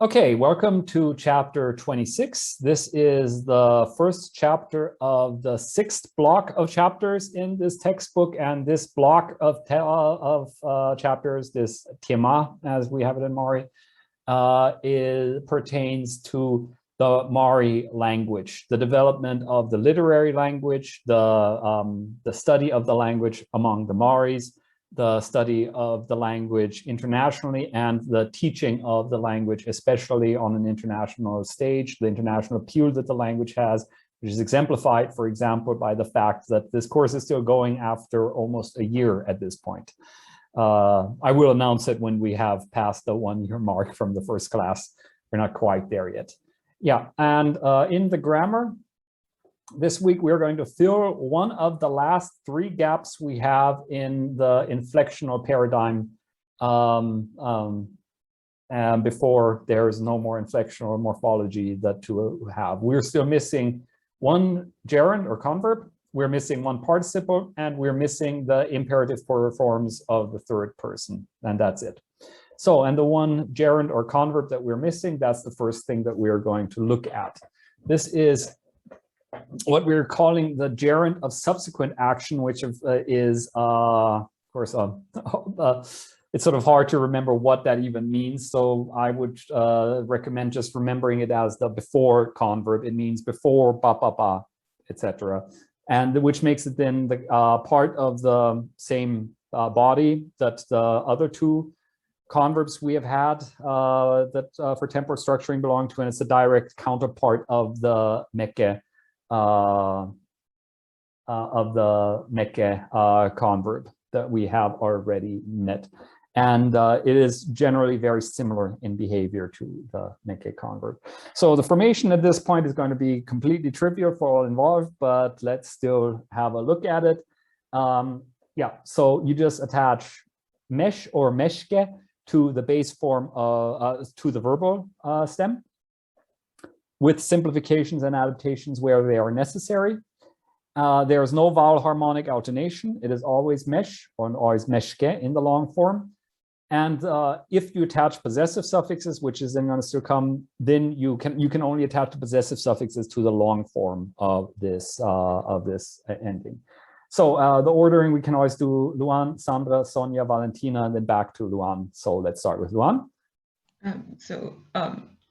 Okay, welcome to chapter 26. This is the first chapter of the sixth block of chapters in this textbook, and this block of chapters, this tema, as we have it in Mari, pertains to the Mari language, the development of the literary language, the study of the language among the Maris, the study of the language internationally, and the teaching of the language, especially on an international stage, the international appeal that the language has, which is exemplified, for example, by the fact that this course is still going after almost a year at this point. I will announce it when we have passed the 1-year mark from the first class. We're not quite there yet. Yeah, and in the grammar, this week, we're going to fill one of the last 3 gaps we have in the inflectional paradigm and before there's no more inflectional morphology to have. We're still missing one gerund or converb, we're missing one participle, and we're missing the imperative forms of the third person, and that's it. So, and the one gerund or converb that we're missing, that's the first thing that we're going to look at. This is what we're calling the gerund of subsequent action, which is, of course, it's sort of hard to remember what that even means. So I would recommend just remembering it as the before converb. It means before ba ba ba, etc. And which makes it then the part of the same body that the other 2 converbs we have had that for temporal structuring belong to, and it's a direct counterpart of the meke. Converb that we have already met. And it is generally very similar in behavior to the meke converb. So the formation at this point is going to be completely trivial for all involved, but let's still have a look at it. Yeah, so you just attach mesh or meshke to the base form, to the verbal stem, with simplifications and adaptations where they are necessary. There is no vowel harmonic alternation. It is always mesh or always meshke in the long form. And if you attach possessive suffixes, which is then going to still come, then you can only attach the possessive suffixes to the long form of this ending. So the ordering, we can always do Luan, Sandra, Sonia, Valentina, and then back to Luan. So let's start with Luan.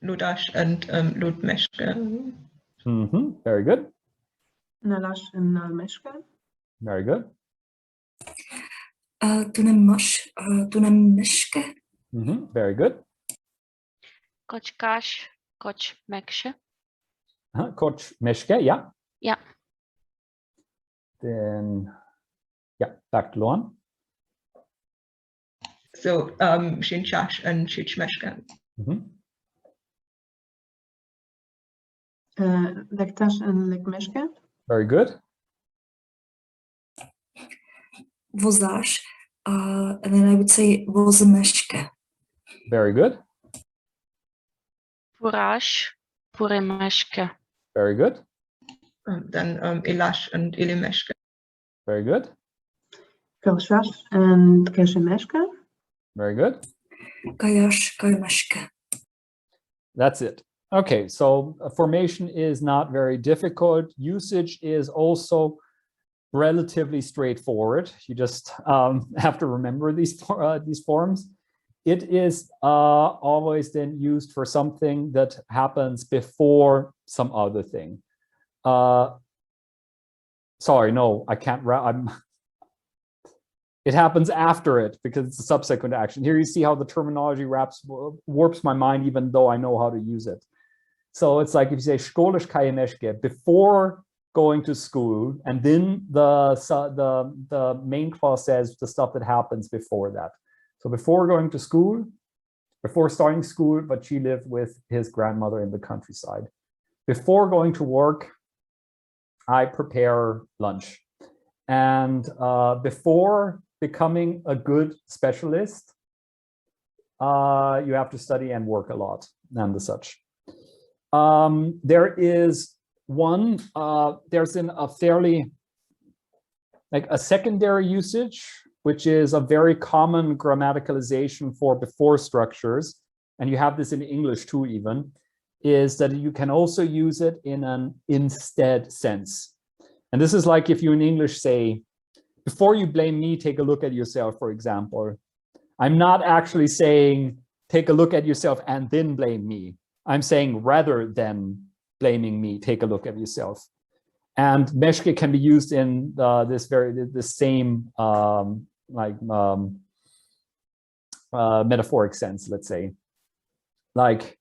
Ludash and Ludmeshke. Very good. Nalash and Nalmeshke. Very good. Tunemeshke. Very good. Kochkash, Kochmekshe. Kochmeshke, yeah. Yeah. Then, yeah, back to Luan. So Shinchash and Shichmeshke. Lektash and Lekmeshke. Very good. Vozash, and then I would say Vozemeshke. Very good. Purash, Puremeshke. Very good. Then Ilash and Ilimeshke. Very good. Kelshash and Keshemeshke. Very good. Kayash, Kayameshke. That's it. Okay, so formation is not very difficult. Usage is also relatively straightforward. You just have to remember these forms. It is always then used for something that happens before some other thing. Sorry, no, I can't. It happens after it because it's a subsequent action. Here you see how the terminology warps my mind, even though I know how to use it. So it's like if you say Skolish Kayemeshke before going to school, and then the main clause says the stuff that happens before that. So before going to school, before starting school, but she lived with his grandmother in the countryside. Before going to work, I prepare lunch. And before becoming a good specialist, you have to study and work a lot and the such. There is one, there's a fairly, like a secondary usage, which is a very common grammaticalization for before structures, and you have this in English too even, is that you can also use it in an instead sense. And this is like if you in English say, before you blame me, take a look at yourself, for example. I'm not actually saying, take a look at yourself and then blame me. I'm saying rather than blaming me, take a look at yourself. And meške can be used in the same metaphoric sense, let's say. Like,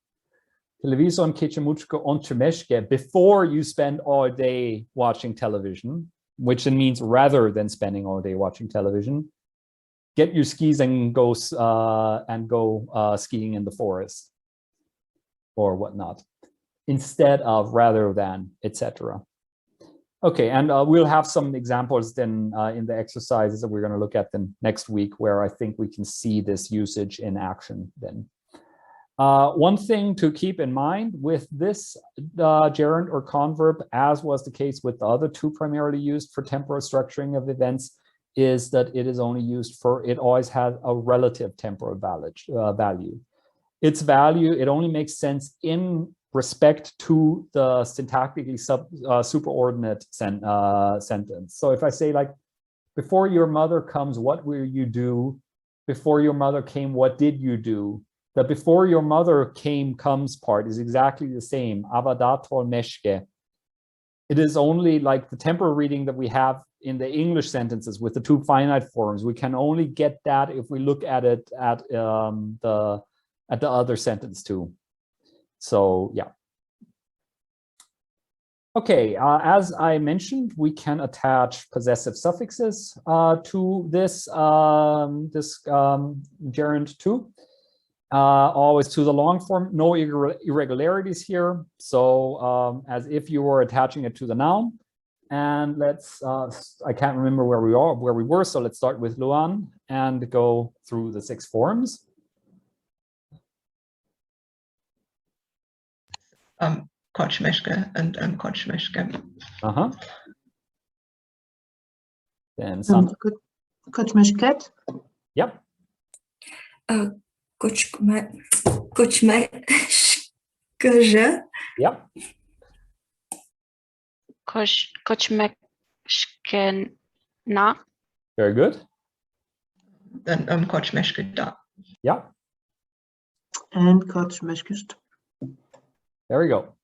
television kechemuchko onche meške, before you spend all day watching television, which means rather than spending all day watching television, get your skis and go skiing in the forest or whatnot, instead of, rather than, etc. Okay, and we'll have some examples then in the exercises that we're going to look at then next week, where I think we can see this usage in action then. One thing to keep in mind with this gerund or converb, as was the case with the other two primarily used for temporal structuring of events, is that it is only used for, it always has a relative temporal value. Its value, it only makes sense in respect to the syntactically superordinate sentence. So if I say like, before your mother comes, what will you do? Before your mother came, what did you do? The before your mother came comes part is exactly the same. Avadatol meške. It is only like the temporal reading that we have in the English sentences with the two finite forms. We can only get that if we look at it at the other sentence too. So yeah. Okay, as I mentioned, we can attach possessive suffixes to this gerund too. Always to the long form, no irregularities here. So as if you were attaching it to the noun. And let's, I can't remember where we were. So let's start with Luan and go through the 6 forms. Kočmeške and kočmeške. Then some. Kočmešket. Yep. Kočmeškeže. Yep. Kočmeškena. Very good. Then kočmeškeda. Yeah. And kočmeškest. There we go.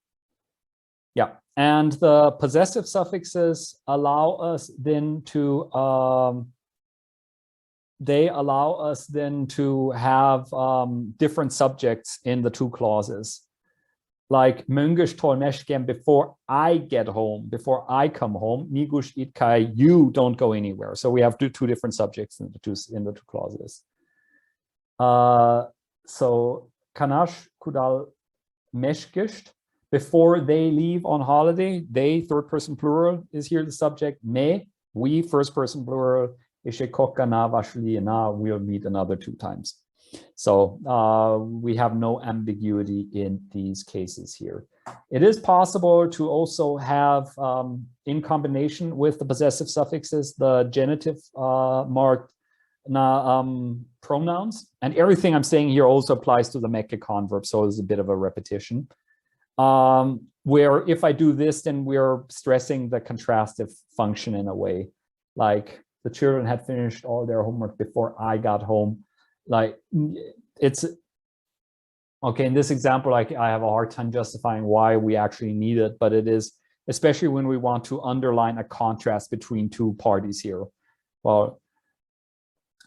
Yeah, and the possessive suffixes allow us then to have different subjects in the two clauses. Like möngish tolmeshkem, before I get home, before I come home, nigush itkai, you don't go anywhere. So we have two different subjects in the two clauses. So kanash kudal meshkisht, before they leave on holiday, they, third person plural, is here the subject. Me, we, first person plural. We'll meet another 2 times. So we have no ambiguity in these cases here. It is possible to also have, in combination with the possessive suffixes, the genitive marked pronouns. And everything I'm saying here also applies to the meke converb, so it's a bit of a repetition. Where if I do this, then we're stressing the contrastive function in a way. Like, the children had finished all their homework before I got home. Like, it's okay. In this example, like, I have a hard time justifying why we actually need it, but it is, especially when we want to underline a contrast between 2 parties here. Well,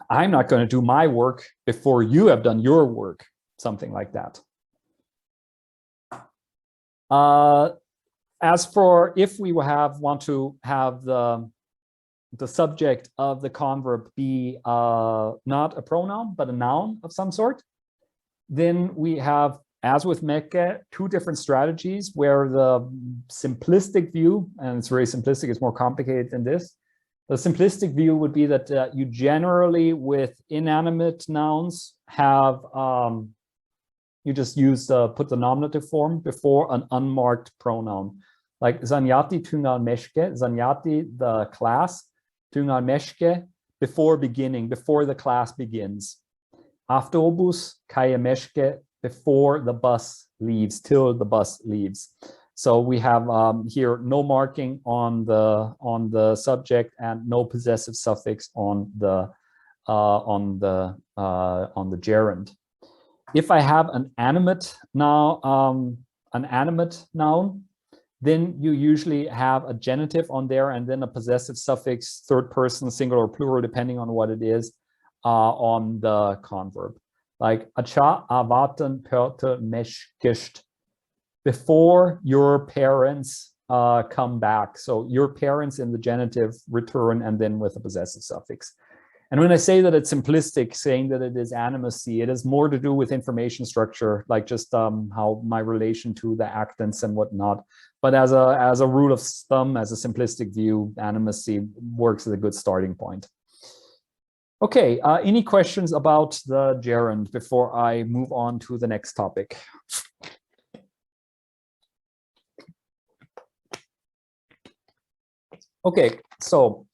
I'm not going to do my work before you have done your work, something like that. As for if we want to have the subject of the converb be not a pronoun, but a noun of some sort, then we have, as with meke, 2 different strategies where the simplistic view, and it's very simplistic, it's more complicated than this. The simplistic view would be that you generally, with inanimate nouns, have, you just use, put the nominative form before an unmarked pronoun. Like Zanyati tungal meshke, Zanyati, the class, tungal meshke, before beginning, before the class begins. Autobus kaya meshke before the bus leaves, till the bus leaves. So we have here no marking on the subject and no possessive suffix on the gerund. If I have an animate noun, then you usually have a genitive on there and then a possessive suffix, third person, singular or plural, depending on what it is, on the converb. Like acha avaten pörte meshkisht, before your parents come back. So your parents in the genitive return and then with a possessive suffix. And when I say that it's simplistic, saying that it is animacy, it has more to do with information structure, like just how my relation to the actants and whatnot. But as a rule of thumb, as a simplistic view, animacy works as a good starting point. Okay, any questions about the gerund before I move on to the next topic? Okay, so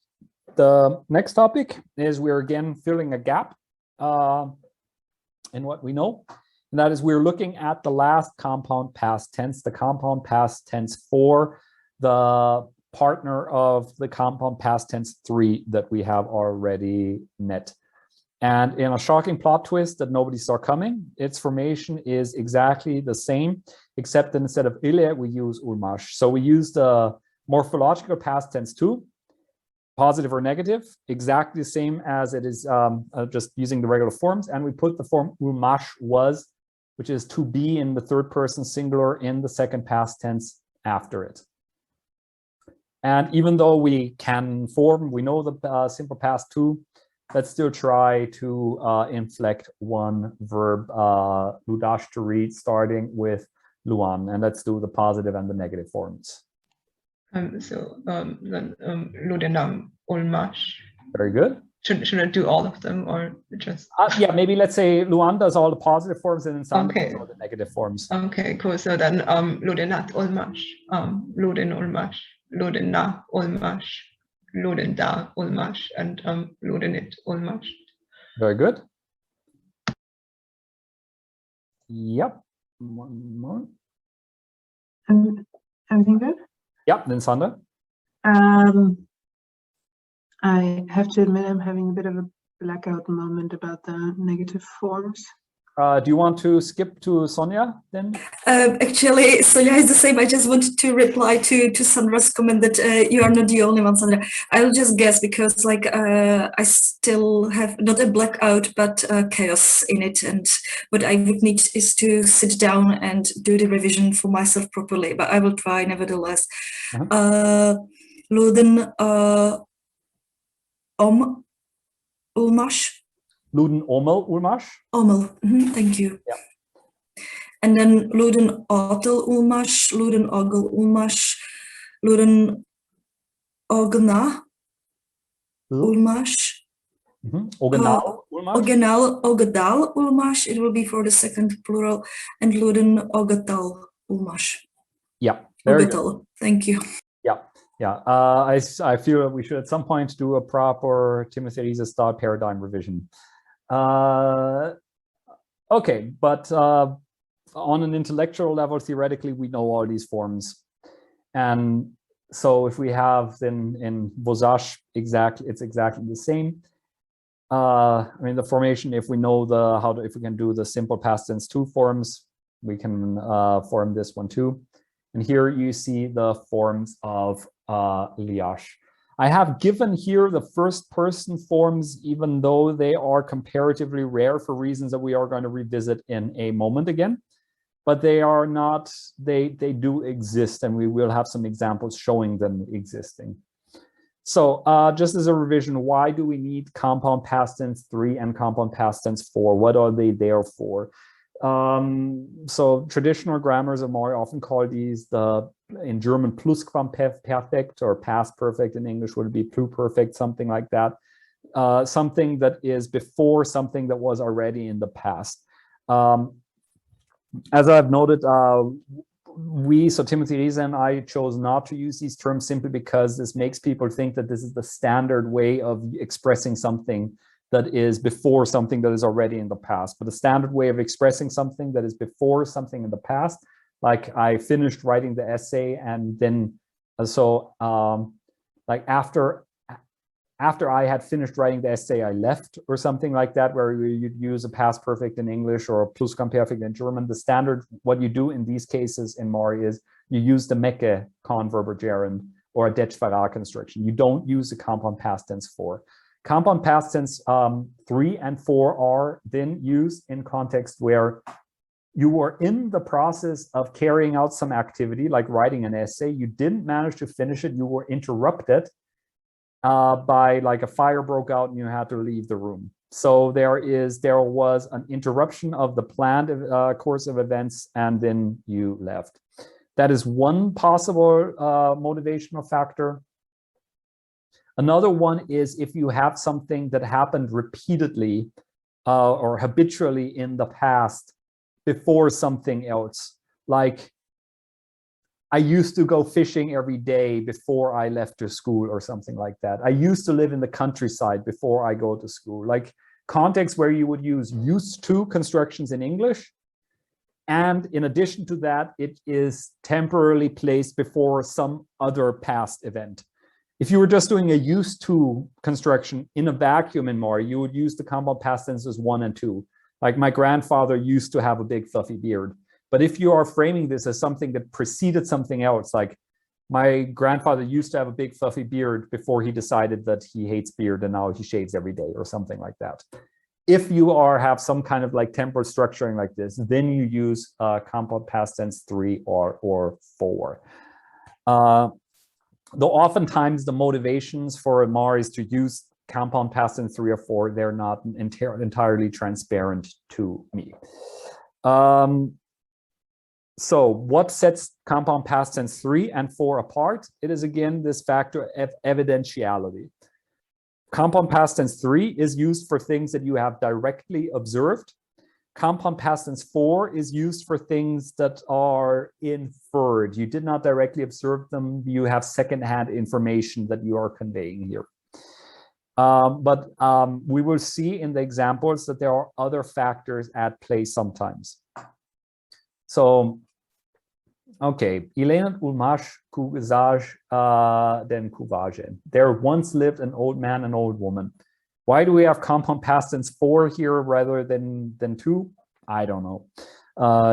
the next topic is we're again filling a gap in what we know. And that is we're looking at the last compound past tense, the compound past tense for the partner of the compound past tense 3 that we have already met. And in a shocking plot twist that nobody saw coming, its formation is exactly the same, except that instead of ille, we use ulmash. So we use the morphological past tense 2, positive or negative, exactly the same as it is just using the regular forms. And we put the form ulmash was, which is to be in the third person singular in the second past tense after it. And even though we can form, we know the simple past 2, let's still try to inflect one verb, ludash, to read, starting with luan. And let's do the positive and the negative forms. Ludenam ulmash. Very good. Should I do all of them or just? Yeah, maybe let's say Luan does all the positive forms and then Sandra does all the negative forms. Okay, cool. So then ludenat ulmash, luden ulmash, ludena ulmash, ludenda ulmash, and ludenit ulmash. Very good. Yep. One more. Everything good? Yep, then Sandra. I have to admit I'm having a bit of a blackout moment about the negative forms. Do you want to skip to Sonia then? Actually, Sonia is the same. I just wanted to reply to Sandra's comment that you are not the only one, Sandra. I'll just guess because like I still have not a blackout but chaos in it, and what I would need is to sit down and do the revision for myself properly, but I will try nevertheless. Luden ulmash. Luden omel ulmash. Omel, thank you. Yeah. And then luden otel ulmash, luden ogel ulmash, luden ogna ulmash. Ogenal ulmash. Ogadal ulmash, it will be for the second plural, and luden ogatal ulmash. Yeah, very ogatal. good. Thank you. Yeah. Yeah, I feel that we should at some point do a proper Timothy Riese style paradigm revision. Okay, but on an intellectual level, theoretically, we know all these forms. And so if we have then in Vosash, it's exactly the same. I mean, the formation, if we know if we can do the simple past tense 2 forms, we can form this one too. And here you see the forms of liash. I have given here the first person forms, even though they are comparatively rare for reasons that we are going to revisit in a moment again, but they are not, they do exist, and we will have some examples showing them existing. So just as a revision, why do we need compound past tense 3 and compound past tense 4? What are they there for? So traditional grammars are more often called these in German Plusquamperfekt, or past perfect in English would be pluperfect, something like that. Something that is before something that was already in the past. As I've noted, so Timothy Riese and I chose not to use these terms simply because this makes people think that this is the standard way of expressing something that is before something that is already in the past. But the standard way of expressing something that is before something in the past, like I finished writing the essay and then like after I had finished writing the essay, I left, or something like that, where you'd use a past perfect in English or a plusquamperfekt in German. The standard, what you do in these cases in Mari is you use the Mecke converb or gerund or a det-vara construction. You don't use the compound past tense 4. Compound past tense 3 and 4 are then used in context where you were in the process of carrying out some activity, like writing an essay. You didn't manage to finish it. You were interrupted by, like, a fire broke out and you had to leave the room. So there was an interruption of the planned course of events, and then you left. That is one possible motivational factor. Another one is if you have something that happened repeatedly or habitually in the past before something else. Like, I used to go fishing every day before I left to school, or something like that. I used to live in the countryside before I go to school. Like context where you would use used to constructions in English. And in addition to that, it is temporarily placed before some other past event. If you were just doing a used to construction in a vacuum in Mari, you would use the compound past tenses 1 and 2. Like, my grandfather used to have a big fluffy beard. But if you are framing this as something that preceded something else, like my grandfather used to have a big fluffy beard before he decided that he hates beard and now he shaves every day, or something like that. If you have some kind of like temporal structuring like this, then you use compound past tense 3 or 4. Though oftentimes the motivations for Mari is to use compound past tense 3 or 4, they're not entirely transparent to me. So what sets compound past tense 3 and 4 apart? It is again this factor of evidentiality. Compound past tense 3 is used for things that you have directly observed. Compound past tense 4 is used for things that are inferred. You did not directly observe them. You have secondhand information that you are conveying here. But we will see in the examples that there are other factors at play sometimes. So, okay, Ilenet ulmash ku gesaj den kuvajen. There once lived an old man and old woman. Why do we have compound past tense 4 here rather than 2? I don't know.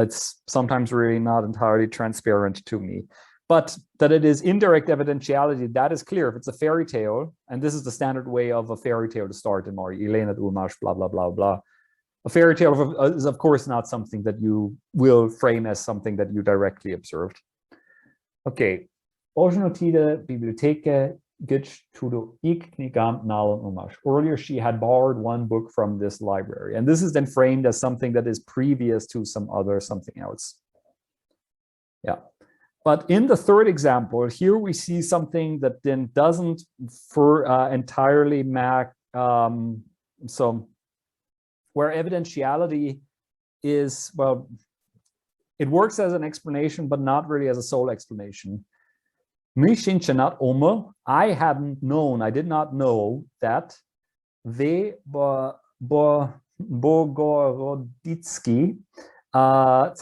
It's sometimes really not entirely transparent to me. But that it is indirect evidentiality, that is clear. If it's a fairy tale, and this is the standard way of a fairy tale to start in Mari, Ilenet ulmash, blah, blah, blah, blah. A fairy tale is, of course, not something that you will frame as something that you directly observed. Okay. Bibliotheke tudo earlier, she had borrowed one book from this library. And this is then framed as something that is previous to some other something else. Yeah. But in the third example, here we see something that then doesn't entirely match. So where evidentiality is, well, it works as an explanation, but not really as a sole explanation. I hadn't known, I did not know that Bogoroditsky, that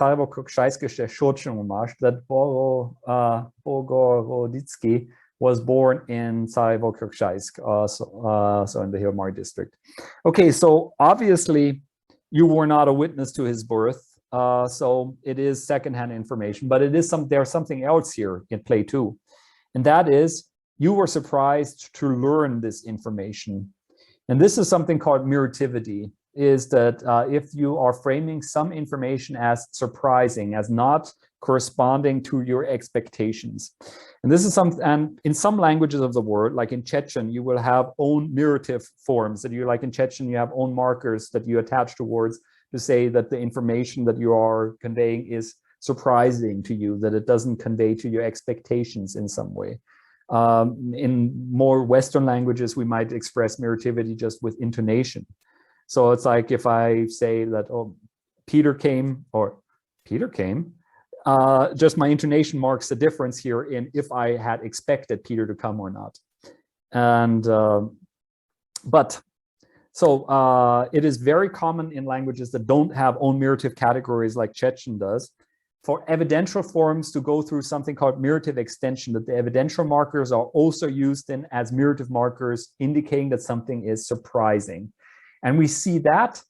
Bogoroditsky was born in Tsarevo-Kirchhaysk, so in the Mari district. Okay, so obviously you were not a witness to his birth, so it is secondhand information, but it is there's something else here in play too. And that is, you were surprised to learn this information. And this is something called mirativity, is that if you are framing some information as surprising, as not corresponding to your expectations. And this is and in some languages of the world, like in Chechen, you will have own mirative forms that you, like in Chechen, you have own markers that you attach to words to say that the information that you are conveying is surprising to you, that it doesn't convey to your expectations in some way. In more Western languages, we might express mirativity just with intonation. So it's like if I say that, oh, Peter came, or Peter came, just my intonation marks the difference here in if I had expected Peter to come or not. And but So it is very common in languages that don't have own mirative categories like Chechen does, for evidential forms to go through something called mirative extension, that the evidential markers are also used in as mirative markers, indicating that something is surprising. And we see that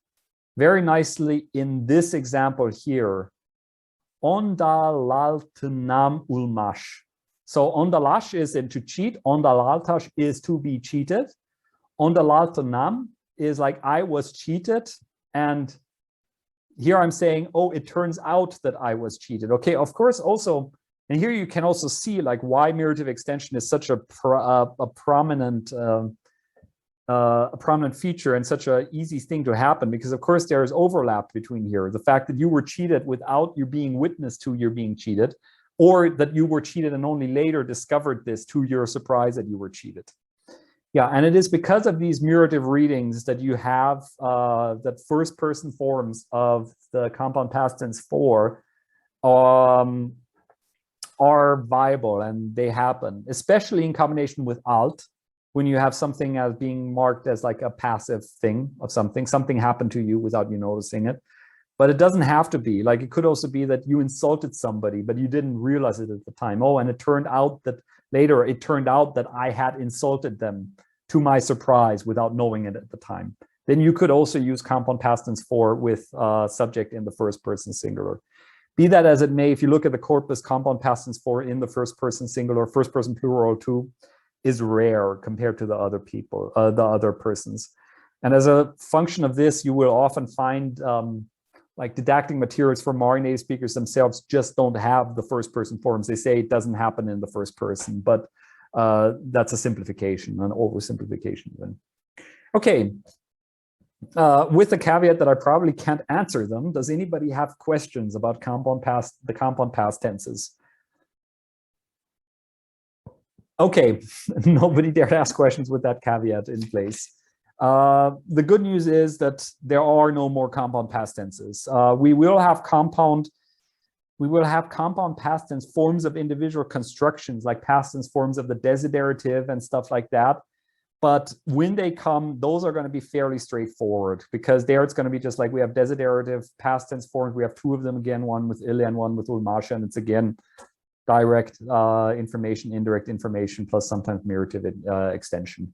very nicely in this example here. Ondalaltunam ulmash. So ondalash is to cheat, ondalaltash is to be cheated. Ondalaltunam is like I was cheated, and here I'm saying, oh, it turns out that I was cheated. Okay, of course, also, and here you can also see like why mirative extension is such a prominent feature and such an easy thing to happen, because of course there is overlap between here. The fact that you were cheated without you being witness to your being cheated, or that you were cheated and only later discovered this to your surprise that you were cheated. Yeah, and it is because of these murative readings that you have that first person forms of the compound past tense for are viable, and they happen, especially in combination with alt, when you have something as being marked as like a passive thing of something. Something happened to you without you noticing it. But it doesn't have to be. Like, it could also be that you insulted somebody, but you didn't realize it at the time. Oh, and it turned out that later, it turned out that I had insulted them to my surprise without knowing it at the time. Then you could also use compound past tense for with subject in the first person singular. Be that as it may, if you look at the corpus, compound past tense for in the first person singular, first person plural too, is rare compared to the other people, the other persons. And as a function of this, you will often find like didactic materials for Mari native speakers themselves just don't have the first person forms. They say it doesn't happen in the first person, but that's a simplification, an oversimplification then. Okay, with the caveat that I probably can't answer them, does anybody have questions about the compound past tenses? Okay, nobody dared ask questions with that caveat in place. The good news is that there are no more compound past tenses. We will have compound past tense forms of individual constructions, like past tense forms of the desiderative and stuff like that. But when they come, those are going to be fairly straightforward, because there it's going to be just like we have desiderative past tense forms. We have two of them again, one with ille and one with ulmasha, and it's again direct information, indirect information, plus sometimes mirative extension.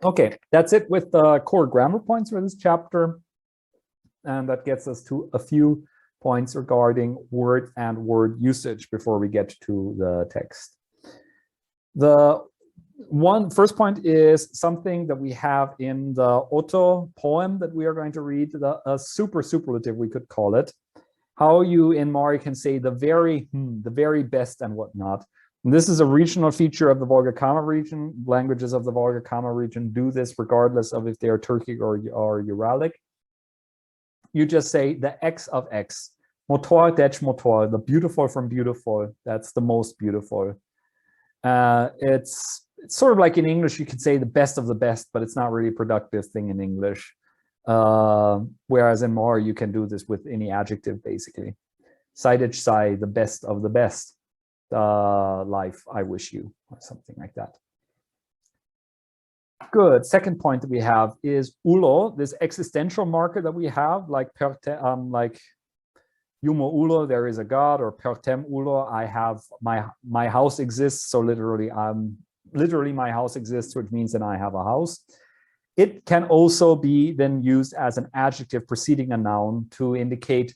Okay, that's it with the core grammar points for this chapter. And that gets us to a few points regarding word and word usage before we get to the text. The first point is something that we have in the Otto poem that we are going to read, a superlative, we could call it. How you in Mari can say the very best and whatnot. And this is a regional feature of the Volga-Kama region. Languages of the Volga-Kama region do this regardless of if they are Turkic or Uralic. You just say the X of X. Motor, dech motor, the beautiful from beautiful. That's the most beautiful. It's sort of like in English, you could say the best of the best, but it's not really a productive thing in English. Whereas in Mari, you can do this with any adjective, basically. Sidech sai, the best of the best. Life I wish you, or something like that. Good. Second point that we have is ulo, this existential marker that we have, like like yumo ulo, there is a god, or pertem ulo, I have my house exists. So literally my house exists, which means that I have a house. It can also be then used as an adjective preceding a noun to indicate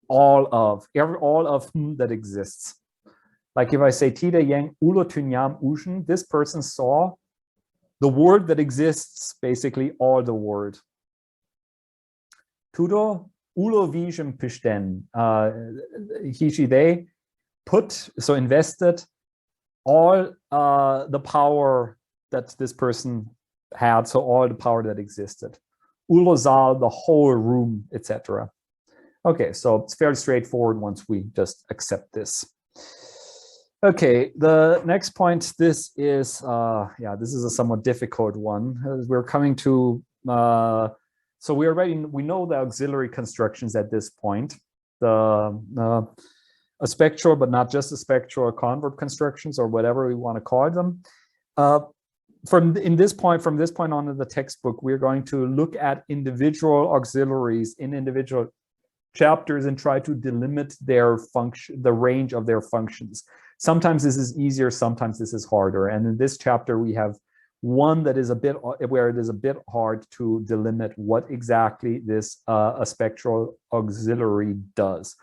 all of that exists. Like if I say tida yang ulo tunyam ushin, this person saw the word that exists, basically all the word. Tudo ulo vision pishten. They invested all the power that this person had, so all the power that existed. Ulo zal, the whole room, etc. Okay, so it's fairly straightforward once we just accept this. Okay, the next point, this is this is a somewhat difficult one. We're coming to so we know the auxiliary constructions at this point, a spectral, but not just a spectral, converb constructions, or whatever we want to call them. from this point on in the textbook, we're going to look at individual auxiliaries in individual chapters and try to delimit their function, the range of their functions. Sometimes this is easier, sometimes this is harder. And in this chapter, we have one that is a bit where it is a bit hard to delimit what exactly this a spectral auxiliary does.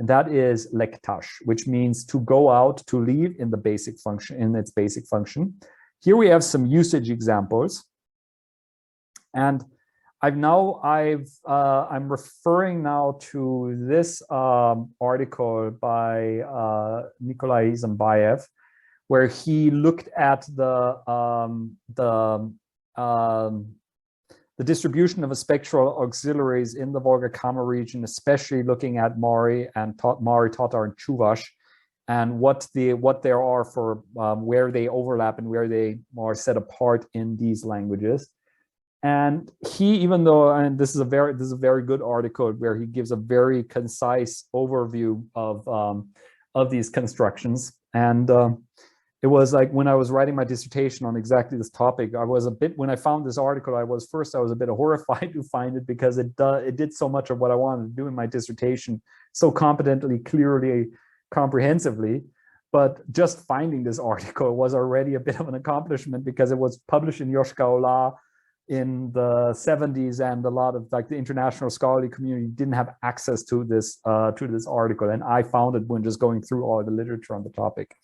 And that is lektаш, which means to go out, to leave in the basic function, in its basic function. Here we have some usage examples. And I'm referring now to this article by Nikolai Izambayev, where he looked at the distribution of a spectral auxiliaries in the Volga-Kama region, especially looking at Mari and Mari, Tatar, and Chuvash, and what there are for where they overlap and where they are set apart in these languages. And he, even though, and this is a very good article where he gives a very concise overview of these constructions. And it was like when I was writing my dissertation on exactly this topic, I was a bit, when I found this article, I was a bit horrified to find it, because it did so much of what I wanted to do in my dissertation so competently, clearly, comprehensively. But just finding this article was already a bit of an accomplishment, because it was published in Yoshka Ola in the 70s, and a lot of like the international scholarly community didn't have access to this article, and I found it when just going through all the literature on the topic.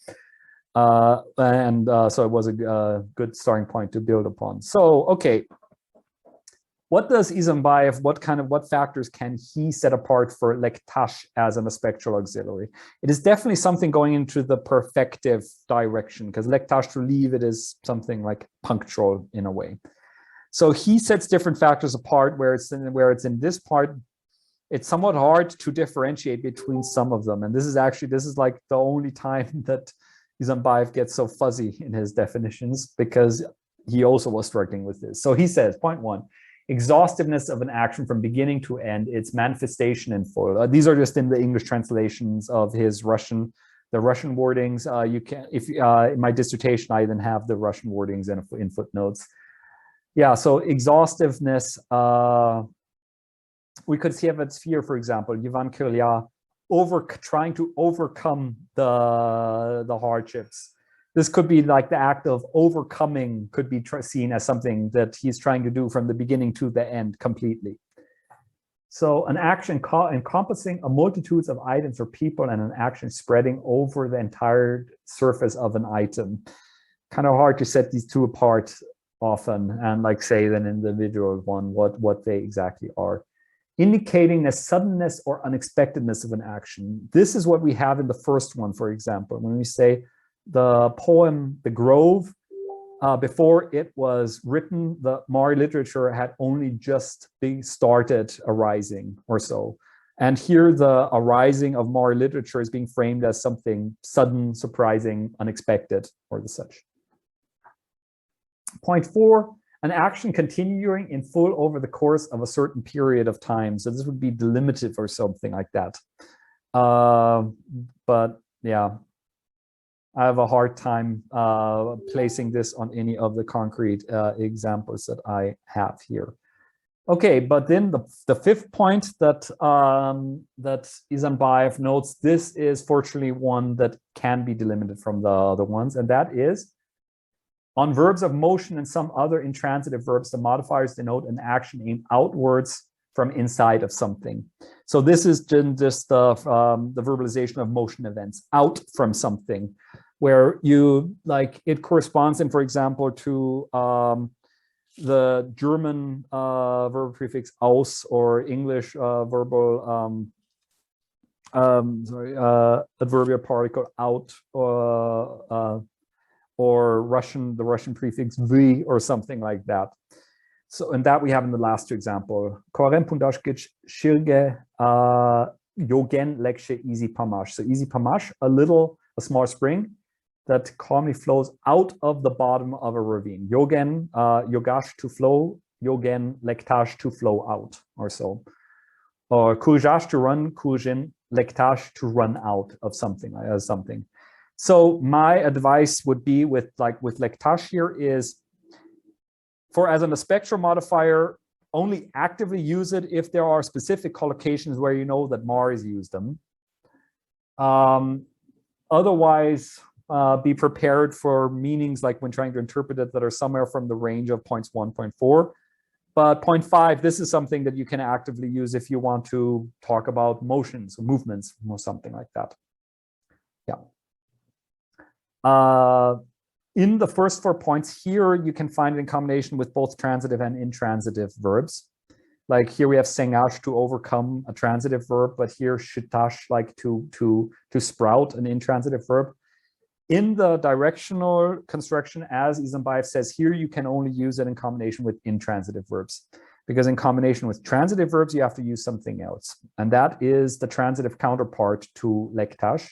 So it was a good starting point to build upon. So, okay, what does Izambayev, what factors can he set apart for lektаш as a spectral auxiliary? It is definitely something going into the perfective direction, because lektаш, to leave, it is something like punctual in a way. So he sets different factors apart, where it's in this part, it's somewhat hard to differentiate between some of them. And this is like the only time that Izambayev gets so fuzzy in his definitions, because he also was struggling with this. So he says, point one, exhaustiveness of an action from beginning to end, its manifestation in full. These are just in the English translations of his Russian, the Russian wordings. You can, in my dissertation, I even have the Russian wordings in footnotes. Yeah, so exhaustiveness, we could see of its sphere, for example, Ivan Kirlia trying to overcome the hardships. This could be like the act of overcoming, could be seen as something that he's trying to do from the beginning to the end completely. So an action encompassing a multitude of items or people, and an action spreading over the entire surface of an item. Kind of hard to set these two apart often, and like say an individual one, what they exactly are. Indicating the suddenness or unexpectedness of an action. This is what we have in the first one, for example, when we say the poem The Grove, before it was written, the Mari literature had only just started arising or so. And here the arising of Mari literature is being framed as something sudden, surprising, unexpected, or the such. Point four, an action continuing in full over the course of a certain period of time. So this would be delimited or something like that. But yeah, I have a hard time placing this on any of the concrete examples that I have here. Okay, but then the fifth point that that Izambayev notes, this is fortunately one that can be delimited from the other ones, and that is on verbs of motion and some other intransitive verbs, the modifiers denote an action aimed outwards from inside of something. So this is just the verbalization of motion events, out from something, where you like it corresponds, in, for example, to the German verb prefix aus, or English verbal adverbial particle out, or the Russian prefix v, or something like that. So, and that we have in the last two example. Korem pundashkic shirge yogen lekshe easy pamash. So easy pamash, a small spring that calmly flows out of the bottom of a ravine. Yogen, yogash, to flow. Yogen, lektash, to flow out, or so. Or kujash, to run. Kujin, lektash, to run out of something, something. So my advice would be with lektash here is as an spectral modifier, only actively use it if there are specific collocations where you know that Mari's used them. Otherwise, be prepared for meanings like when trying to interpret it that are somewhere from the range of points 1, 0.4. But 0.5, this is something that you can actively use if you want to talk about motions or movements or something like that. Yeah. In the first 4 points here, you can find it in combination with both transitive and intransitive verbs. Like here we have sengash to overcome a transitive verb, but here shitash like to sprout an intransitive verb. In the directional construction, as Isambayev says here, you can only use it in combination with intransitive verbs, because in combination with transitive verbs, you have to use something else. And that is the transitive counterpart to lektash,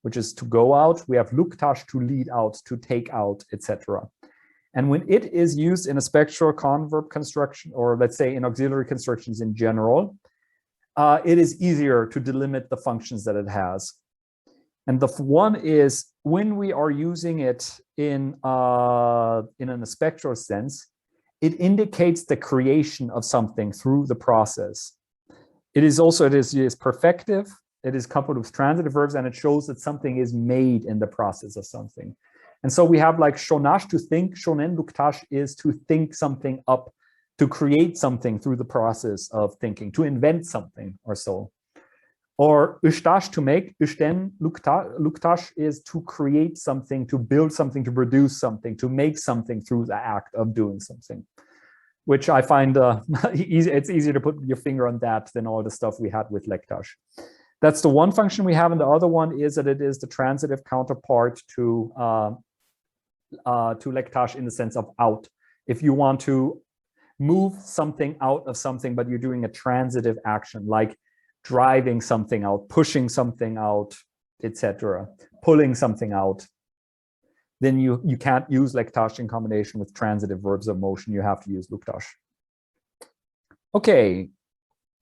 which is to go out. We have luktash, to lead out, to take out, etc. And when it is used in a spectral converb construction, or let's say in auxiliary constructions in general, it is easier to delimit the functions that it has. And the one is when we are using it in a spectral sense, it indicates the creation of something through the process. It is perfective. It is coupled with transitive verbs, and it shows that something is made in the process of something. And so we have like shonash, to think, shonen luktash is to think something up, to create something through the process of thinking, to invent something or so. Or ushtash, to make, ushten luktash is to create something, to build something, to produce something, to make something through the act of doing something, which I find it's easier to put your finger on that than all the stuff we had with lektash. That's the one function we have, and the other one is that it is the transitive counterpart to lektash in the sense of out. If you want to move something out of something, but you're doing a transitive action, like driving something out, pushing something out, etc., pulling something out, then you can't use lektash in combination with transitive verbs of motion. You have to use luktash. Okay,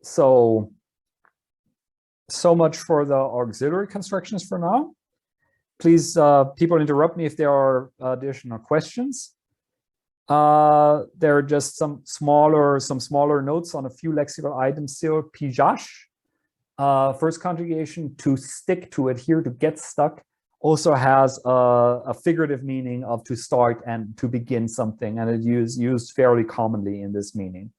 so much for the auxiliary constructions for now. Please, people interrupt me if there are additional questions. There are just some smaller notes on a few lexical items still. Pijаш, first conjugation, to stick, to adhere, to get stuck, also has a figurative meaning of to start and to begin something, and it is used fairly commonly in this meaning.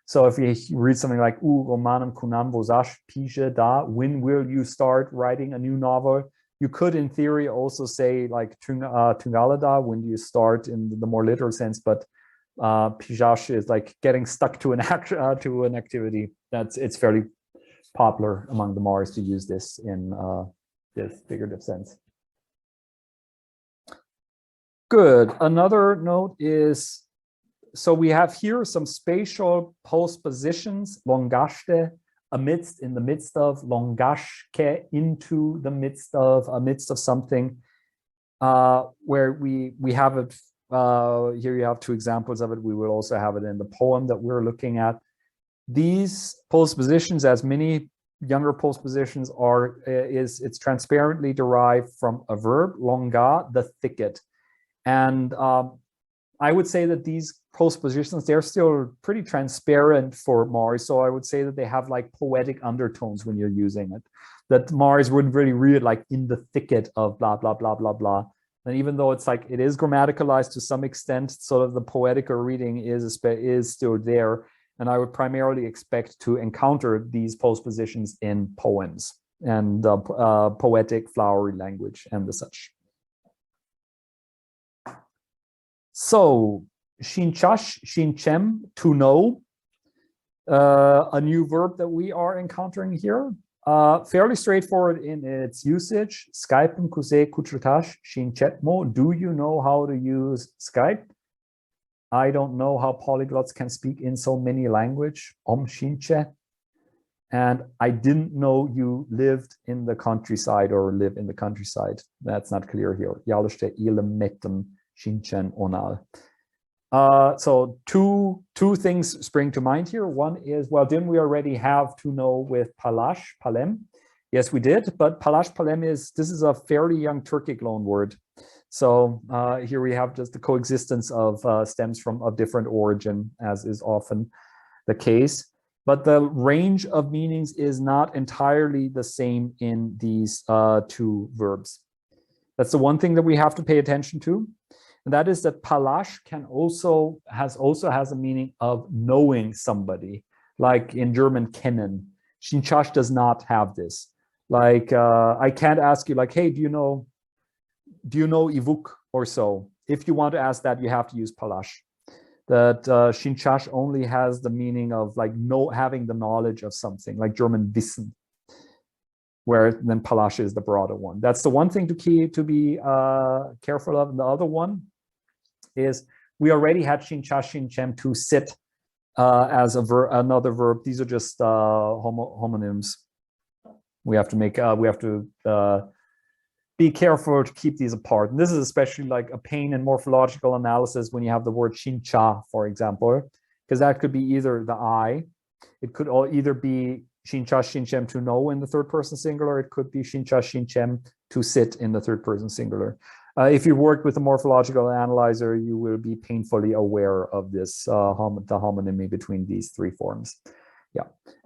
So if you read something like romanum kunam vozash pije da, when will you start writing a new novel? You could, in theory, also say like tungalada, when do you start in the more literal sense, but pijash is like getting stuck to an activity. It's fairly popular among the Maris to use this in this figurative sense. Good. Another note is, so we have here some spatial postpositions, lоҥгаште, amidst, in the midst of, лоҥгашке, into the midst of, amidst of something, where we have it, here you have two examples of it. We will also have it in the poem that we're looking at. These postpositions, as many younger postpositions are, it's transparently derived from a verb, lоҥга, the thicket. And I would say that these postpositions, they're still pretty transparent for Mari. So I would say that they have like poetic undertones when you're using it, that Maris wouldn't really read it like in the thicket of blah, blah, blah, blah, blah. And even though it's like, it is grammaticalized to some extent, sort of the poetical reading is still there. And I would primarily expect to encounter these postpositions in poems and poetic flowery language and the such. So, шинчаш, шинчем, to know, a new verb that we are encountering here. Fairly straightforward in its usage. Skype kuse kutratash, shinchetmo. Do you know how to use Skype? I don't know how polyglots can speak in so many languages. Shinche. And I didn't know you lived in the countryside or live in the countryside. That's not clear here. Yalishte ilemetem. Shinchen onal. So two things spring to mind here. One is, well, didn't we already have to know with palash, palem? Yes, we did, but palash, palem this is a fairly young Turkic loan word. So here we have just the coexistence of stems from a different origin, as is often the case. But the range of meanings is not entirely the same in these two verbs. That's the one thing that we have to pay attention to. And that is that palash can also has a meaning of knowing somebody, like in German kennen. Шинчаш does not have this. Like I can't ask you like, hey, do you know Ivuk or so? If you want to ask that, you have to use palash. That шинчаш only has the meaning of like having the knowledge of something, like German wissen, where then palash is the broader one. That's the one thing to be careful of. And the other one is we already had шинчаш, шинчем, to sit as another verb. These are just homonyms. We have to be careful to keep these apart. And this is especially like a pain in morphological analysis when you have the word шинча, for example, because that could be either the I, it could either be шинчаш, шинчем, to know in the third person singular, it could be шинчаш, шинчем, to sit in the third person singular. If you work with a morphological analyzer, you will be painfully aware of this, the homonymy between these three forms. Yeah,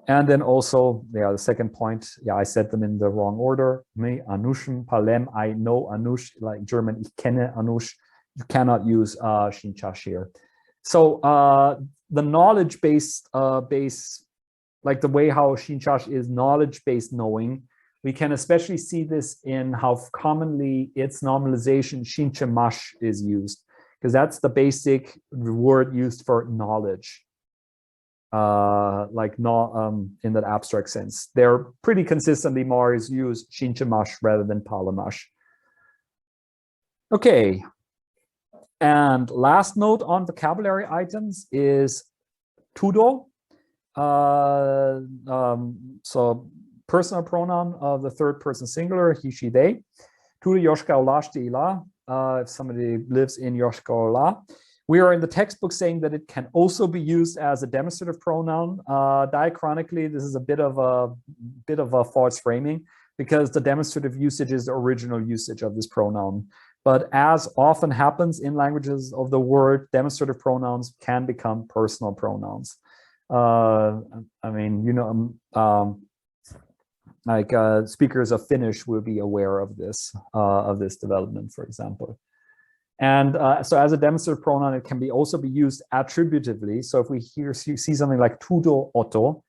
and then also, the second point, I said them in the wrong order. Me, anushim, palem, I know anush, like German, ich kenne anush. You cannot use шинчаш here. So the knowledge-based like the way how шинчаш is knowledge-based knowing, we can especially see this in how commonly its normalization шинчемаш is used, because that's the basic word used for knowledge. Like not in that abstract sense. They're pretty consistently Maris use шинчемаш rather than palamash. Okay. And last note on vocabulary items is tudо. So personal pronoun of the third person singular, he, she, they. Tudо yoshka olashti ila. If somebody lives in yoshka ola. We are in the textbook saying that it can also be used as a demonstrative pronoun. Diachronically, this is a bit of a false framing, because the demonstrative usage is the original usage of this pronoun. But as often happens in languages of the word, demonstrative pronouns can become personal pronouns. I mean, you know, like speakers of Finnish will be aware of this development, for example. And so as a demonstrative pronoun, it can also be used attributively. So if we see something like tudо otto,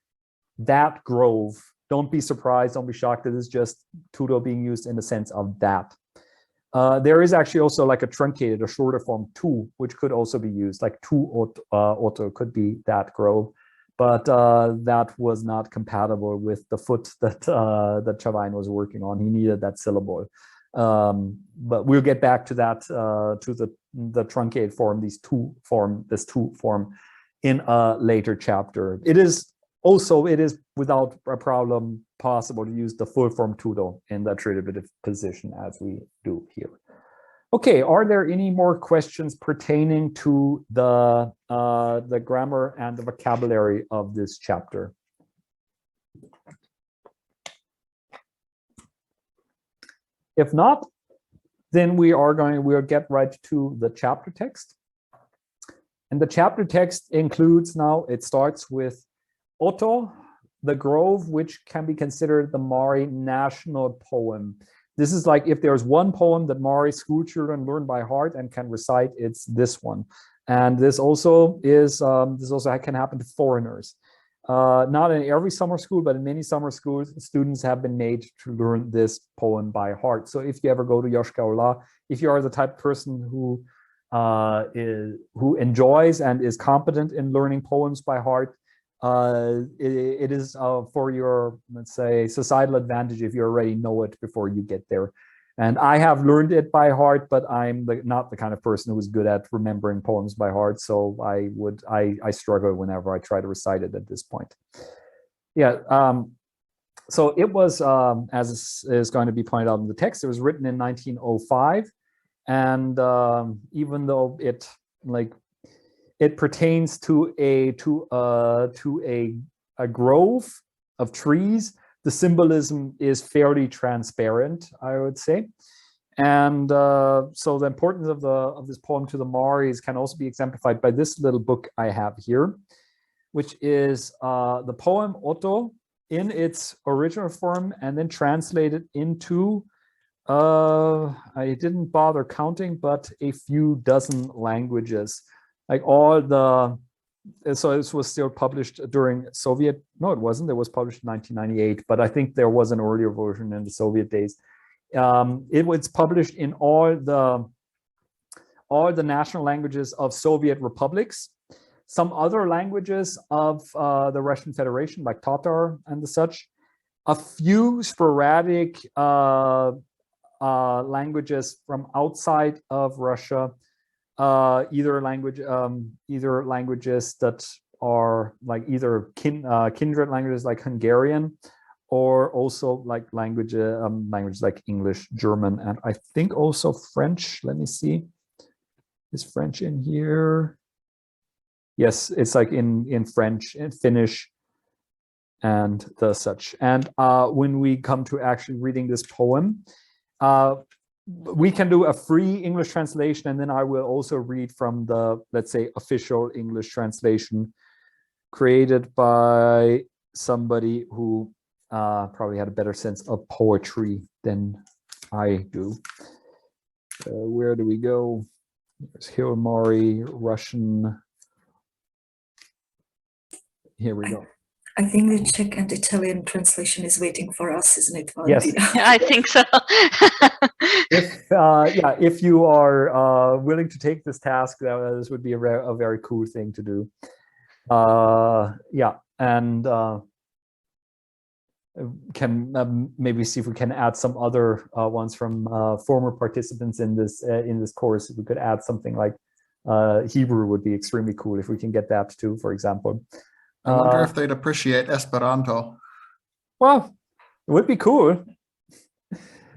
that grove, don't be surprised, don't be shocked. It is just tudó being used in the sense of that. There is actually also like a truncated, a shorter form tu, which could also be used, like tu otto could be that grove. But that was not compatible with the foot that Chavain was working on. He needed that syllable. But we'll get back to that, to the truncated form, this tu form in a later chapter. It is without a problem possible to use the full form tudó in the attributive position as we do here. Okay, are there any more questions pertaining to the grammar and the vocabulary of this chapter? If not, then we'll get right to the chapter text. And the chapter text includes now, it starts with Otto, the grove, which can be considered the Mari national poem. This is like if there's one poem that Mari school children learn by heart and can recite, it's this one. And this also can happen to foreigners. Not in every summer school, but in many summer schools, students have been made to learn this poem by heart. So if you ever go to Yoshka Ola, if you are the type of person who enjoys and is competent in learning poems by heart, it is for your, let's say, societal advantage if you already know it before you get there. And I have learned it by heart, but I'm not the kind of person who is good at remembering poems by heart. So I struggle whenever I try to recite it at this point. Yeah. So it was, as is going to be pointed out in the text, it was written in 1905. And even though it pertains to a grove of trees, the symbolism is fairly transparent, I would say. And so the importance of this poem to the Maoris can also be exemplified by this little book I have here, which is the poem Otto in its original form and then translated into, I didn't bother counting, but a few dozen languages. Like all the, so this was still published during Soviet, no, it wasn't, it was published in 1998, but I think there was an earlier version in the Soviet days. It was published in all the national languages of Soviet republics, some other languages of the Russian Federation, like Tatar and the such, a few sporadic languages from outside of Russia, either languages that are like either kindred languages like Hungarian, or also like languages like English, German, and I think also French. Let me see. Is French in here? Yes, it's like in French and Finnish and the such. And when we come to actually reading this poem, we can do a free English translation, and then I will also read from the, let's say, official English translation created by somebody who probably had a better sense of poetry than I do. Where do we go? There's Hill Mari, Russian. Here we go. I think the Czech and Italian translation is waiting for us, isn't it, Yes. Valentina? I think so. If you are willing to take this task, this would be a very cool thing to do. And can maybe see if we can add some other ones from former participants in this course. If we could add something like Hebrew would be extremely cool if we can get that too, for example. I wonder if they'd appreciate Esperanto. Well, it would be cool.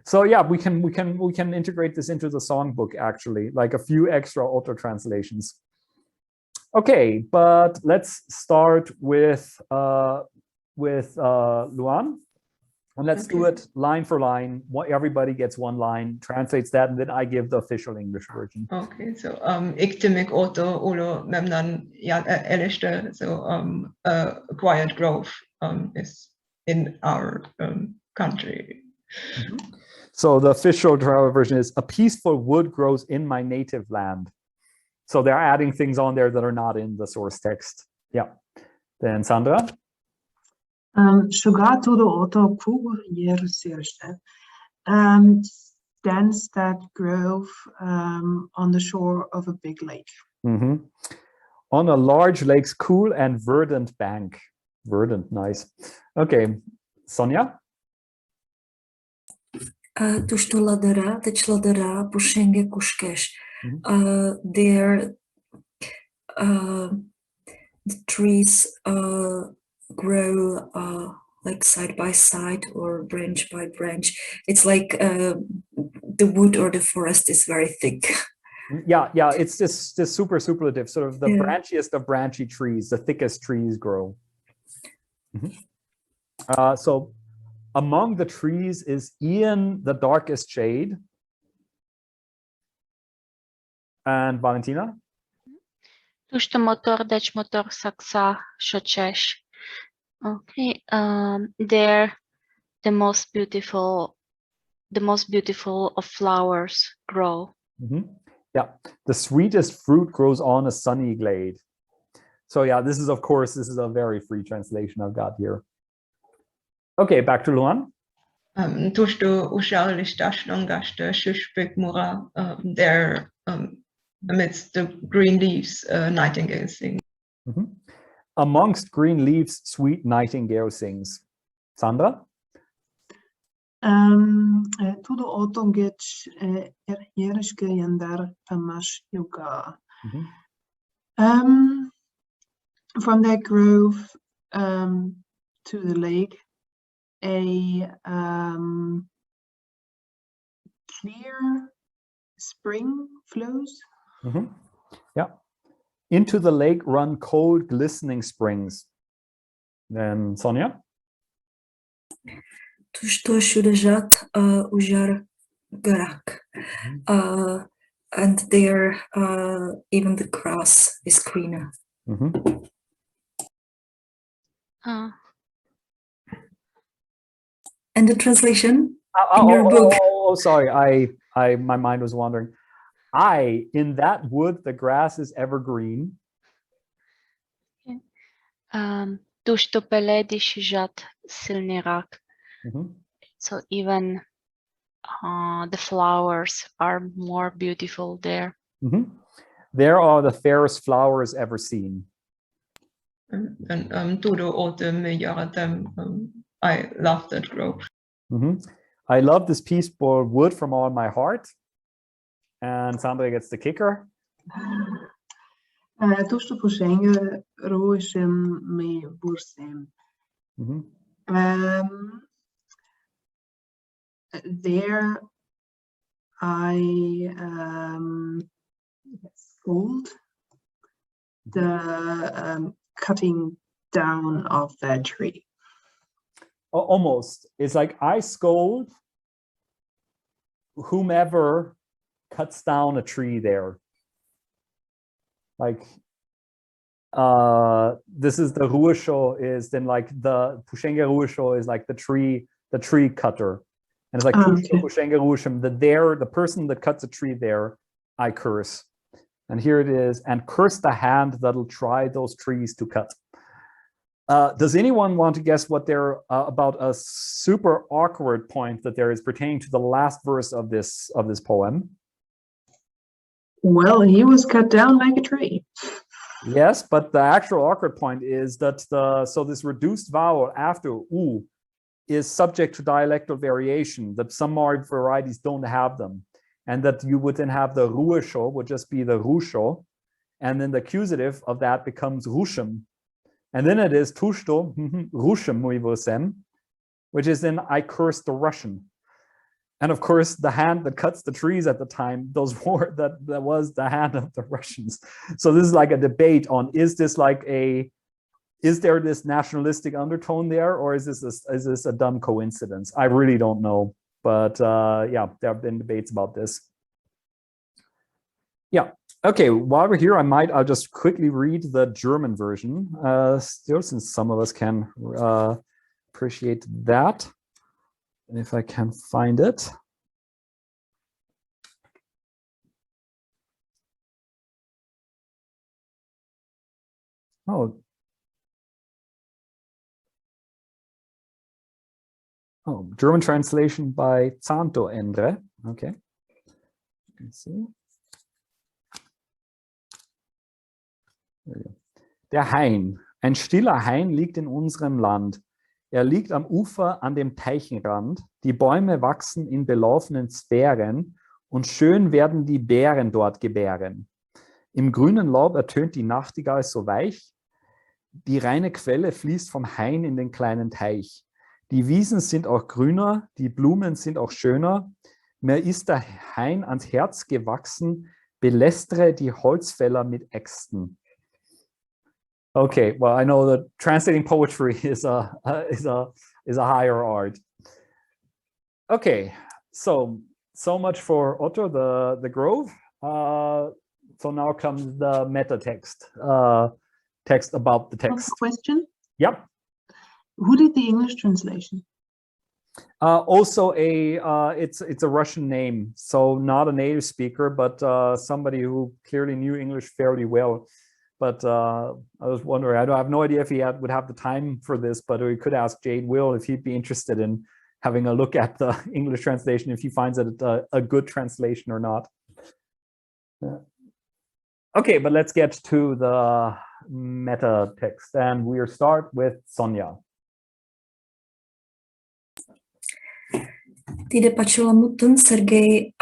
So yeah, we can integrate this into the songbook actually, like a few extra auto translations. Okay, but let's start with Luan, and let's do it line for line. Everybody gets one line, translates that, and then I give the official English version. Okay, so iktimik auto ulo memnan elishte, so quiet growth is in our country. Mm-hmm. So the official version is, a peaceful wood grows in my native land. So they're adding things on there that are not in the source text. Yeah. Then Sandra. Sugar to the auto cool year stands that grove on the shore of a big lake. Mm-hmm. On a large lake's cool and verdant bank. Verdant, nice. Okay, Sonia. Tuż to ladera, teć ladera, pushenge kushkesh. There, the trees grow like side by side or branch by branch. It's like the wood or the forest is very thick. Yeah, it's this superlative, sort of the branchiest of branchy trees, the thickest trees grow. Mm-hmm. So among the trees is Ian, the darkest shade. And Valentina? Tuż to motor, deci motor saksa shochesh. Okay, there the most beautiful of flowers grow. Mm-hmm. Yeah, the sweetest fruit grows on a sunny glade. So yeah, this is a very free translation I've got here. Okay, back to Luan. Tuż to ušalištaš lоҥгаште shushpik mura, there amidst the green leaves, nightingale sings. Mm-hmm. Amongst green leaves, sweet nightingale sings. Sandra? Tudo auto get erjeriske yandar pamash yoga. From that grove to the lake, a clear spring flows. Mm-hmm. Yeah. Into the lake run cold, glistening springs. Then Sonia? Tuż to shudajat ujar gerak. And there even the grass is greener. Mhm. And the translation in your book. Sorry, my mind was wandering. In that wood, the grass is evergreen. Tu što pelediš žat silni rak. So even the flowers are more beautiful there. There are the fairest flowers ever seen. And tudо autumn gör dem. I love that grove. I love this peaceful wood from all my heart. And Sandra gets the kicker. Tu što pušenje rošem me bursem. There I scold the cutting down of that tree. Almost. It's like I scold whomever cuts down a tree there. Like this is the ruisho is then like the pushenge ruisho is like the tree cutter. And it's like pushenge ruishim, the person that cuts a tree there, I curse. And here it is, and curse the hand that'll try those trees to cut. Does anyone want to guess what they're about a super awkward point that there is pertaining to the last verse of this poem? Well, he was cut down like a tree. Yes, but the actual awkward point is that so this reduced vowel after u is subject to dialectal variation, that some varieties don't have them, and that you would then have the ruisho would just be the rusho, and then the accusative of that becomes rushim. And then it is tushto rushim muivosem, which is then I curse the Russian. And of course, the hand that cuts the trees at the time, that was the hand of the Russians. So this is like a debate on, is there this nationalistic undertone there, or is this a dumb coincidence? I really don't know. But yeah, there have been debates about this. Yeah. Okay, while we're here, I'll just quickly read the German version, still, since some of us can appreciate that. If I can find it. Oh, German translation by Zanto Endre. Okay, you can see. Der Hain. Ein stiller Hain liegt in unserem Land. Er liegt am Ufer an dem Teichenrand. Die Bäume wachsen in belaufenen Sphären und schön werden die Beeren dort gebären. Im grünen Laub ertönt die Nachtigall so weich. Die reine Quelle fließt vom Hain in den kleinen Teich. Die Wiesen sind auch grüner, die Blumen sind auch schöner. Mir ist der Hain ans Herz gewachsen, belästere die Holzfäller mit Äxten. Okay, well, I know that translating poetry is a higher art. Okay, so much for Otto, the grove. So now comes the meta text, text about the text. Question? Yep. Who did the English translation? Also it's a Russian name, so not a native speaker, but somebody who clearly knew English fairly well. But I was wondering, I have no idea if he would have the time for this, but we could ask Jade Will if he'd be interested in having a look at the English translation, if he finds it a good translation or not. Okay, but let's get to the meta text, and we'll start with Sonia. Tide Pachulamutun Sergei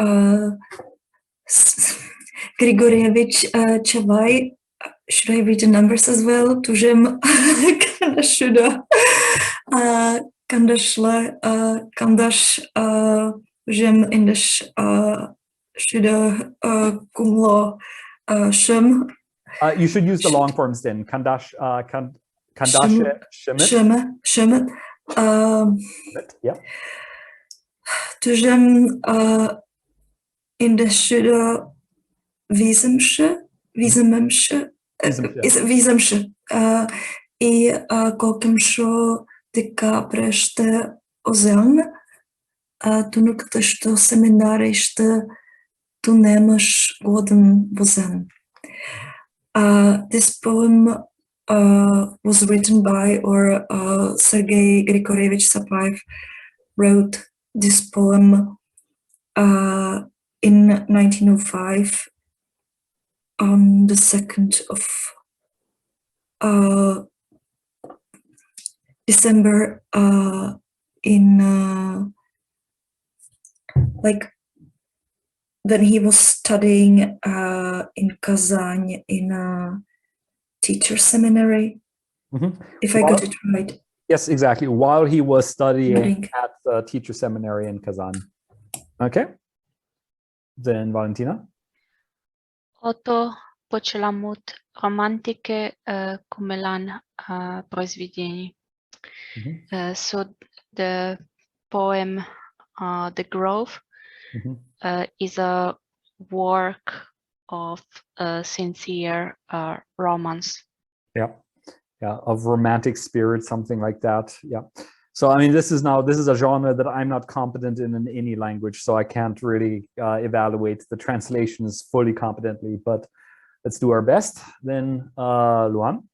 Grigorievich Chavai. Should I read the numbers as well? Tužem kandashuda kandashla kandash jem indish shuda kumlo shem. You should use the long forms then. Kandash kandashe shemet. Shemet. Yeah. Tužem in de Shuda Vizemshe, i Kokemsho de Capreste Ozean, Tunuk Testo Seminariste Tunemash Godem Bozen. This poem was written by, or Sergei Grigorievich Sapayev wrote this poem in 1905 on the 2nd of December in like when he was studying in Kazan in a teacher seminary, if I got it right. Yes, exactly. While he was studying at the teacher seminary in Kazan. Okay. Then Valentina. Ото почеламут романтике кумелан произведений. So the poem The Grove is a work of sincere romance. Yeah, of romantic spirit, something like that. Yeah. So I mean, this is a genre that I'm not competent in any language, so I can't really evaluate the translations fully competently. But let's do our best. Then, Luan.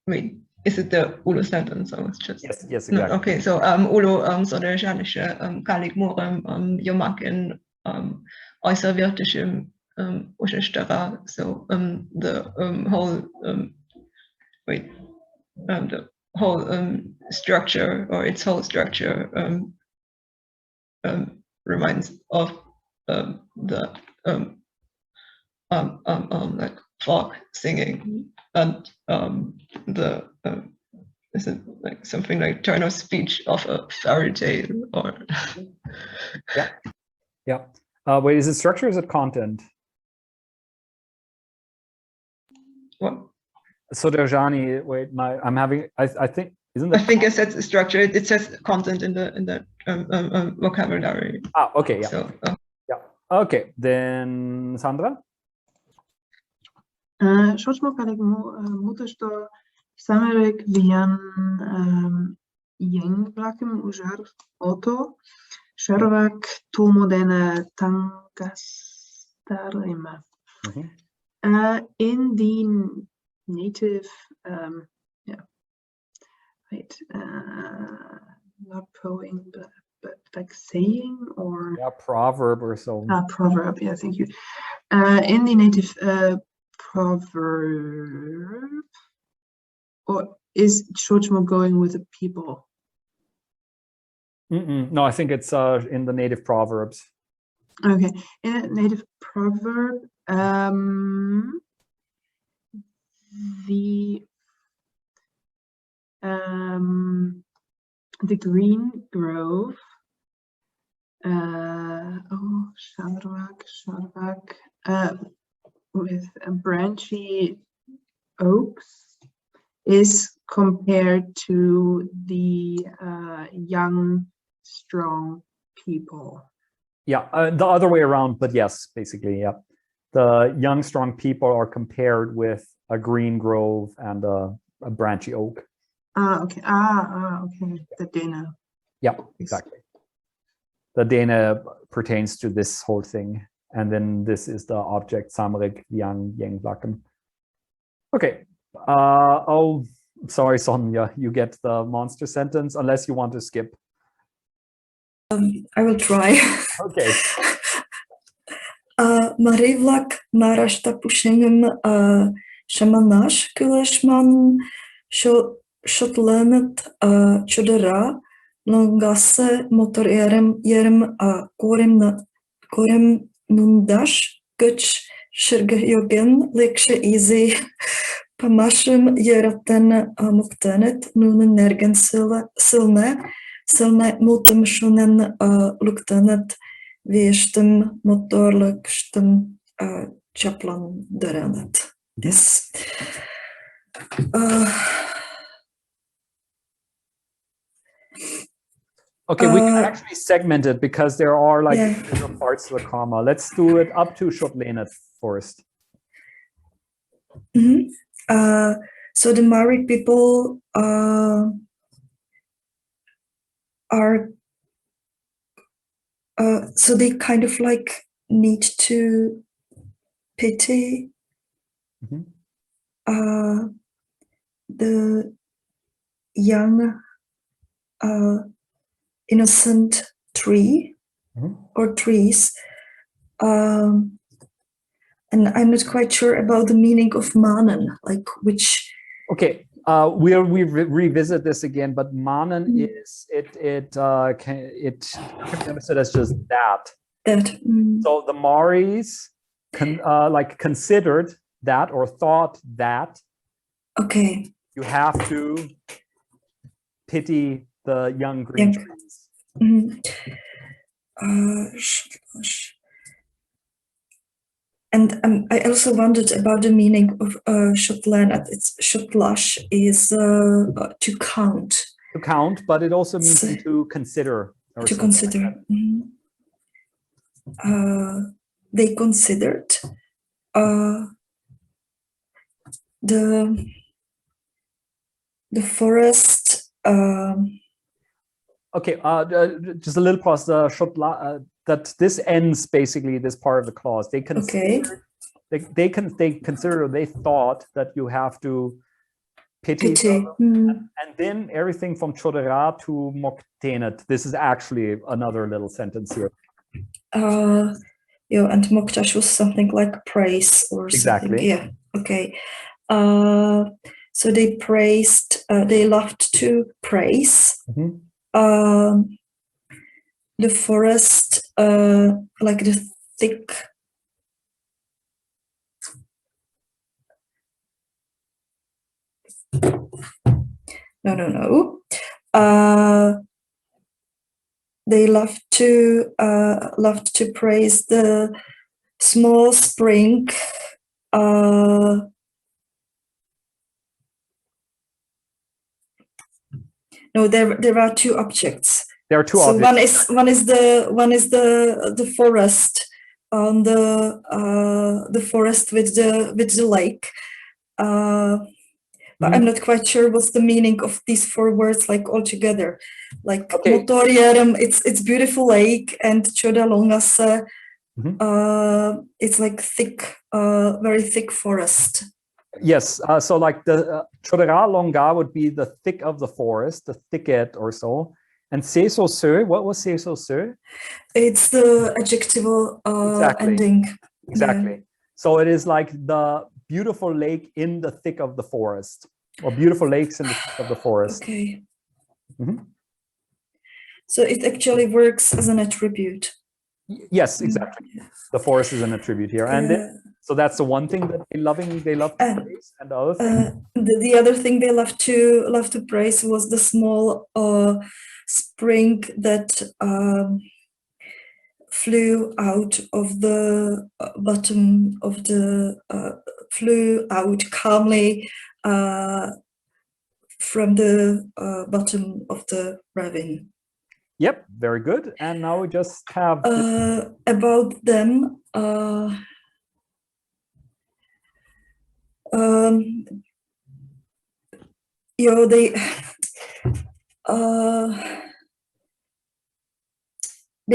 Wait, is it the Ulo sentence? Or it's just yes, exactly. No, okay, so Ulo so der janische Kaligmorem Jomakin äußerwirtischem Ushestara. So the whole the whole structure, or its whole structure reminds of the like folk singing, and the is it like something like turn of speech of a fairy tale, or yeah. Wait, is it structure or is it content? what? So Derjani, wait, I'm having, I think, isn't that? I think it says structure. It says content in the vocabulary. Okay, yeah. So, Okay, then Sandra. Шочмо мута што самерек вијан јенгблакем ужар ото шервак тулмодена танкастарima. In the native, not poem, but like saying, or proverb or so. Proverb, yeah, thank you. In the native proverb, or is Shochmo going with the people? No, I think it's in the native proverbs. Okay, in a native proverb, the green grove, Sharvak, with branchy oaks, is compared to the young, strong people. Yeah, the other way around, but yes, basically, yeah. The young, strong people are compared with a green grove and a branchy oak. Okay. Okay. The Dana. Yeah, exactly. The Dana pertains to this whole thing. And then this is the object, Samrik, Yang, Blacken. Okay. Oh, sorry, Sonja, you get the monster sentence, unless you want to skip. I will try. Okay. Marivlak Marashta Pushingim Shamanash Kulashman Shotlanet Chodera Longase Motor Yerem Korem Nundash Guch Shirgyogen Likshe Easy Pamashim Yeraten Muktanet Nunen Nergen Silne Mutum Shunen Luktanet Viestem Motorlukstem Chaplan Deranet. Yes. Okay, we can actually segment it because there are like Yeah. different parts of the comma. Let's do it up to Shotlenet first. So the Mari people are so they kind of like need to pity the young innocent tree or trees, and I'm not quite sure about the meaning of manen, like which. Okay, we'll revisit this again, but manen is it can be understood as just that. So the Maris like considered that or thought that. Okay. You have to pity the young green trees. And I also wondered about the meaning of Shotlenet. It's Shotlash is to count. To count, but it also means to consider. Or to consider. Like they considered the forest. Okay, just a little pause. That this ends basically this part of the clause. They consider, they consider, they thought that you have to pity. And then everything from chodera to moktenet. This is actually another little sentence here. Yeah, and moktash was something like praise or something. Exactly. Yeah. Okay. So they praised. They loved to praise. The forest, like the thick. No. They loved to praise the small spring. No, there are two objects. There are two so objects. one is the forest on the forest with the lake. But I'm not quite sure what's the meaning of these four words like all together. Like Motorierum, it's beautiful lake, and Choda Longase, it's like thick, very thick forest. Yes, so like the Chodera Longa would be the thick of the forest, the thicket or so. And seso se, what was seso se? It's the adjectival ending. Exactly. Yeah. So it is like the beautiful lake in the thick of the forest, or beautiful lakes in the thick of the forest. Okay. So it actually works as an attribute. Yes, exactly. The forest is an attribute here, and so that's the one thing that they love to praise. And the other thing, the other thing they love to praise was the small spring that flew out of the bottom of the flew out calmly from the bottom of the ravine. Yep, very good. And now we just have about them. You know, they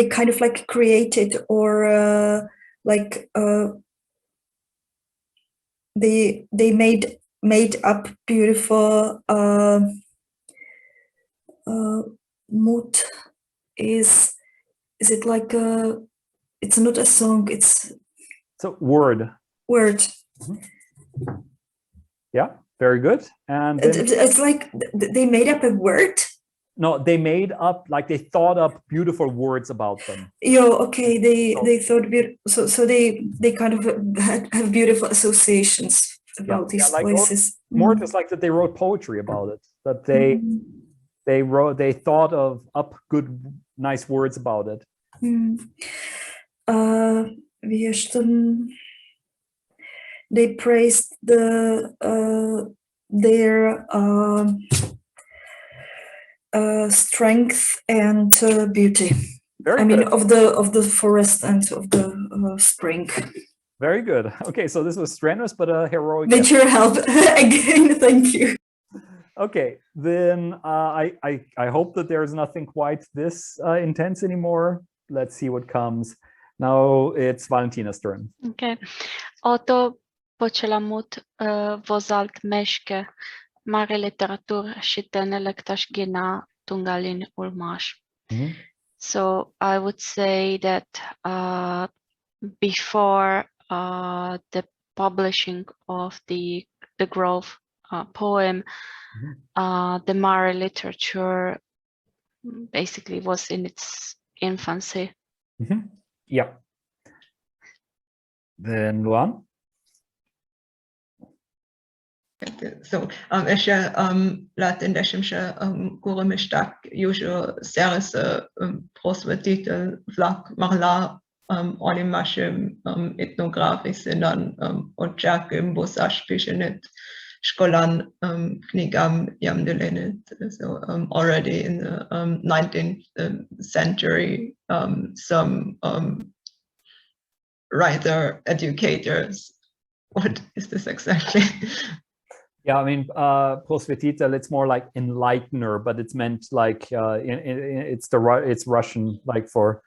kind of like created or they made up beautiful mood. Is it like a? It's not a song. It's a word. Yeah, very good. And it's like they made up a word. No, they made up, like they thought up beautiful words about them. Okay. They thought so they kind of have beautiful associations about these places. More just like that they wrote poetry about it. That they thought of up good, nice words about it. They praised their strength and beauty. Very I mean, good. of the forest and of the spring. Very good. Okay, so this was strenuous, but a heroic. With your help again, thank you. Okay, then I hope that there is nothing quite this intense anymore. Let's see what comes. Now it's Valentina's turn. Okay. Oto počelamut vozalt meške, mare literatur shitenelektash gina tungalin ulmash. So I would say that before the publishing of the Grove poem, the Mari literature basically was in its infancy. Yeah. Then Luan. So, esce Latin deșemșe curămeștac iușo serese prosvetitel vlak marla olimașem etnografis inan oceacem bosaș pișenet școlan knigam yamdelenet. So already in the 19th century, some writer educators. What is this exactly? Yeah, I mean, prosvetitel, it's more like enlightener, but it's meant like it's Russian, like for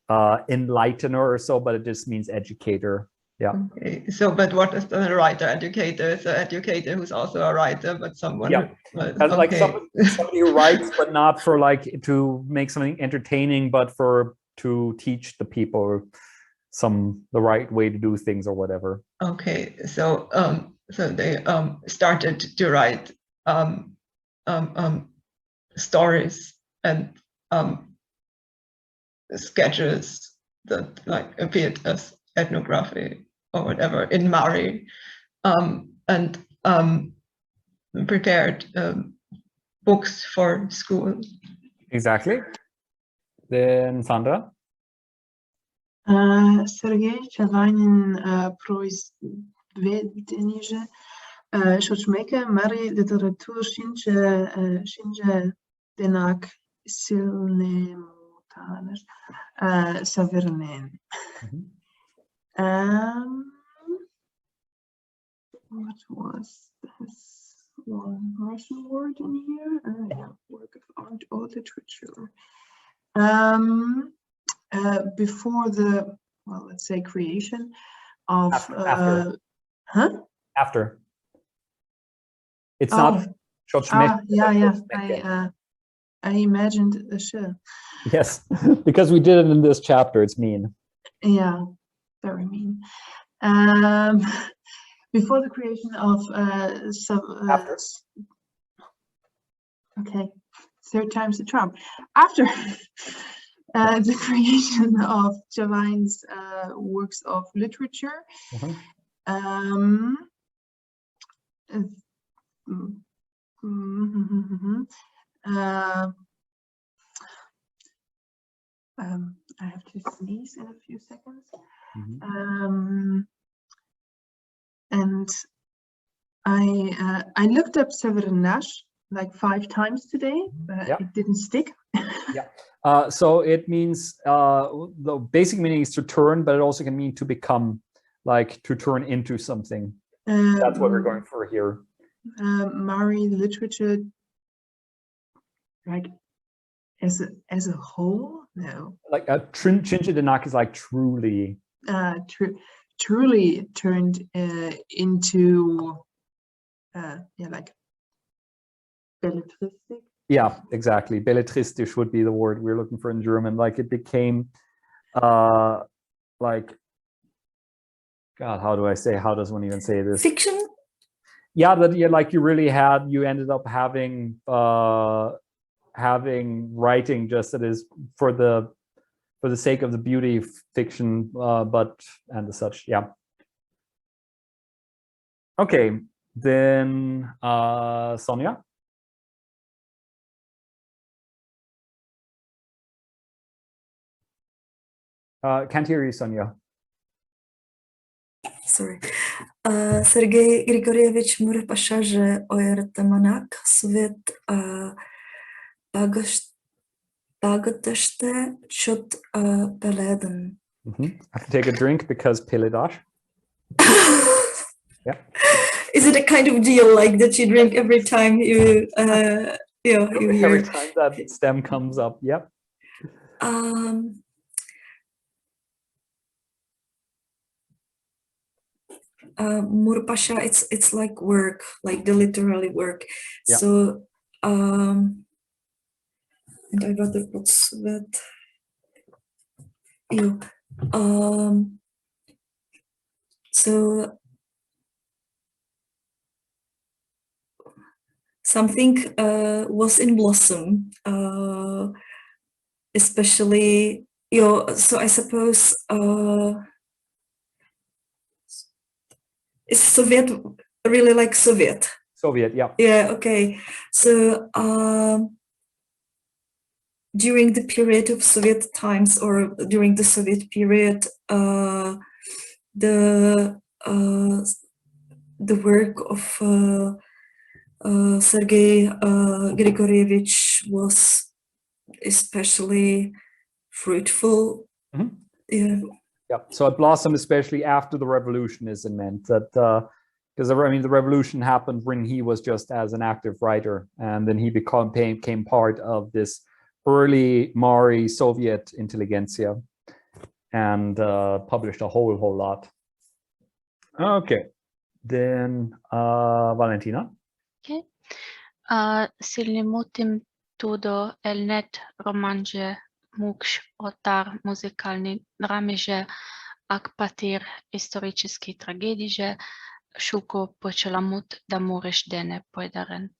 enlightener or so, but it just means educator. Yeah. Okay. So, but what is the writer educator? It's an educator who's also a writer, but someone. Yeah. Okay. Like somebody who writes, but not for like to make something entertaining, but for to teach the people the right way to do things or whatever. Okay. So so they started to write stories and sketches that like appeared as ethnography or whatever in Mari, and prepared books for school. Exactly. Then Sandra. Sergei Chavainin произведение шочмека Mari литератур шинче денак сильне мутанеш савернен. What was this one Russian word in here? Yeah, work of art or literature. Before the, well, let's say creation of After. After. It's Oh. not yeah. I imagined a show. Yes, because we did it in this chapter. It's mean. Yeah, very mean. Before the creation of After. Okay, third time's the charm. After the creation of Chavain's works of literature, I have to sneeze in a few seconds. And I looked up Severin like 5 times today, but it didn't stick. Yeah. So it means the basic meaning is to turn, but it also can mean to become, like to turn into something. That's what we're going for here. Mari literature, like as a whole, no. Like Chincha Denak is like truly. Truly turned into like belletristic. Yeah, exactly. Belletristisch would be the word we're looking for in German. Like it became like, God, how do I say, how does one even say this? Fiction? Yeah, that like you ended up having writing just that is for the sake of the beauty fiction, and the such, yeah. Okay, then Sonia. Can't hear you, Sonia. Sorry. Sergei Grigorievich Murpasha, že ojer temanak svět Lоҥгаште should beleden. I have to take a drink because pilidash. Yeah. Is it a kind of deal like that you drink every time you you hear? Every time that stem comes up, yep. Murpasha, it's like work, like the literally work. Yeah. So and I rather put sweat. You so something was in blossom, especially so I suppose is Soviet really like Soviet? Soviet, yeah. Yeah, okay. So during the period of Soviet times or during the Soviet period, the work of Sergei Grigorievich was especially fruitful. Yeah. Yeah, so it blossomed especially after the revolution, is it meant that because I mean the revolution happened when he was just as an active writer, and then he became part of this early Mari Soviet intelligentsia and published a whole lot. Okay, then Valentina. Okay. Silnimutim tudo elnet romanje muksh otar музыкальный драмеже акпатир исторический трагедиже шуко почеламут да муреждене пойдарен.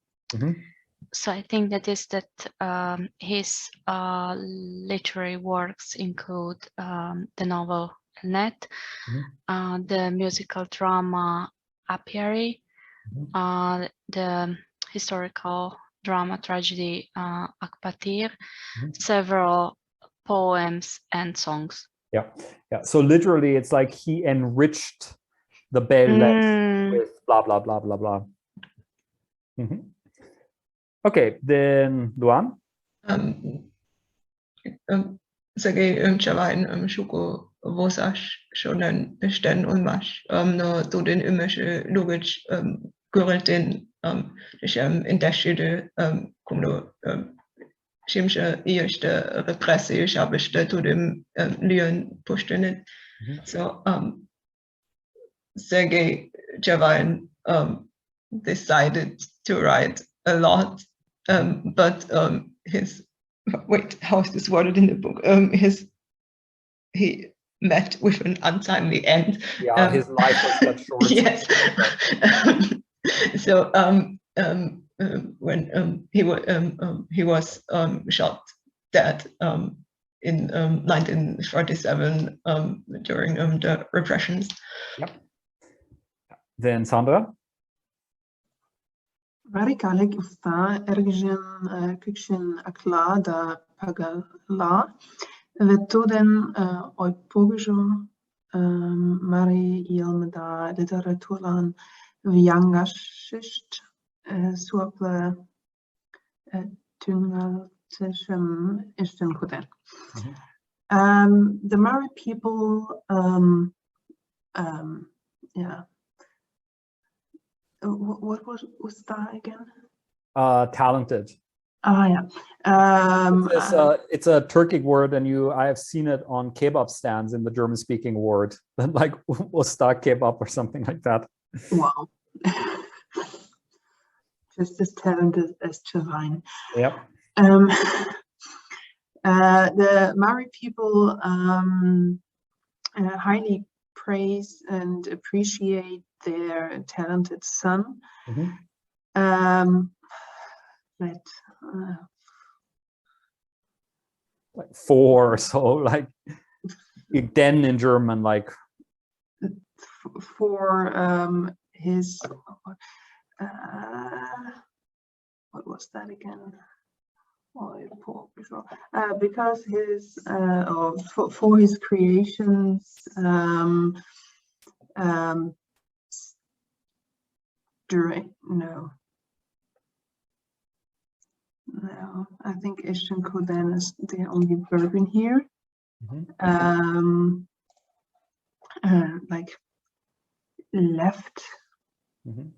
So I think that is that his literary works include the novel Elnet, the musical drama Apiary, the historical drama tragedy Akpatir, several poems and songs. Yeah. So literally, it's like he enriched the belles with blah blah blah blah blah. Okay, then Luan. Sergei Chavain Shuko Vosash Shonen Sten Ulmash no Tudin Image Lugic Gureltin Indashide Kumno Shimsha Iashte Repressi Shabishte to them Leon pushed in it. So Sergei Chavain decided to write a lot, but his how is this worded in the book? He met with an untimely end. Yeah, his life was cut short. Yes. So when he was shot dead in 1947 during the repressions. Yep. Then Sandra. Radikalik usta ergen kukshin akla da pagala vetuden oi pogejo Mari ilmada literaturan viangashisht suaple tungaltishem ishten kuden. The Mari people, yeah. What was that again? Talented. Yeah. It's a Turkic word, and I have seen it on kebab stands in the German-speaking world, like usta kebab or something like that. Wow. Just as talented as Chavain. Yep. The Mari people highly praise and appreciate their talented son. Like four, so like den in German, like for his what was that again? Because his for his creations during No, I think Ishtenko then is the only verb in here. Mhm. Like left. Mhm.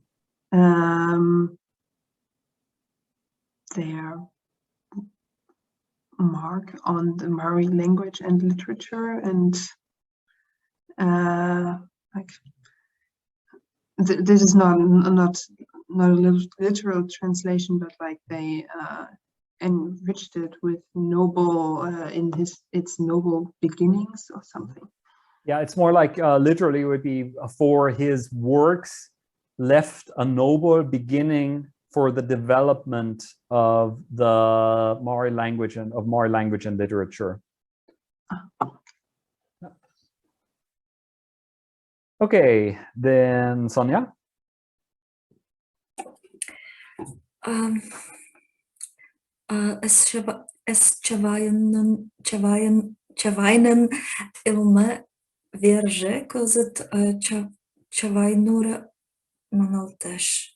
Their mark on the Mari language and literature, and like this is not a literal translation, but like they enriched it with noble its noble beginnings or something. Yeah, it's more like literally would be for his works left a noble beginning for the development of the Mari language and of Mari language and literature. Okay, then Sonia. Es Chavainen ilme verge kozit Chavainura Manaltesh.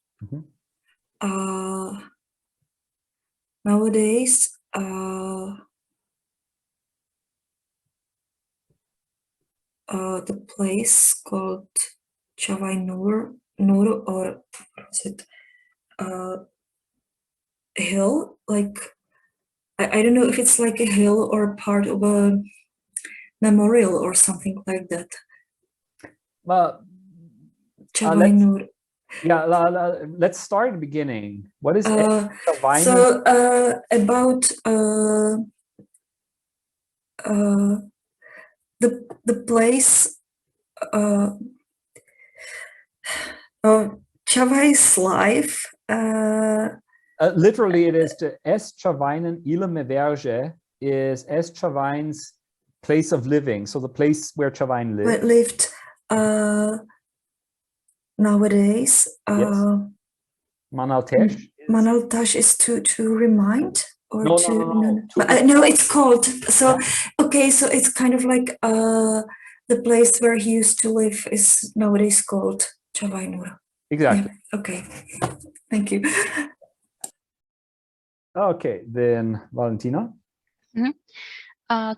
Nowadays, the place called Chavainur, or is it hill? Like I don't know if it's like a hill or part of a memorial or something like that. Chavainur. Let's start at the beginning. What is so about the place Chavai's life. Literally, it is to Es Chavainen Ilme Verge is Es Chavain's place of living. So the place where Chavain lived. Nowadays. Yes. Manaltesh. Manaltesh is to remind, or no, it's called. So okay, so it's kind of like the place where he used to live is nowadays called Chavainura. Exactly. Yeah. Okay. Thank you. Okay, then Valentina.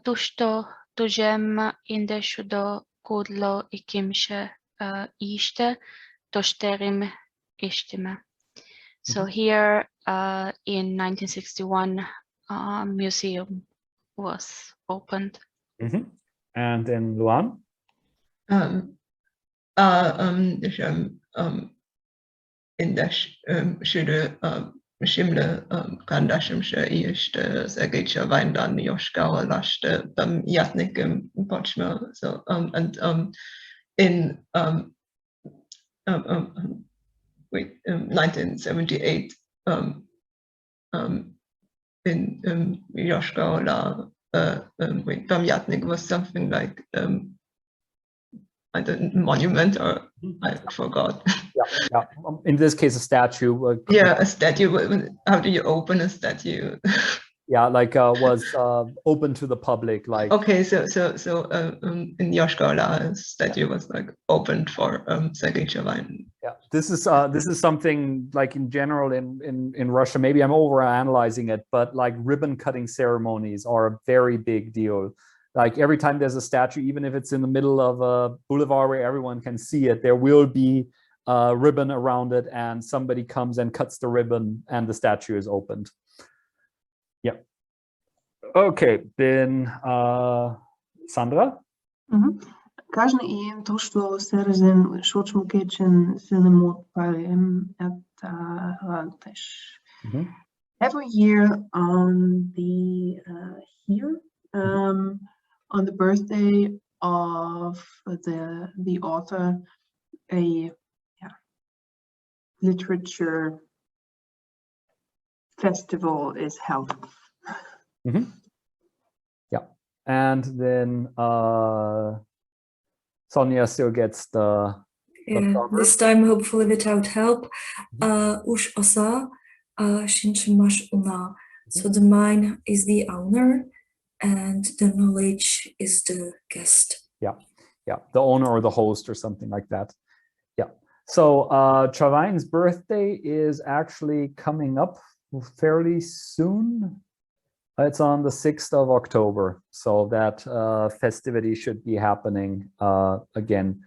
Tušto tužem indeshudo kudlo ikimše ishte tošterim ishtime. So here in 1961, museum was opened. And then Luan. Indes shudo Shimle Kandashimshe Ishte Segicha Weindan Yoshkawa Lashte Yatnikim Pochma. So and in 1978 in Yoshkawa Yatnik was something like I don't monument, or I forgot. Yeah. In this case, a statue. A statue. How do you open a statue? Was open to the public. Like okay, so in Yoshkawa, a statue was like opened for Sergei Chavain. Yeah, this is something like in general in Russia. Maybe I'm overanalyzing it, but like ribbon cutting ceremonies are a very big deal. Like every time there's a statue, even if it's in the middle of a boulevard where everyone can see it, there will be a ribbon around it, and somebody comes and cuts the ribbon, and the statue is opened. Yeah. Okay, then Sandra. Кажна им то, что серезен шочмукечен синемот парим at Lantesh. Every year on the on the birthday of the author, a literature festival is held. Yeah, and then Sonia still gets the this time hopefully without help. Ush osa шинчаш una. So the mind is the owner, and the knowledge is the guest. Yeah, the owner or the host or something like that. Yeah. So Chavain's birthday is actually coming up fairly soon. It's on the 6th of October, so that festivity should be happening again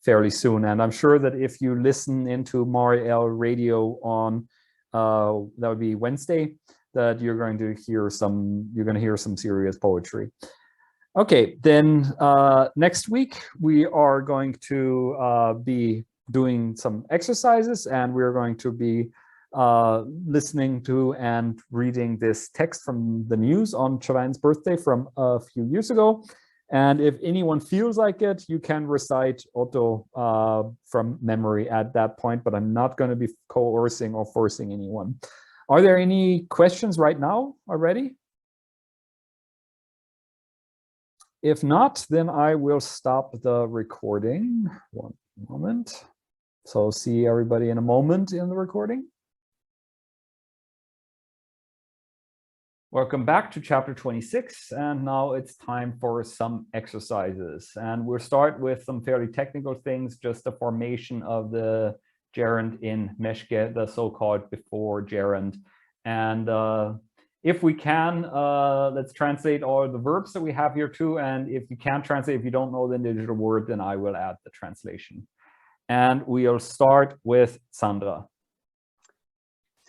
fairly soon. And I'm sure that if you listen into Mari L radio on that would be Wednesday, that you're going to hear some serious poetry. Okay, then next week we are going to be doing some exercises, and we're going to be listening to and reading this text from the news on Chavain's birthday from a few years ago. And if anyone feels like it, you can recite Otto from memory at that point, but I'm not going to be coercing or forcing anyone. Are there any questions right now already? If not, then I will stop the recording. One moment. So see everybody in a moment in the recording. Welcome back to chapter 26, and now it's time for some exercises. And we'll start with some fairly technical things, just the formation of the gerund in meške, the so-called before gerund. And if we can, let's translate all the verbs that we have here too. And if you can't translate, if you don't know the individual word, then I will add the translation. And we'll start with Sandra.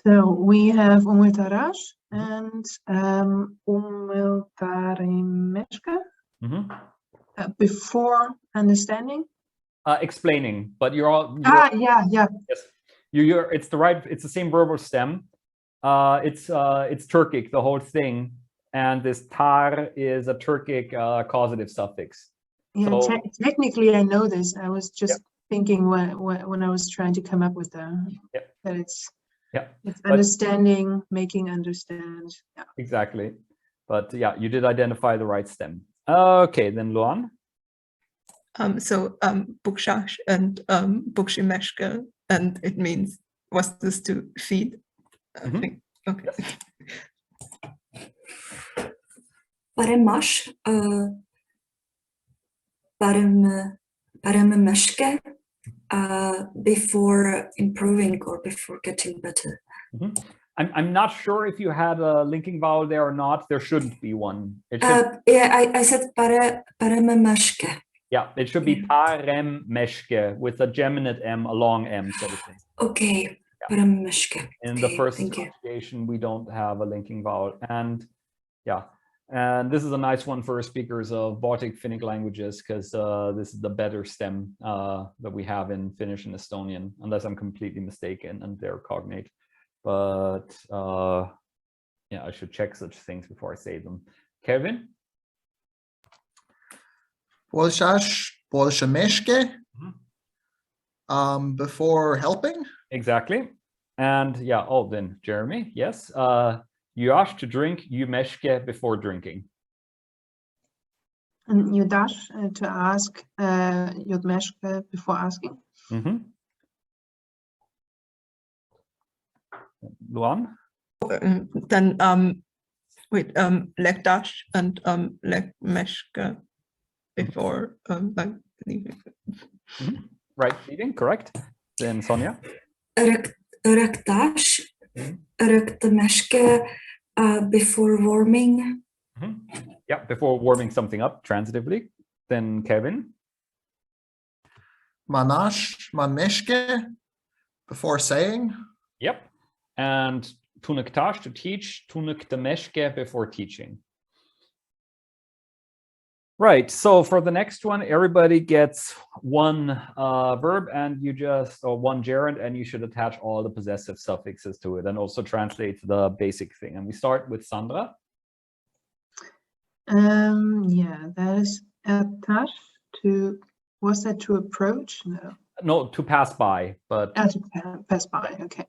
So we have umiltarash and umiltarimeshka before understanding. Explaining, but you're all yeah. Yes, it's the same verbal stem. It's Turkic, the whole thing, and this tar is a Turkic causative suffix. Yeah, so, technically I know this. I was just thinking when I was trying to come up with that it's understanding, making understand. Yeah. Exactly. But yeah, you did identify the right stem. Okay, then Luan. Pijаш and pijimeshka, and it means was this to feed? I think. Okay. Yes. Paremash, paramemeshke, before improving or before getting better. I'm not sure if you had a linking vowel there or not. There shouldn't be one. It should, I said paramemeshke. yeah, it should be paremmeshke with a geminate M, a long M, so to say. Okay, paramemeshke. In the first conjugation, we don't have a linking vowel. And yeah, and this is a nice one for speakers of Baltic Finnic languages, because this is the better stem that we have in Finnish and Estonian, unless I'm completely mistaken and they're cognate. But yeah, I should check such things before I say them. Kevin? Pijаш, pijimeshke, before helping. Exactly. And yeah, oh, then Jeremy, yes. You ask to drink, you meshke before drinking. And you dash to ask, you'd meshke before asking. Luan? Then leg dash and leg meshke before like leaving. Right, leaving, correct. Then Sonia? Raktash, raktameshke, before warming. Yeah, before warming something up transitively. Then Kevin? Manash, manmeshke, before saying. Yep. And tunuktash, to teach, tunuktameshke, before teaching. Right, so for the next one, everybody gets one verb and you just, or one gerund, and you should attach all the possessive suffixes to it and also translate the basic thing. And we start with Sandra. Yeah, that is attached to, was that to approach? No. No, to pass by, but to pass by, okay.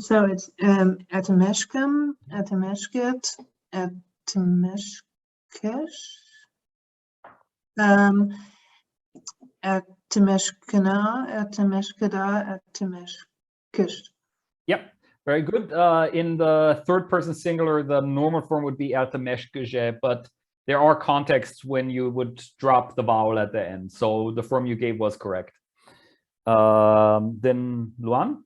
So it's atemeshkem, atemeshket, atemeshkesh, atemeshkena, atemeshkeda, atemeshkish. Yep, very good. In the third person singular, the normal form would be atemeshkeje, but there are contexts when you would drop the vowel at the end. So the form you gave was correct. Then Luan?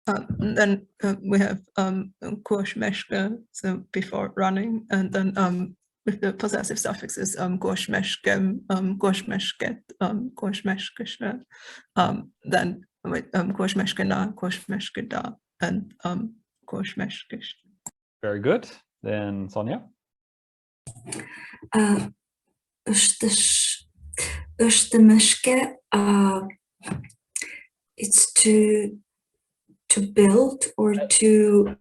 Then we have koshmeshke, so before running, and then with the possessive suffixes koshmeshkem, koshmeshket, koshmeshkeshe, then with koshmeshkena, koshmeshkeda, and koshmeshkesh. Very good. Then Sonia. Ushtemeshke, it's to build or to.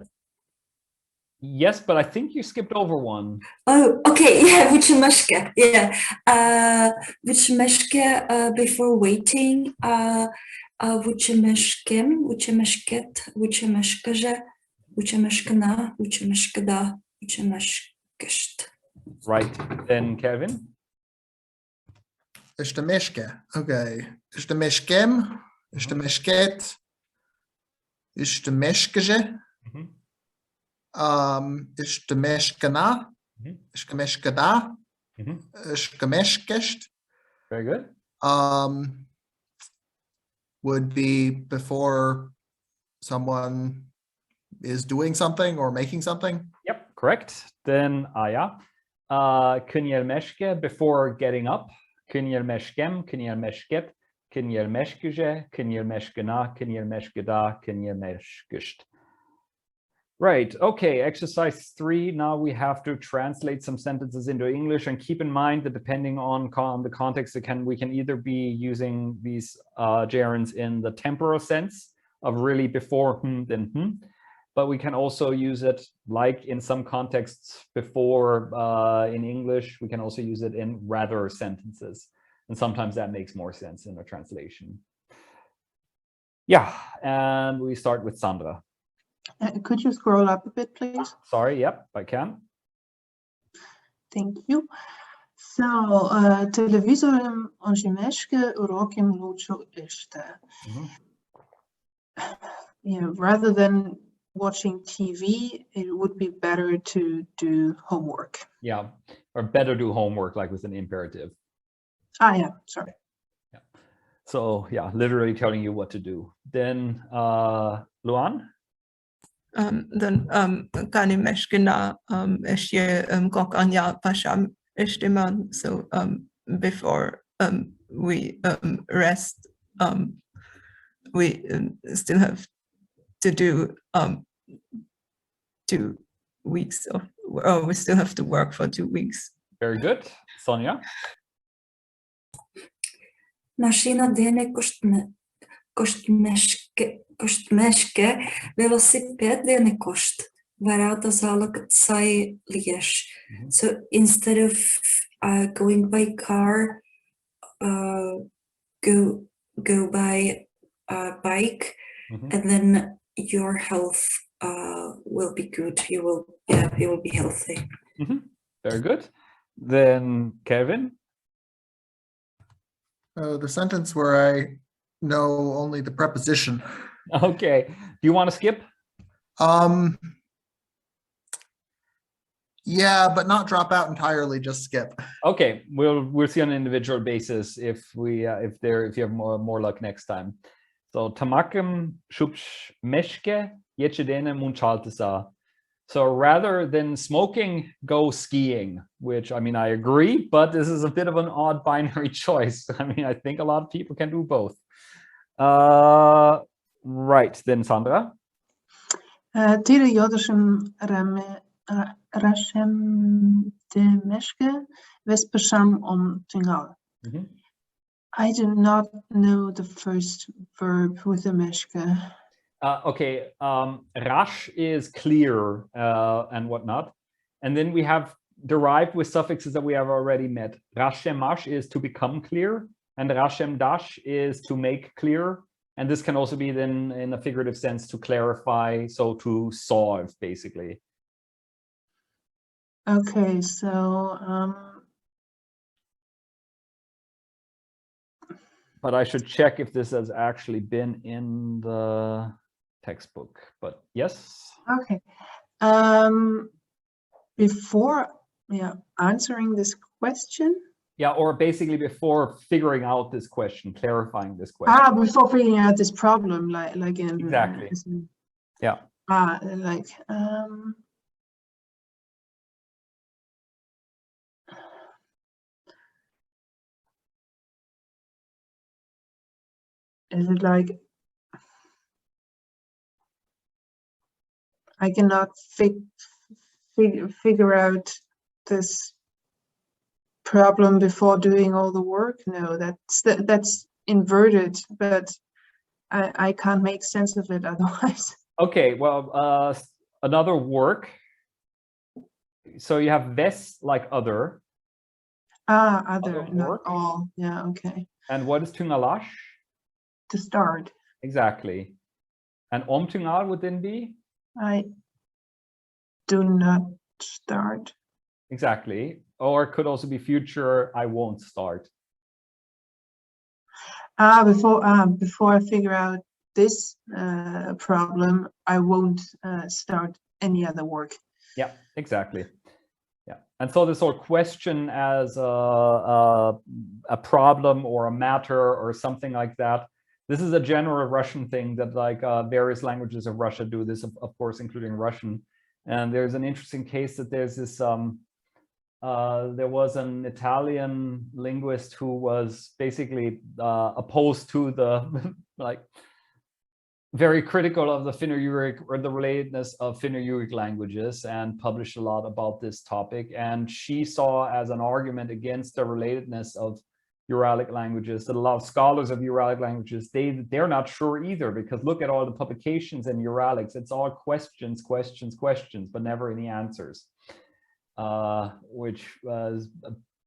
Yes, but I think you skipped over one. Oh, okay, yeah, vuchemeshke, yeah. Vuchemeshke before waiting, vuchemeshkem, vuchemeshket, vuchemeshkeje, vuchemeshkena, vuchemeshkeda, vuchemeshkesht. Right. Then Kevin. Ishtemeshke. Okay. Ishtemeshkem. Ishtemeshket. Ishtemeshkeje. Ishtemeshkena. Ishtemeshkeda. Ishtemeshkesht. Very good. Would be before someone is doing something or making something. Yep, correct. Then Aya. Kunyelmeshke before getting up. Kunyelmeshkem, kunyelmeshket, kunyelmeshkuje, kunyelmeshkena, kunyelmeshkeda, kunyelmeshkisht. Right, okay, exercise 3. Now we have to translate some sentences into English, and keep in mind that depending on the context, we can either be using these gerunds in the temporal sense of really before then but we can also use it, like in some contexts before in English, we can also use it in rather sentences. And sometimes that makes more sense in a translation. Yeah, and we start with Sandra. Could you scroll up a bit, please? Sorry, yep, I can. Thank you. So, telewizorem ožemeške urokiem luču ishte. Yeah, rather than watching TV, it would be better to do homework. Yeah, or better do homework, like with an imperative. Ah, yeah, sorry. Yeah. So, yeah, literally telling you what to do. Then, Luan? Then kani meshkina eshye kokanya pasham ishtiman. So before we rest, we still have to do 2 weeks of, we still have to work for 2 weeks. Very good. Sonia? Mašina dene kostmeške, velociped dene kost, varata zalog sai liesh. So instead of going by car, go by bike, and then your health will be good. You will be healthy. Very good. Then Kevin? The sentence where I know only the preposition. Okay. Do you want to skip? Yeah, but not drop out entirely, just skip. Okay, we'll see on an individual basis if you have more luck next time. So tamakem shupsh meshke yechedene munchaltesa. So rather than smoking, go skiing, which, I mean, I agree, but this is a bit of an odd binary choice. I mean, I think a lot of people can do both. Right, then Sandra. Tire jodishem rashem de meshke vespesham om tingal. I do not know the first verb with the meshke. Okay, rash is clear and whatnot. And then we have derived with suffixes that we have already met. Rashem mash is to become clear, and rashem dash is to make clear. And this can also be then in a figurative sense to clarify, so to solve, basically. Okay, so but I should check if this has actually been in the textbook, but yes. Okay. Before answering this question. Yeah, or basically before figuring out this question, clarifying this question. Before figuring out this problem, like in exactly. Yeah. Like is it like I cannot figure out this problem before doing all the work? No, that's inverted, but I can't make sense of it otherwise. Okay, well, another work. So you have ves, like other. Other, not work. all. Yeah, okay. And what is tungalash? To start. Exactly. And omtungal would then be? I do not start. Exactly. Or it could also be future, I won't start. Before I figure out this problem, I won't start any other work. Yeah, exactly. Yeah, and so this whole question as a problem or a matter or something like that. This is a general Russian thing that like various languages of Russia do this, of course, including Russian. And there's an interesting case that there's this, there was an Italian linguist who was basically opposed to the, like, very critical of the Finno-Ugric or the relatedness of Finno-Ugric languages and published a lot about this topic. And she saw as an argument against the relatedness of Uralic languages that a lot of scholars of Uralic languages, they're not sure either, because look at all the publications in Uralics, it's all questions, questions, questions, but never any answers, which was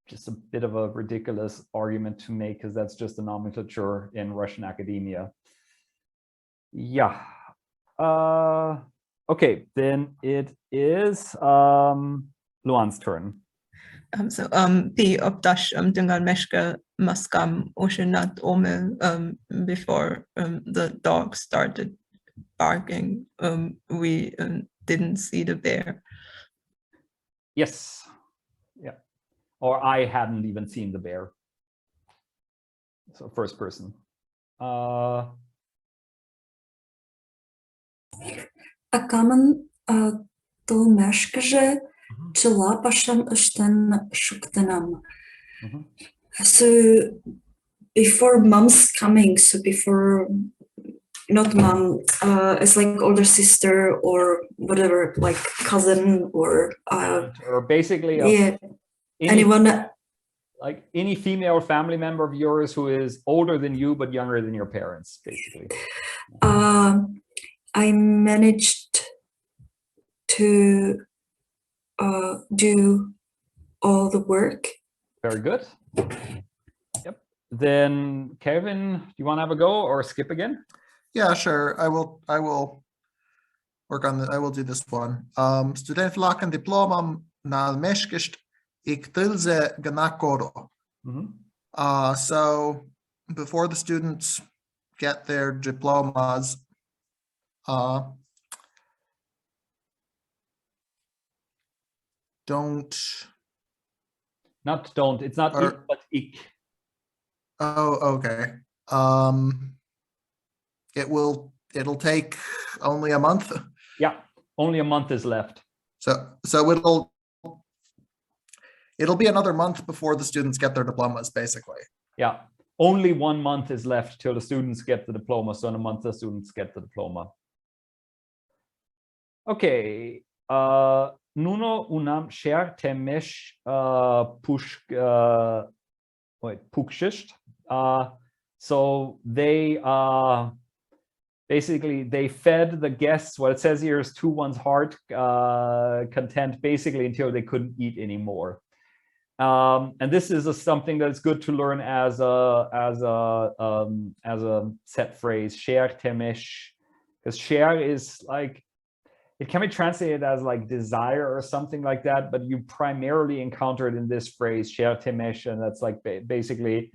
just a bit of a ridiculous argument to make, because that's just a nomenclature in Russian academia. Yeah. Okay, then it is Luan's turn. The obdash dungal meshka maskam oshinat omel before the dog started barking. We didn't see the bear. Yes. Yeah. Or I hadn't even seen the bear. So first person. Akaman tulmeshkaje chilapasham ashten shuktanam. So before mom's coming, so before not mom, it's like older sister or whatever, like cousin or basically yeah, anyone, like any female family member of yours who is older than you but younger than your parents, basically. I managed to do all the work. Very good. Yep. Then Kevin, do you want to have a go or skip again? Yeah, sure. I will work on I will do this one. Student laken diplomam na meshkist ik tilze ganakoro. So before the students get their diplomas, it's not ik, but ik. Oh, okay. It'll take only a month. Yeah, only a month is left. So it'll be another month before the students get their diplomas, basically. Yeah, only 1 month is left till the students get the diploma. So in a month, the students get the diploma. Okay. Nuno unam share temesh pukshisht. So they basically they fed the guests. What it says here is to one's heart content, basically until they couldn't eat anymore. And this is something that's good to learn as a set phrase. Share temesh, because share is like, it can be translated as like desire or something like that, but you primarily encounter it in this phrase, share temesh, and that's like basically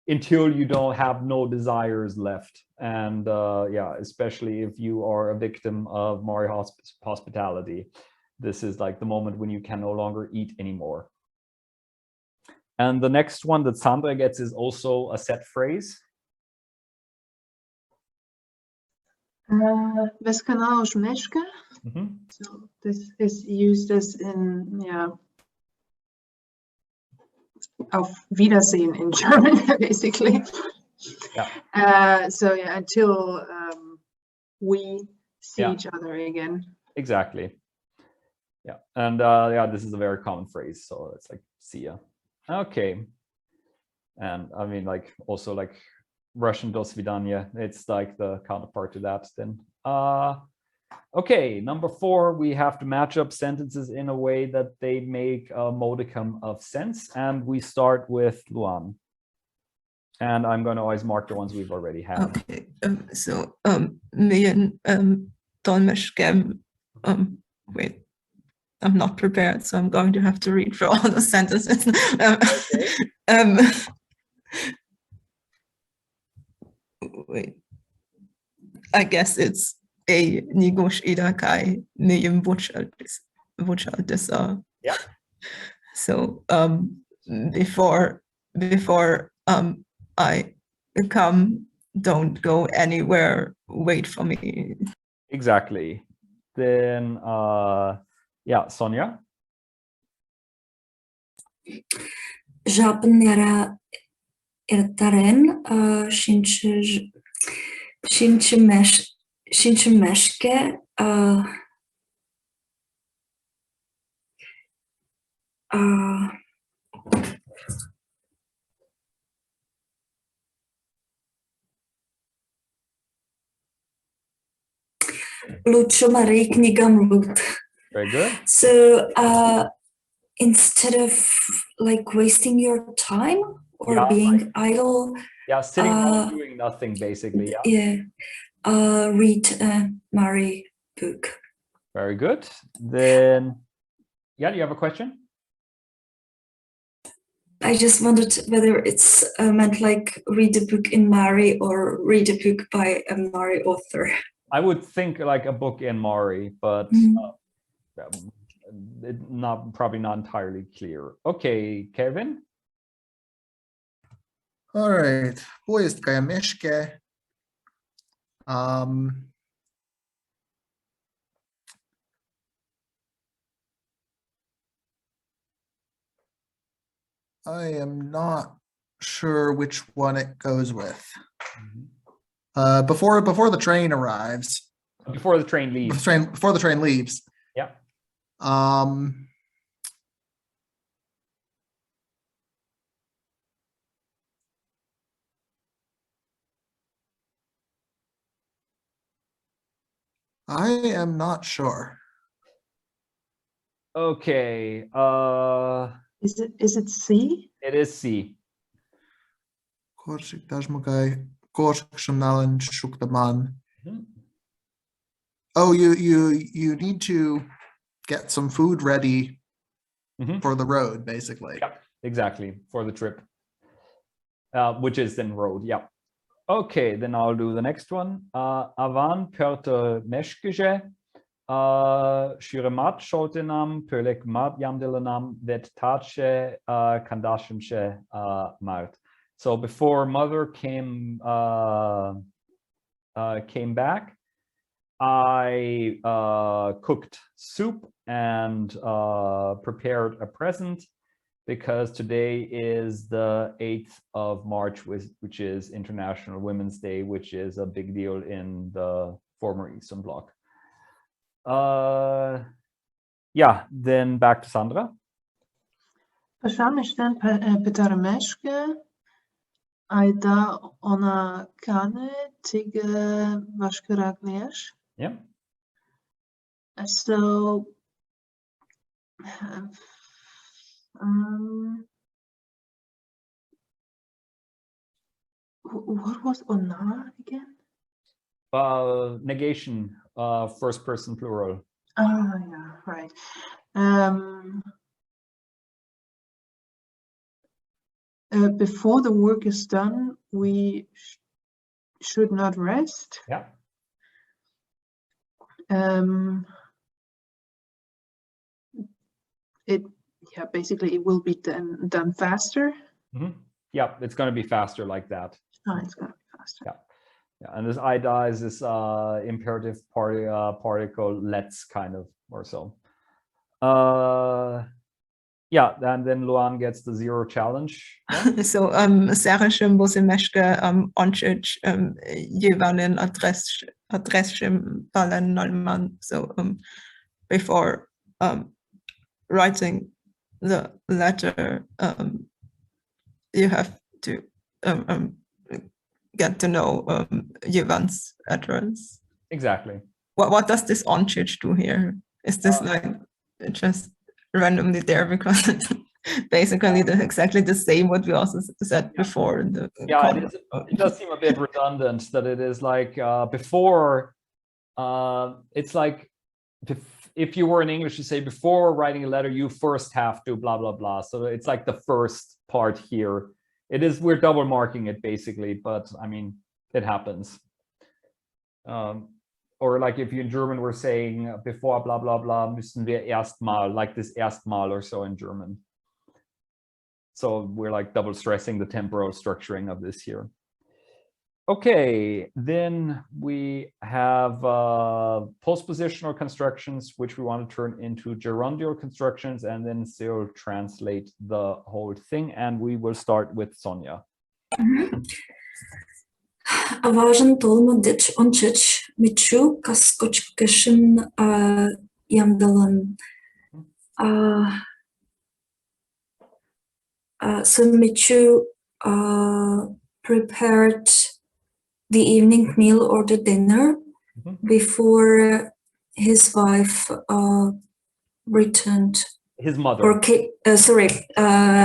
until you don't have no desires left. And yeah, especially if you are a victim of Mari hospitality, this is like the moment when you can no longer eat anymore. And the next one that Sandra gets is also a set phrase. We gaan als meske. So this is used as in, yeah, auf Wiedersehen in German, basically. Yeah. So yeah, until we see Yeah. each other again. Exactly. Yeah, and yeah, this is a very common phrase, so it's like see ya. Okay. And I mean, like also like Russian do svidanya, it's like the counterpart to that then. Okay, number 4, we have to match up sentences in a way that they make a modicum of sense, and we start with Luan. And I'm going to always mark the ones we've already had. Okay, so million dolmeshkem, wait, I'm not prepared, so I'm going to have to read through all the sentences. Wait, I guess it's a Nigosh Idakai million butchaldis. Yeah. So before I come, don't go anywhere, wait for me. Exactly. Then yeah, Sonia. Žapnera ertaren shinchemeshke Luchomari knigam lut. Very good. So instead of like wasting your time or Yeah, being idle, yeah, sitting down doing nothing basically. yeah, read Mari book. Very good. Then yeah, do you have a question? I just wondered whether it's meant like read a book in Mari or read a book by a Mari author. I would think like a book in Mari, but probably not entirely clear. Okay, Kevin. All right, poezdka je meške. I am not sure which one it goes with. Before the train arrives. Before the train leaves. Before the train leaves. Yeah. I am not sure. Okay. Is it C? It is C. Oh, you need to get some food ready for the road, basically. Yeah, exactly, for the trip, which is then road. Yeah. Okay, then I'll do the next one. Avan perte meshkije, shiremat shotenam, pelek mat yamdelanam, vet tache kandashimshe mart. So before mother came back, I cooked soup and prepared a present, because today is the 8th of March, which is International Women's Day, which is a big deal in the former Eastern Bloc. Yeah, then back to Sandra. Pashamistan Petarameshke, Aida ona kane tige vashkaragnesh. Yeah. So what was ona again? Negation, first person plural. Ah, yeah, right. Before the work is done, we should not rest. Yeah. Basically it will be done faster. Yeah, it's going to be faster like that. Oh, it's going to be faster. Yeah. Yeah, and this ida is this imperative particle let's kind of or so. Yeah, and then Luan gets the 0 challenge. Yeah? So szeresem bozemeške ončeč jevanen adresem palen nolman. So before writing the letter, you have to get to know Jevan's address. Exactly. What does this onchich do here? Is this like just randomly there because basically exactly the same what we also said before in the it does seem a bit redundant that it is like before it's like if you were in English, you say before writing a letter you first have to blah blah blah, so it's like the first part here. It is, we're double marking it basically, but I mean it happens. Or like if you in German were saying before blah blah blah müssen wir erstmal, like this erstmal or so in German. So we're like double stressing the temporal structuring of this here. Okay, then we have postpositional constructions, which we want to turn into gerundial constructions, and then still translate the whole thing. And we will start with Sonia. Важен толма деч ончеч мичу каскочкешин ямдалан. So Michu prepared the evening meal or the dinner before his wife returned. His mother. Or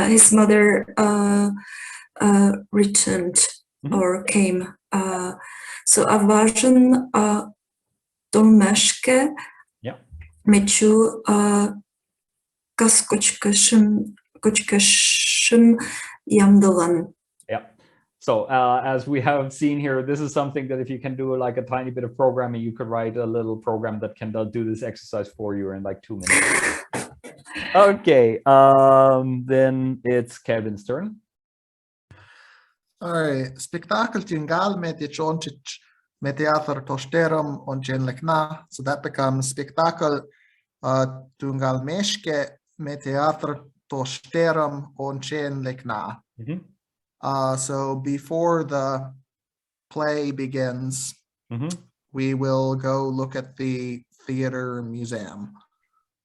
his mother returned or came. So a важен домашке Michu каскочкешин Yamdalan. Yeah. So as we have seen here, this is something that if you can do like a tiny bit of programming, you could write a little program that can do this exercise for you in like 2 minutes. Okay, then it's Kevin's turn. All right, spectacle tingal med ichonchich med teatr tosterum on genlekna. So that becomes spectacle tungal meshke med teatr tosterum on genlekna. So before the play begins, we will go look at the theater museum.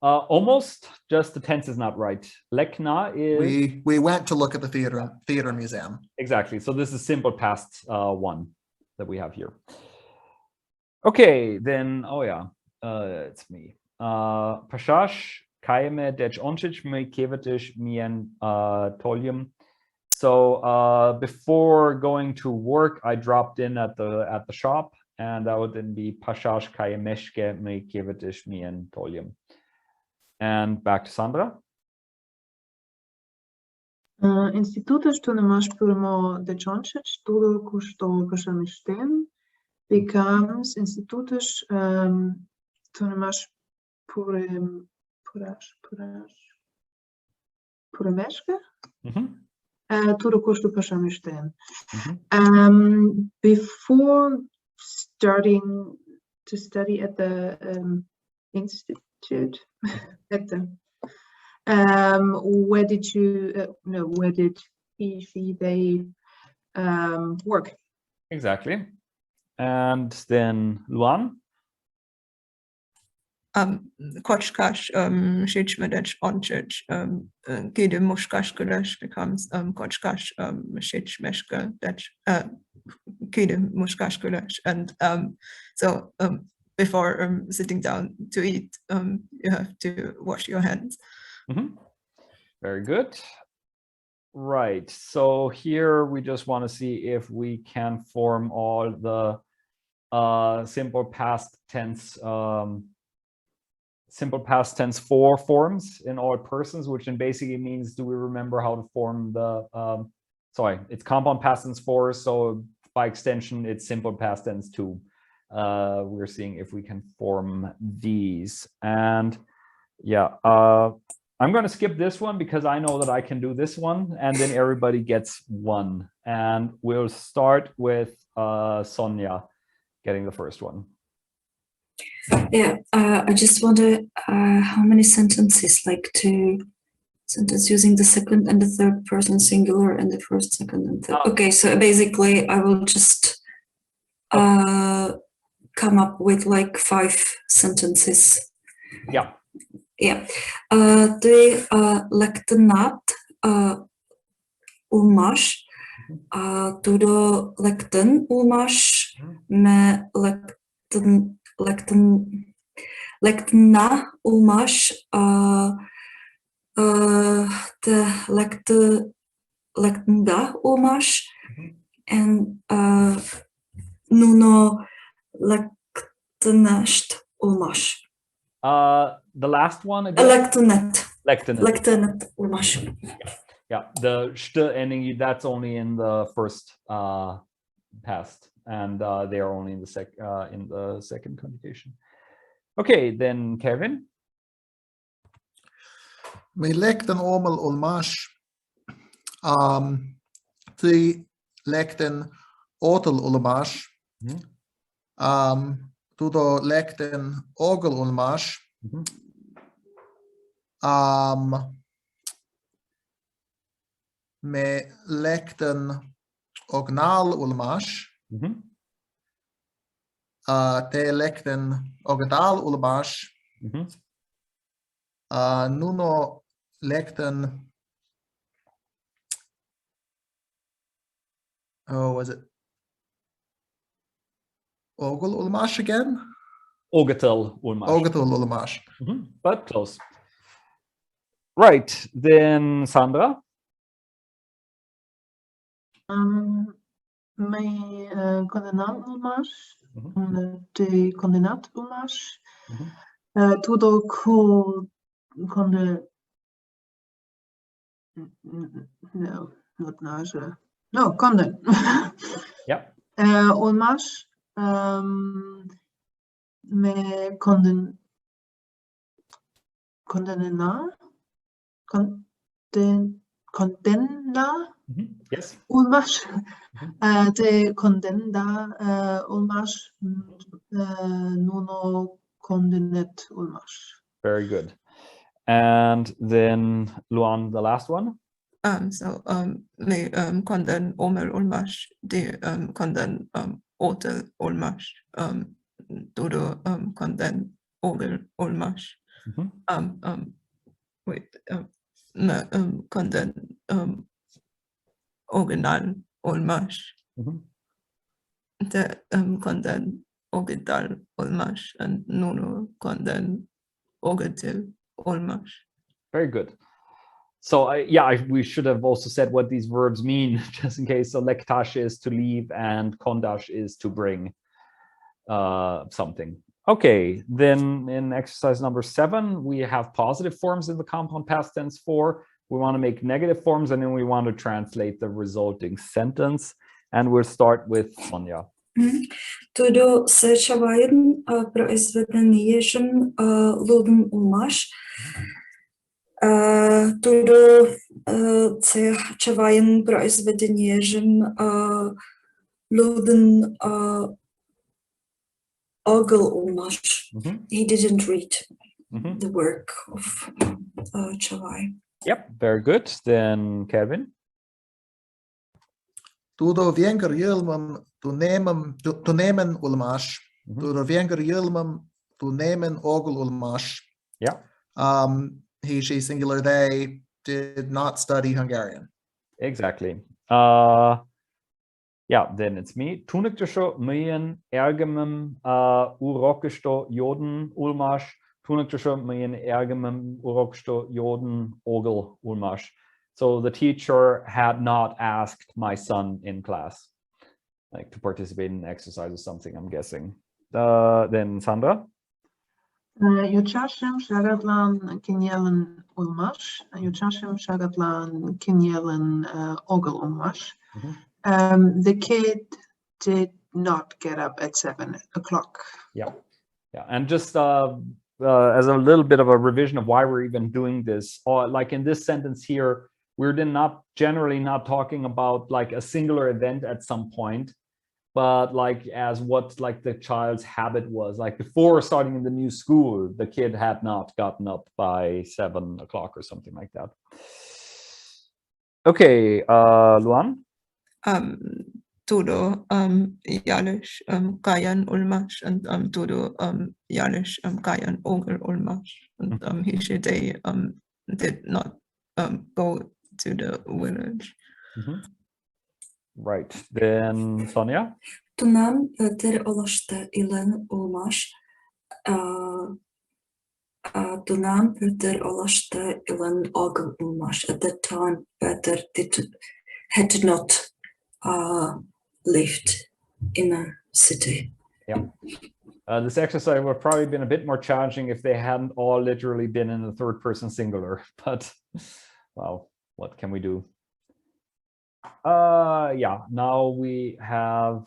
Almost, just the tense is not right. Lekna is... We went to look at the theater museum. Exactly. So this is simple past one that we have here. Okay, then, oh yeah, it's me. Pashas kajme dech onchich me kevetish mien tolium. So before going to work, I dropped in at the shop, and that would then be Pashas kajmeshke me kevetish mien tolium. And back to Sandra. Института што не маш пурмо дечончич, тудо кушто кашамиштен, becomes институташ то не маш пуремешке, тудо кушто кашамиштен. Before starting to study at the institute, at the where did he, she, they work? Exactly. And then Luan. Kochkash Shichmedech Onchich Gide Mushkashkadash becomes Kochkash Shichmeshka Dech Gide Mushkashkadash. And so before sitting down to eat, you have to wash your hands. Very good. Right. So here we just want to see if we can form all the simple past tense for forms in all persons, which then basically means, do we remember how to form the sorry, it's compound past tense for, so by extension it's simple past tense too. We're seeing if we can form these. And yeah, I'm going to skip this one because I know that I can do this one, and then everybody gets one. And we'll start with Sonia getting the first one. Yeah, I just wonder how many sentences, like to sentence using the second and the third person singular and the first, second, and third. Okay, so basically I will just come up with like 5 sentences. Yeah. Yeah. De lektenat ulmash, tudо lekten ulmash, me lektena ulmash, de lektenda ulmash, and nuno lektenest ulmash. The last one again. Lektenet ulmash. Yeah, the st ending, that's only in the first past, and they are only in the second conjugation. Okay, then Kevin. Me lekten omel ulmash. Ty lekten otel ulmash. Tudo lekten ogel ulmash. Me lekten ognal ulmash. Te lekten ogdal ulmash. Nuno lekten. Oh, was it ogel ulmash again? Ogetel ulmash. Ogetel ulmash. But close. Right, then Sandra. Mij condenat ulmash, de condenat ulmash, tudo conde, no, not nausea, no, conde. Yeah. Ulmash, me condena, Yes. ulmash, de condenda ulmash, nuno condenet ulmash. Very good. And then Luan, the last one. Me konden omel ulmash, de konden otel ulmash, tudo konden ogel ulmash. Me konden ogenal ulmash. De konden ogedal ulmash, and nuno konden ogetil ulmash. Very good. So we should have also said what these verbs mean, just in case. So lektash is to leave, and kondash is to bring something. Okay, then in exercise number 7, we have positive forms in the compound past tense 4. We want to make negative forms, and then we want to translate the resulting sentence. And we'll start with Sonia. Tudo se чаваен произведением луден улмаш. Tudo se чаваен произведением luden ogel ulmash. He didn't read the work of Chavai. Yep, very good. Then Kevin. Tudo vienger julmum tu nemen ulmash. Tudo vienger julmum tu nemen ogel ulmash. Yeah. He, she, singular, they did not study Hungarian. Exactly. Yeah, then it's me. Tuniktisho mien ergemem urokisto joden ulmash. Tuniktisho mien ergemem urokisto joden ogel ulmash. So the teacher had not asked my son in class, like to participate in an exercise or something, I'm guessing. Then Sandra. Jučašem šagatlan kinjelen ulmash. Jučašem šagatlan kinjelen ogel ulmash. The kid did not get up at 7 o'clock. Yeah, yeah, and just as a little bit of a revision of why we're even doing this, or like in this sentence here, we're then generally not talking about like a singular event at some point, but like as what like the child's habit was. Like before starting in the new school, the kid had not gotten up by 7 o'clock or something like that. Okay, Luan? Tudо Jalish Kayan Ulmash and Tudо Jalish Kayan Ogre Ulmash and he should they did not go to the village. Right, then Sonia? Tunam ter olaştı ilen olmaş. Tunam ter olaştı ilen ogre olmaş. At that time, Peter had not lived in a city. Yeah. This exercise would have probably been a bit more challenging if they hadn't all literally been in the third person singular, but well, what can we do? Yeah, now we have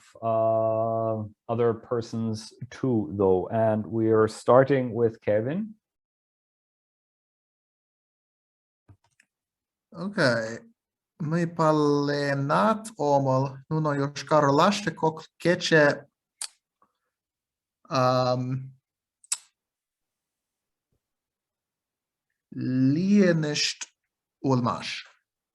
other persons too, though, and we are starting with Kevin. Okay. Me palenat omol nuno jos karolaste kok keche lienest ulmash.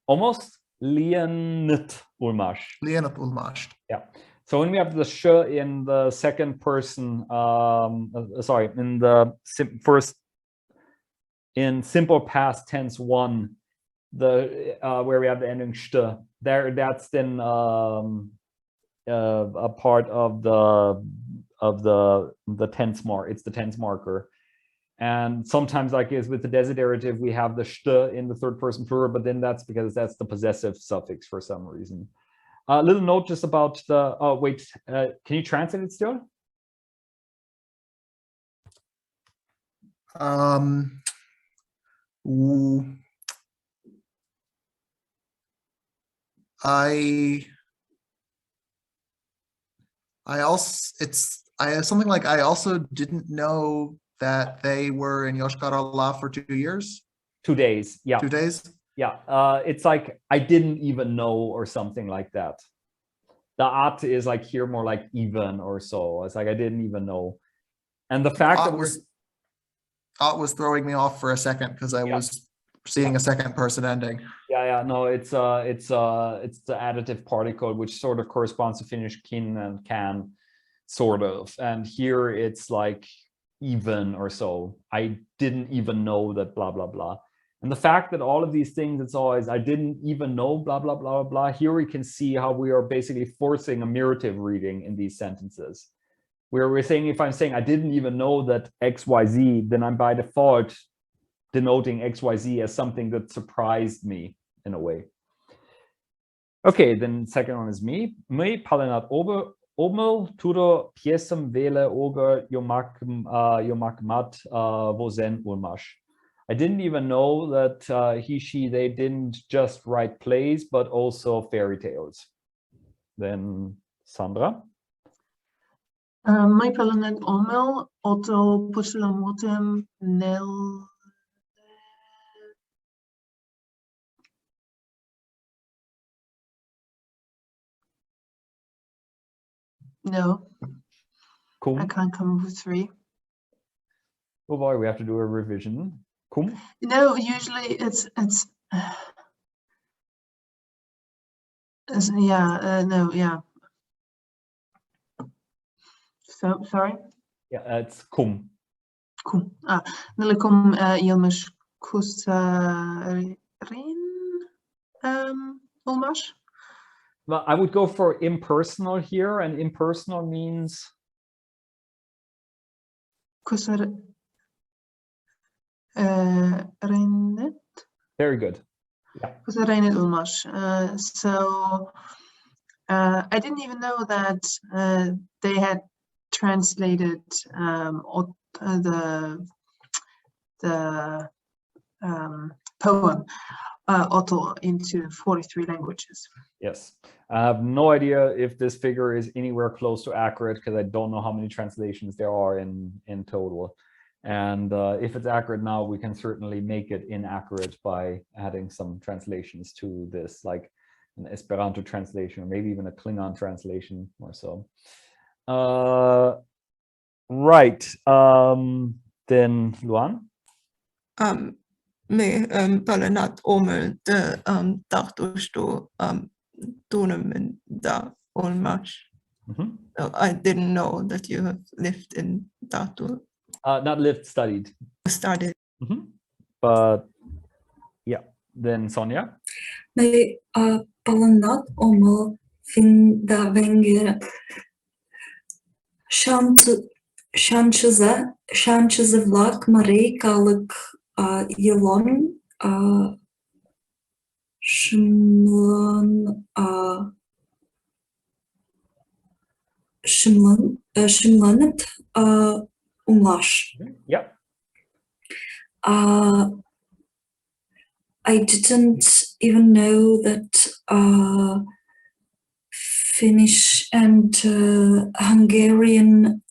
Almost lienet ulmash. Lienet ulmash. Yeah. So when we have the sh in the second person, sorry, in the first, in simple past tense one, the where we have the ending st, there, that's then a part of the tense mark. It's the tense marker. And sometimes, like is with the desiderative, we have the st in the third person plural, but then that's because that's the possessive suffix for some reason. A little note just about the, oh wait, can you translate it still? I have something like I also didn't know that they were in Yoshkar-Ola for 2 years. 2 days, yeah. 2 days? Yeah, it's like I didn't even know or something like that. The at is like here more like even or so. It's like I didn't even know. And the fact that was throwing me off for a second because I was seeing a second person ending. Yeah, no, it's the additive particle, which sort of corresponds to Finnish kin and can, sort of. And here it's like even or so. I didn't even know that blah blah blah. And the fact that all of these things, it's always I didn't even know blah blah blah blah. Here we can see how we are basically forcing a mirative reading in these sentences, where we're saying, if I'm saying I didn't even know that XYZ, then I'm by default denoting XYZ as something that surprised me in a way. Okay, then second one is me. Me palenat omel turo piesem vele oger yomakmat vozen ulmash. I didn't even know that he, she, they didn't just write plays, but also fairy tales. Then Sandra. My palanet omel otto pusulamotem nel. No, Cool. I can't come up with 3. Oh boy, we have to do a revision. Cool. No, usually it's yeah, no, yeah. So sorry. Yeah, it's cum. Cum. Nilikum ilmish kusarin ulmash. Well, I would go for impersonal here, and impersonal means Kusar Reinet. very good. Yeah. Kusarenet ulmash. So I didn't even know that they had translated the poem Otto into 43 languages. Yes. I have no idea if this figure is anywhere close to accurate because I don't know how many translations there are in total. And if it's accurate now, we can certainly make it inaccurate by adding some translations to this, like an Esperanto translation, or maybe even a Klingon translation or so. Right. Then Luan? Me palenat omel de tahtustu tournament da olmash. I didn't know that you have lived in Tartu. Not lived, studied. Studied. But yeah, then Sonia? Me palenat omel fin da venger Shancheze vlak Mari kalık yılon Shimlanet umlash. Yep. I didn't even know that Finnish and Hungarian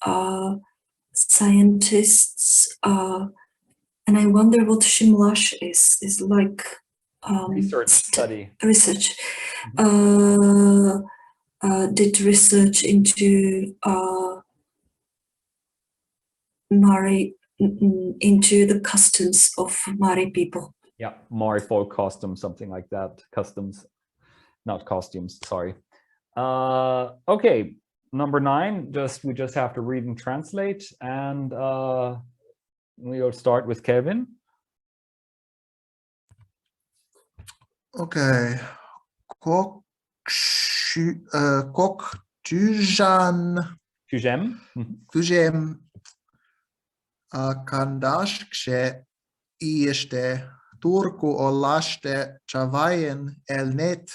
scientists, and I wonder what Shimlash is like. Research study. Research. Did research into Mari, into the customs of Mari people. Yeah, Mari folk costumes, something like that. Customs, not costumes, sorry. Okay, number 9, we just have to read and translate, and we'll start with Kevin. Okay. Tujem kandashkse ieste Turku olaste chavayen elnet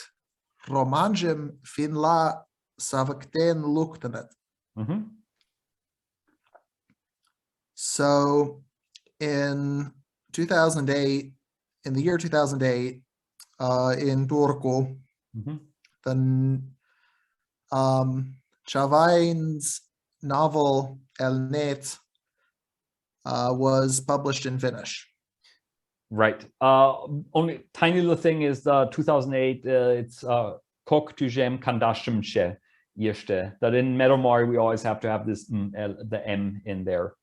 romanjem finla savakten luktanet. So in 2008, in the year 2008, in Turku, the Chavain's novel Elnet was published in Finnish. Right. Only tiny little thing is 2008. It's Kok Tujem Kandashimche Yishte. That in Medomari we always have to have this the M in there.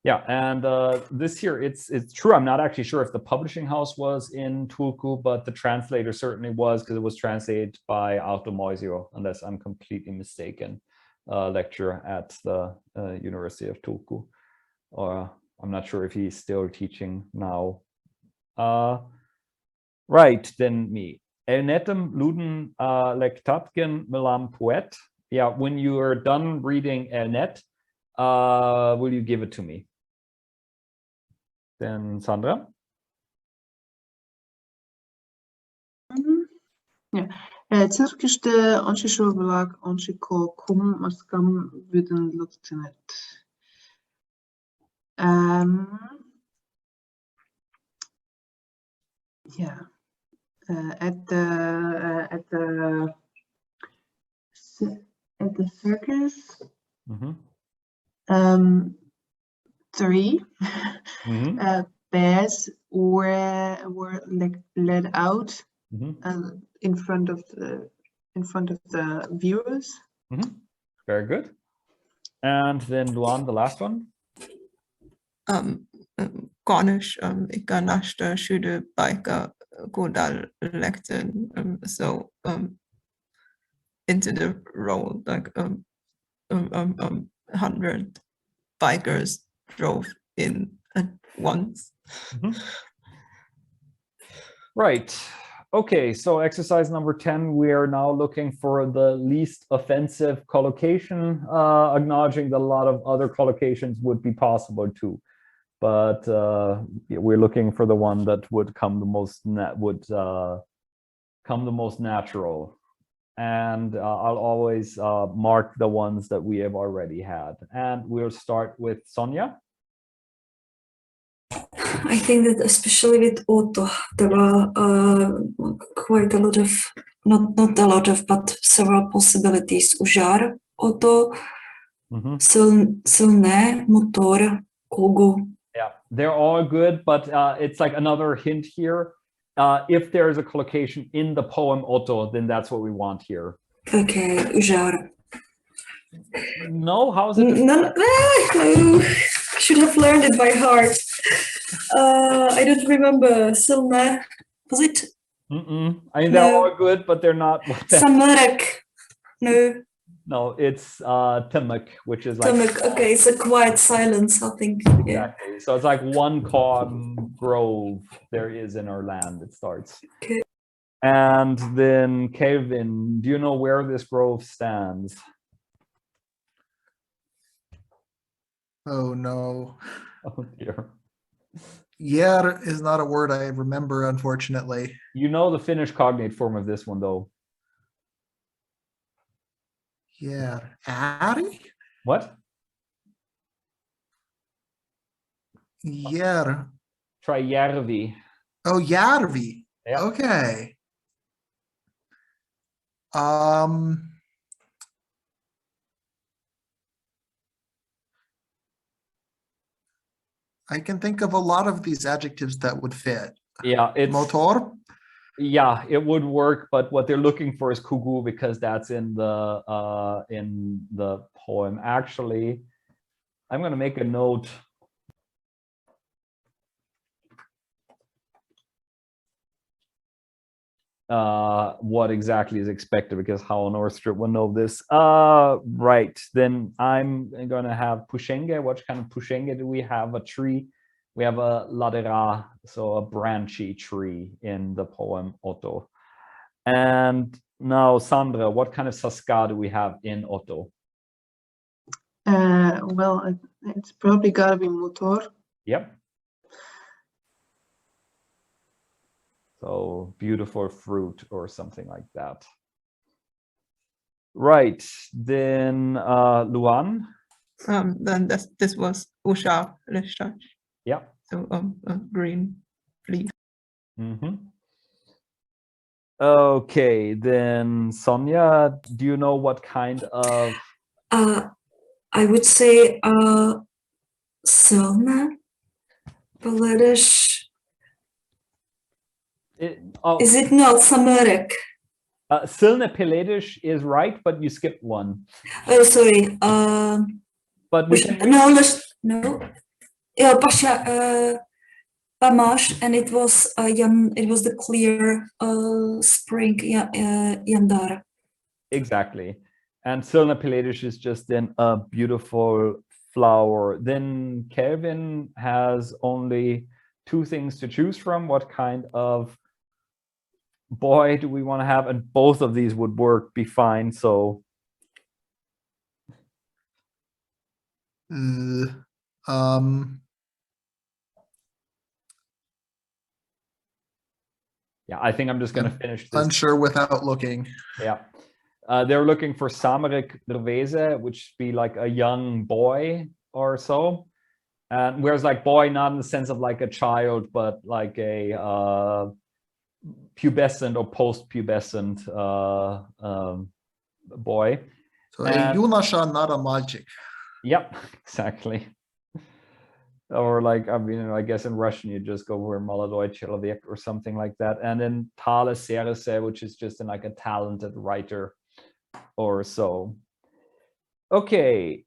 Yeah, and this here, it's true. I'm not actually sure if the publishing house was in Turku, but the translator certainly was, because it was translated by Auto Moisio, unless I'm completely mistaken. Lecturer at the University of Turku, or I'm not sure if he's still teaching now. Right, then me. Elnetem luden lektatgen melam poet. Yeah, when you are done reading Elnet, will you give it to me? Then Sandra? Ja. Türkische onşişovalak onşiko kum maskam würden luktenet. Yeah. At the circus. 3 bears were led out in front of the viewers. Very good. And then Luan, the last one. Garnish ikanashta shude baika godal lecten so into the road, like 100 bikers drove in at once. Right. Okay, so exercise number 10, we are now looking for the least offensive collocation, acknowledging that a lot of other collocations would be possible too. But we're looking for the one that would come the most natural. And I'll always mark the ones that we have already had. And we'll start with Sonia. I think that especially with Otto, there are quite a lot of, not a lot of, but several possibilities. Užar, Otto, silné, motor, kogo. Yeah, they're all good, but it's like another hint here. If there is a collocation in the poem Otto, then that's what we want here. Okay, užar. No, how is it? No, I should have learned it by heart. I don't remember. Silna, was it? I mean, they're No. all good, but they're not. Samarek. No. No, it's Timek, which is like. Stomach. Okay, it's a quiet silence, I think. Yeah. Exactly. So it's like one calm grove there is in our land. It starts. Okay. And then Kelvin, do you know where this grove stands? Oh no. Oh dear. Yer is not a word I remember, unfortunately. You know the Finnish cognate form of this one, though. Yer. Ari? What? Yer. Try Järvi. Oh, Järvi. Yeah. Okay. I can think of a lot of these adjectives that would fit. Yeah, it's Motor? yeah, it would work, but what they're looking for is kugu because that's in the poem. Actually, I'm gonna make a note. What exactly is expected, because how on Orstrip will know this. Right, then I'm gonna have pushenge. What kind of pushenge do we have? A tree. We have a ladera, so a branchy tree in the poem Otto. And now, Sandra, what kind of saska do we have in Otto? Well, it's probably gotta be motor. Yep. So beautiful fruit or something like that. Right, then Luan. Then this was Usha Lishach. Yeah. So green leaf. Okay, then Sonia, do you know what kind of? I would say Silna, Baladish. Is it not Samarek? Silne Peledish is right, but you skipped one. Oh, sorry. But we can. No. Yeah, Pasha, Pamash, and it was it was the clear spring Yandara. Exactly, and Silne Peledish is just then a beautiful flower. Then Kelvin has only two things to choose from. What kind of boy do we want to have? And both of these would be fine. So yeah, I think I'm just going to finish this. Unsure without looking. Yeah. They're looking for Samarik Derveze, which be like a young boy or so. And whereas like boy, not in the sense of like a child, but like a pubescent or post-pubescent boy. So a Yunasha, not a magic. Yep, exactly. Or like, I mean, I guess in Russian you just go for молодой человек or something like that. And then Tale Serese, which is just like a talented writer or so. Okay,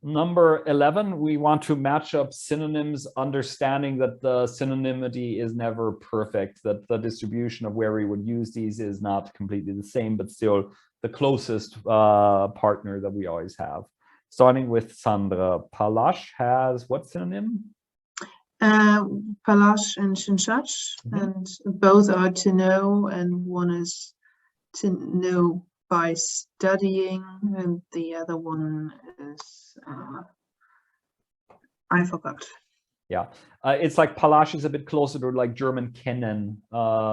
number 11, we want to match up synonyms, understanding that the synonymity is never perfect, that the distribution of where we would use these is not completely the same, but still the closest partner that we always have. Starting with Sandra, Palash has what synonym? Palash and Shinshach, and both are to know, and one is to know by studying, and the other one is I forgot. Yeah, it's like Palash is a bit closer to like German kennen,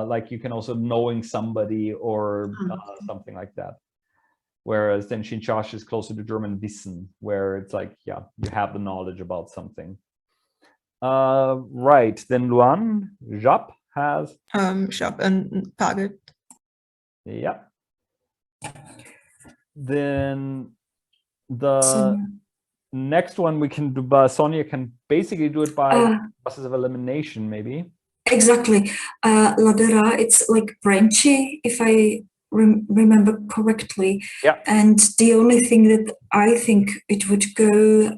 like you can also knowing somebody or something like that. Whereas then Shinchash is closer to German Wissen, where it's like, yeah, you have the knowledge about something. Right, then Luan, Jap has? Shop and target. Yeah. Then the next one we can do, but Sonia can basically do it by process of elimination, maybe. Exactly. Ladera, it's like branchy, if I remember correctly. Yeah. And the only thing that I think it would go,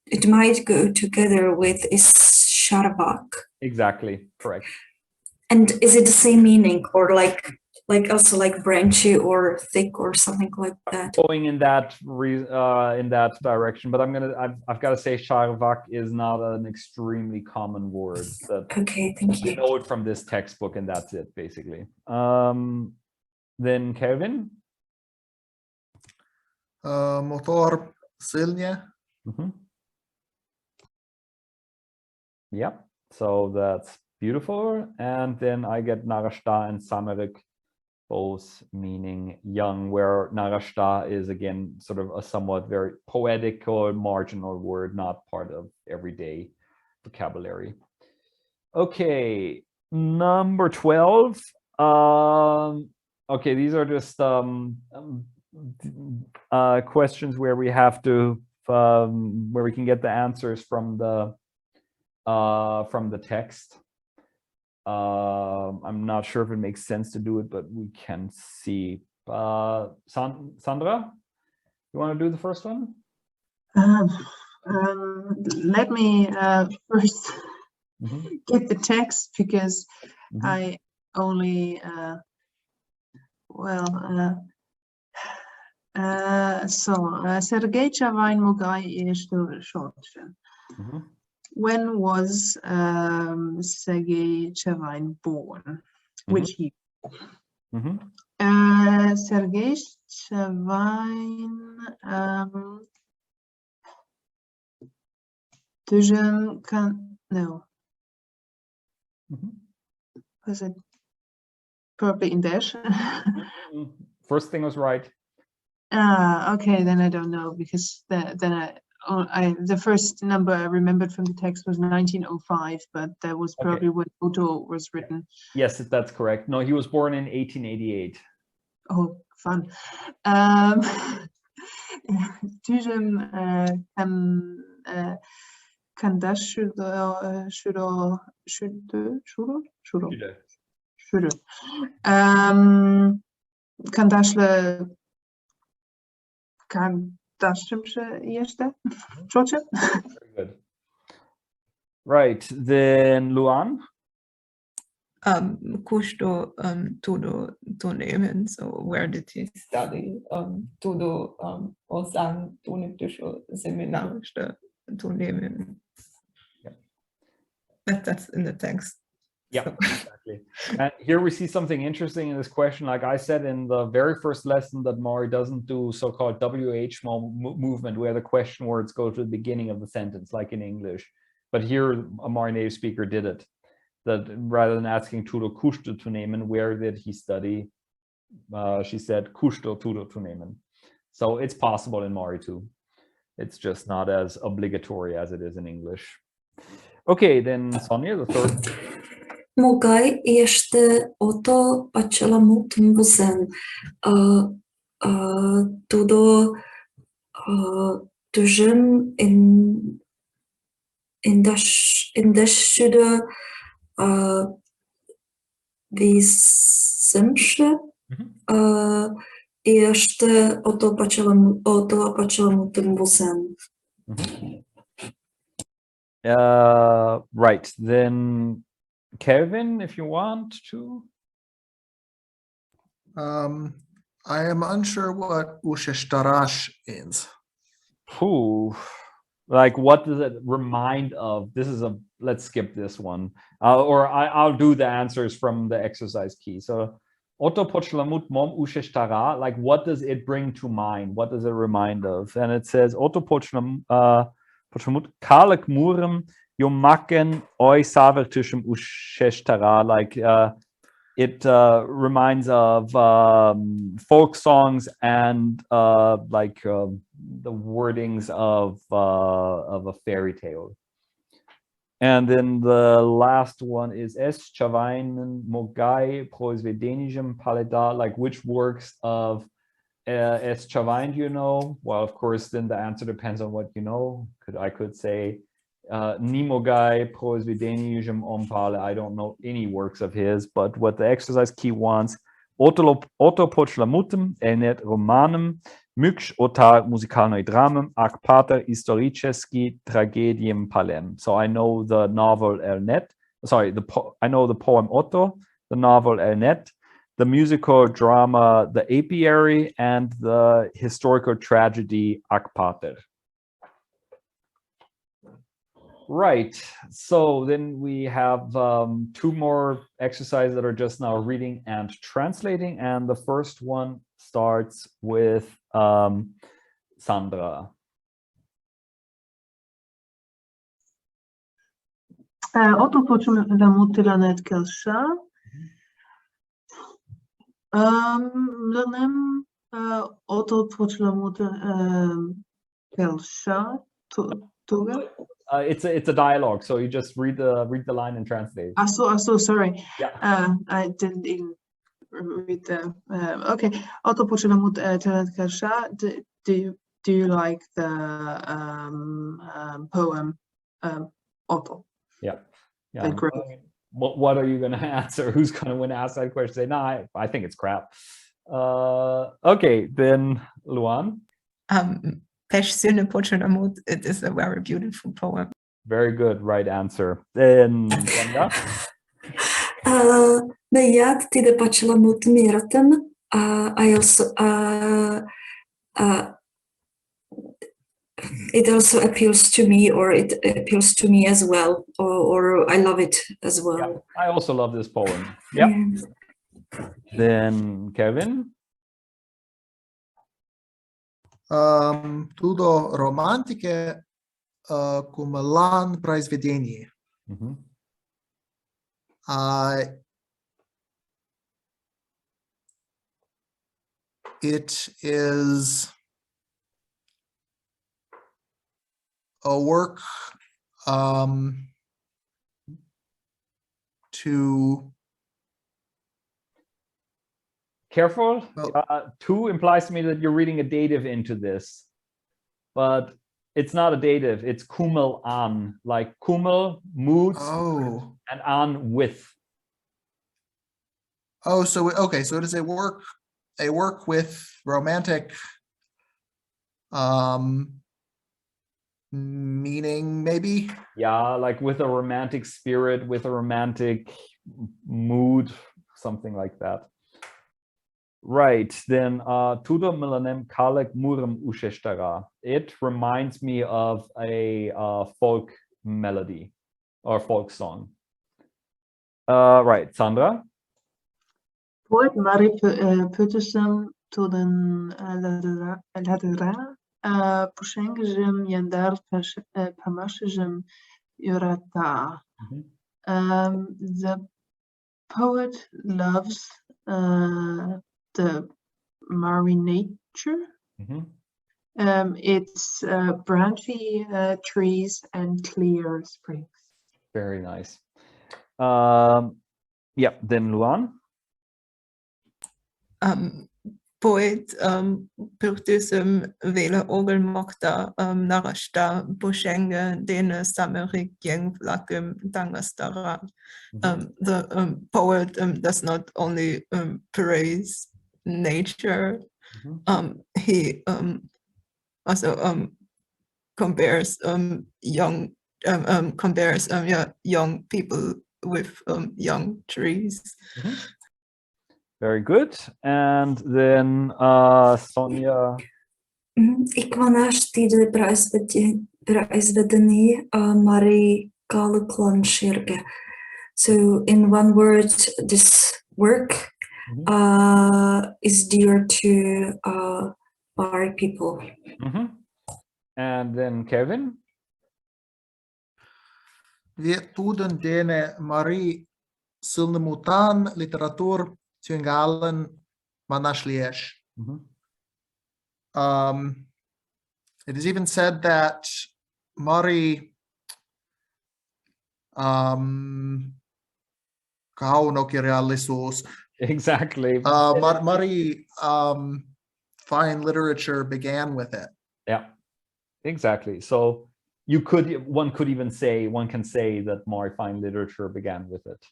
it might go together with is Sharvak. Exactly, correct. And is it the same meaning, or like also like branchy or thick or something like that? Going in that direction, but I've got to say Sharvak is not an extremely common word. That Okay, thank you. I know it from this textbook, and that's it basically. Then Kelvin. Motor silnie. Yep. So that's beautiful. And then I get Narashta and Samarik, both meaning young, where Narashta is again sort of a somewhat very poetic or marginal word, not part of everyday vocabulary. Okay, number 12. Okay, these are just questions where we have to where we can get the answers from the text. I'm not sure if it makes sense to do it, but we can see. Sandra, you want to do the first one? Let me first get the text, because I only Sergei Chavain Mugai Shortchen. When was Sergei Chavain born? Which year? Sergei Chavain no. Was it probably in dash? First thing was right. Okay, then I don't know, because the first number I remembered from the text was 1905, but that was probably when Otto was written. Yes, that's correct. No, he was born in 1888. Oh, fun. Very good. Right, then Luan. Kushto Tudo Tunemen. So where did he study Tudo Osan Tuniptisho Seminariste Tunemen? That's in the text. Yeah, exactly. And here we see something interesting in this question. Like I said in the very first lesson, that Mari doesn't do so-called WH movement, where the question words go to the beginning of the sentence, like in English. But here a Mari native speaker did it. That rather than asking Tudo Kushto to nehmen, where did he study? She said Kushto Tudo to nehmen. So it's possible in Mari too. It's just not as obligatory as it is in English. Okay, then Sonia, the third. Mogaj este oto pačelamut muzen tudo tužem in dešude výsemše este oto pačelamut muzen. Right, then Kelvin, if you want to. I am unsure what usheshtarash is. Like, what does it remind of? This is let's skip this one. I'll do the answers from the exercise key. So, Otto Pochlamut mom usheshtara, like, what does it bring to mind? What does it remind of? And it says, Otto Pochlamut kalak murem yomaken oi savertischem usheshtara, like, it reminds of folk songs and like the wordings of a fairy tale. And then the last one is Es Chavainen Mogai Proisvedenijem Paleda, like which works of Es Chavain, you know? Well, of course, then the answer depends on what you know. I could say Nimogai Pros Videnium Ompale. I don't know any works of his, but what the exercise key wants, Otopochlamutem, Elnet Romanem, Myksh Otar Musikalnoi Dramem, Ak Pater Historiceski Tragediem Palem. So I know the novel Elnet, sorry, I know the poem Otto, the novel Elnet, the musical drama The Apiary, and the historical tragedy Ak Pater. Right, so then we have two more exercises that are just now reading and translating, and the first one starts with Sandra. Oto počulam Kelsha. Lanem oto počulam Kelsha. Tuga. It's a dialogue, so you just read the line and translate. So sorry. Yeah. I didn't even read the. Okay. Oto počulam Kelsha. Do you like the poem Otto? Yeah. What are you going to answer? Who's going to ask that question? Say, no, I think it's crap. Okay, then Luan. It is a very beautiful poem. Very good, right answer. Then Sonia. Nejat ti de pačelamut miratem. I also it also appeals to me, or it appeals to me as well, or I love it as well. Yeah, I also love this poem. Yeah. Then Kevin. Тудо романтике кумалан произведение. It is a work to Careful. To implies to me that you're reading a dative into this, but it's not a dative. It's kumel an, like kumel moods and an with. Oh, so okay, so it is a work with romantic meaning, maybe. Yeah, like with a romantic spirit, with a romantic mood, something like that. Right, then Tudo Milanem Kalek Murum Usheshtara. It reminds me of a folk melody or folk song. Right, Sandra. Poet Mari Peterson to den ladera Pushengem Yandar Pamashim Urata. The poet loves the Mari nature. It's branchy trees and clear springs. Very nice. Yeah, then Luan. Poet Purtusum Vela Ogelmokta Narashta Bushenge Dene Samarik Yang Vlakum Dangastara. The poet does not only praise nature, he also compares young people with young trees. Very good. And then Sonia. Ik wanaš ti de praizvedeni Mari Kaluklanširge. So in one word, this work is dear to Mari people. And then Kevin. We tuden dene Mari silnemutan literatur Tjungalen manashliyesh. It is even said that Mari Exactly. Mari fine literature began with it. Yeah, exactly. So one can say that more fine literature began with it.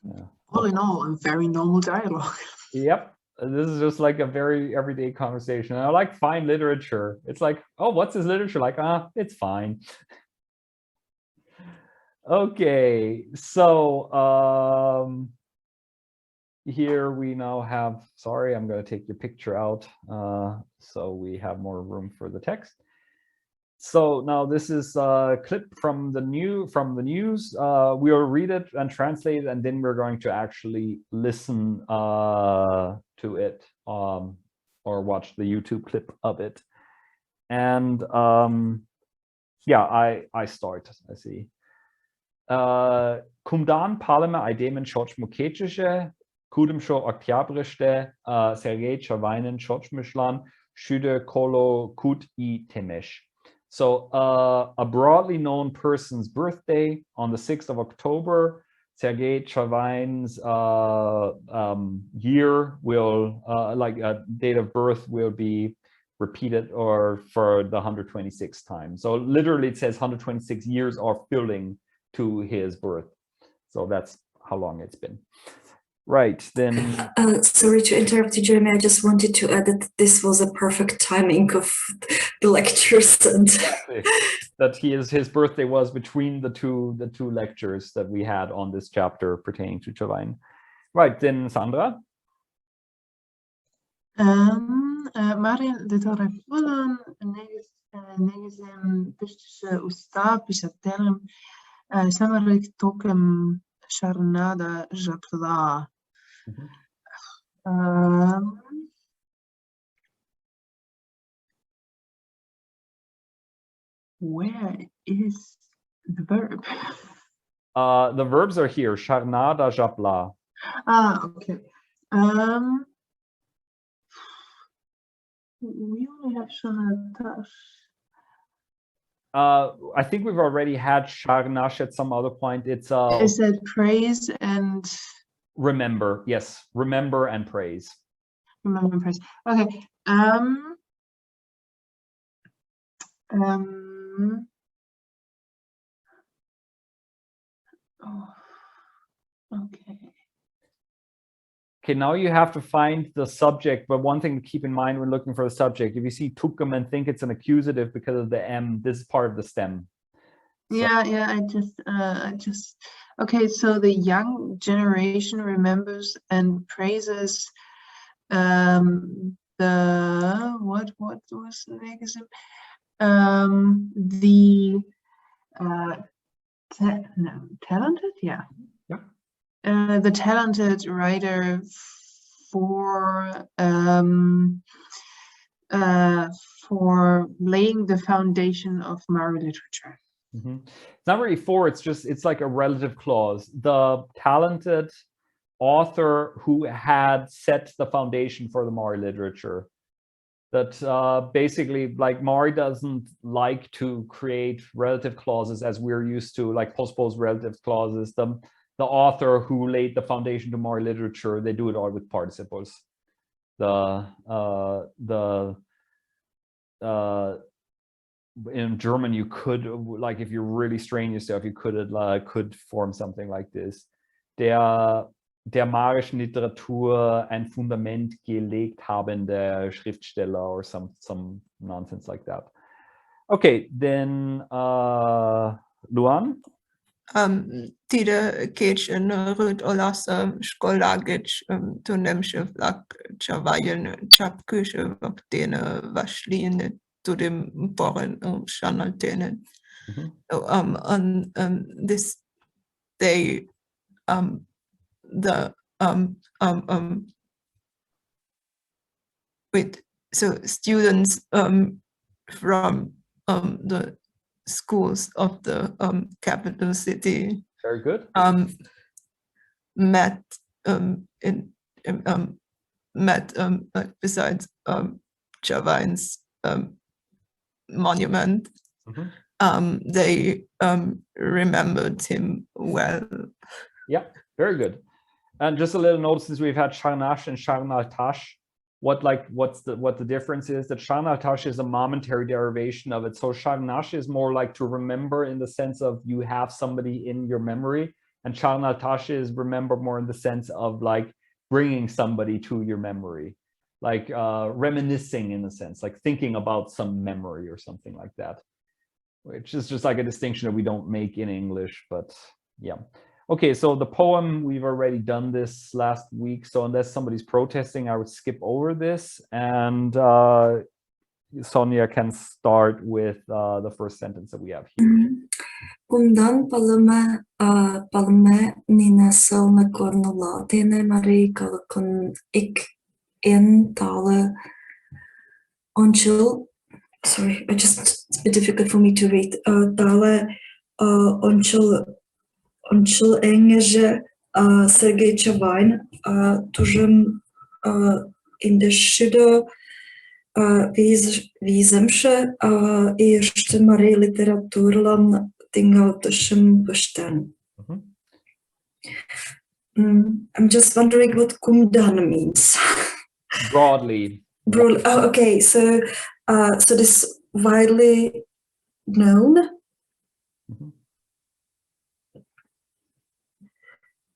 Yeah. All in all, a very normal dialogue. Yep. This is just like a very everyday conversation. I like fine literature. It's like, oh, what's this literature like? It's fine. Okay, so here we now have, sorry, I'm going to take your picture out so we have more room for the text. So now this is a clip from the news. We'll read it and translate it, and then we're going to actually listen to it or watch the YouTube clip of it. And yeah, I start. I see. Kumdan paleme idemen choch mukechische, kudem sho oktyabriste, Sergei Chavainen chochmishlan, shude kolo kut I temesh. So a broadly known person's birthday on the 6th of October, Sergei Chavain's year will, date of birth will be repeated or for the 126th time. So literally it says 126 years are filling to his birth. So that's how long it's been. Right, then... sorry to interrupt you, Jeremy. I just wanted to add that this was a perfect timing of the lectures and that his birthday was between the two lectures that we had on this chapter pertaining to Chavain. Right, then Sandra. Mari literaturan negizem pistische usta pisatelem samarik tokem sharnada japla. Where is the verb? The verbs are here. Sharnada japla. Okay. We only have sharnadash. I think we've already had sharnash at some other point. It's Is it praise and remember? Yes, remember and praise. Remember and praise. Okay. Oh, okay. Okay, now you have to find the subject, but one thing to keep in mind when looking for the subject, if you see tukum and think it's an accusative because of the M, this is part of the stem. So, Yeah, I just okay, so the young generation remembers and praises the what was the negative? The talented, yeah. The talented writer for laying the foundation of Mari literature. It's not really for, it's like a relative clause. The talented author who had set the foundation for the Mari literature. That basically, like, Mari doesn't like to create relative clauses as we're used to, like postposed relative clauses. The author who laid the foundation to Mari literature, they do it all with participles. In German, you could, like, if you really strain yourself, you could form something like this. Der marischen Literatur ein Fundament gelegt habende Schriftsteller, or some nonsense like that. Okay, then Luan. Tide kech rut olas školagich to nemše vlak čavajen čapkuše vaptene vašline to dem poren shanaltene. On this day so students from the schools of the capital city. Very good. Met besides Chavain's monument. They remembered him well. Yeah, very good. And just a little note, since we've had Sharnash and Sharnaltash, what the difference is, that Shanatash is a momentary derivation of it. So Shannash is more like to remember in the sense of you have somebody in your memory, and Shanatash is remember more in the sense of like bringing somebody to your memory, like reminiscing in a sense, like thinking about some memory or something like that, which is just like a distinction that we don't make in English, but yeah. Okay, so the poem, we've already done this last week, so unless somebody's protesting, I would skip over this, and Sonia can start with the first sentence that we have here. Kundan palme nina selne kornola tene Mari kalakon ik in tale onchil. Sorry, it's a bit difficult for me to read. Tale onchil engege Sergej Chavain tužem in de šudo výzemše ještě Mari literaturlan tingal tušem bestan. I'm just wondering what kumdan means. Broadly. Oh, okay, so this widely known.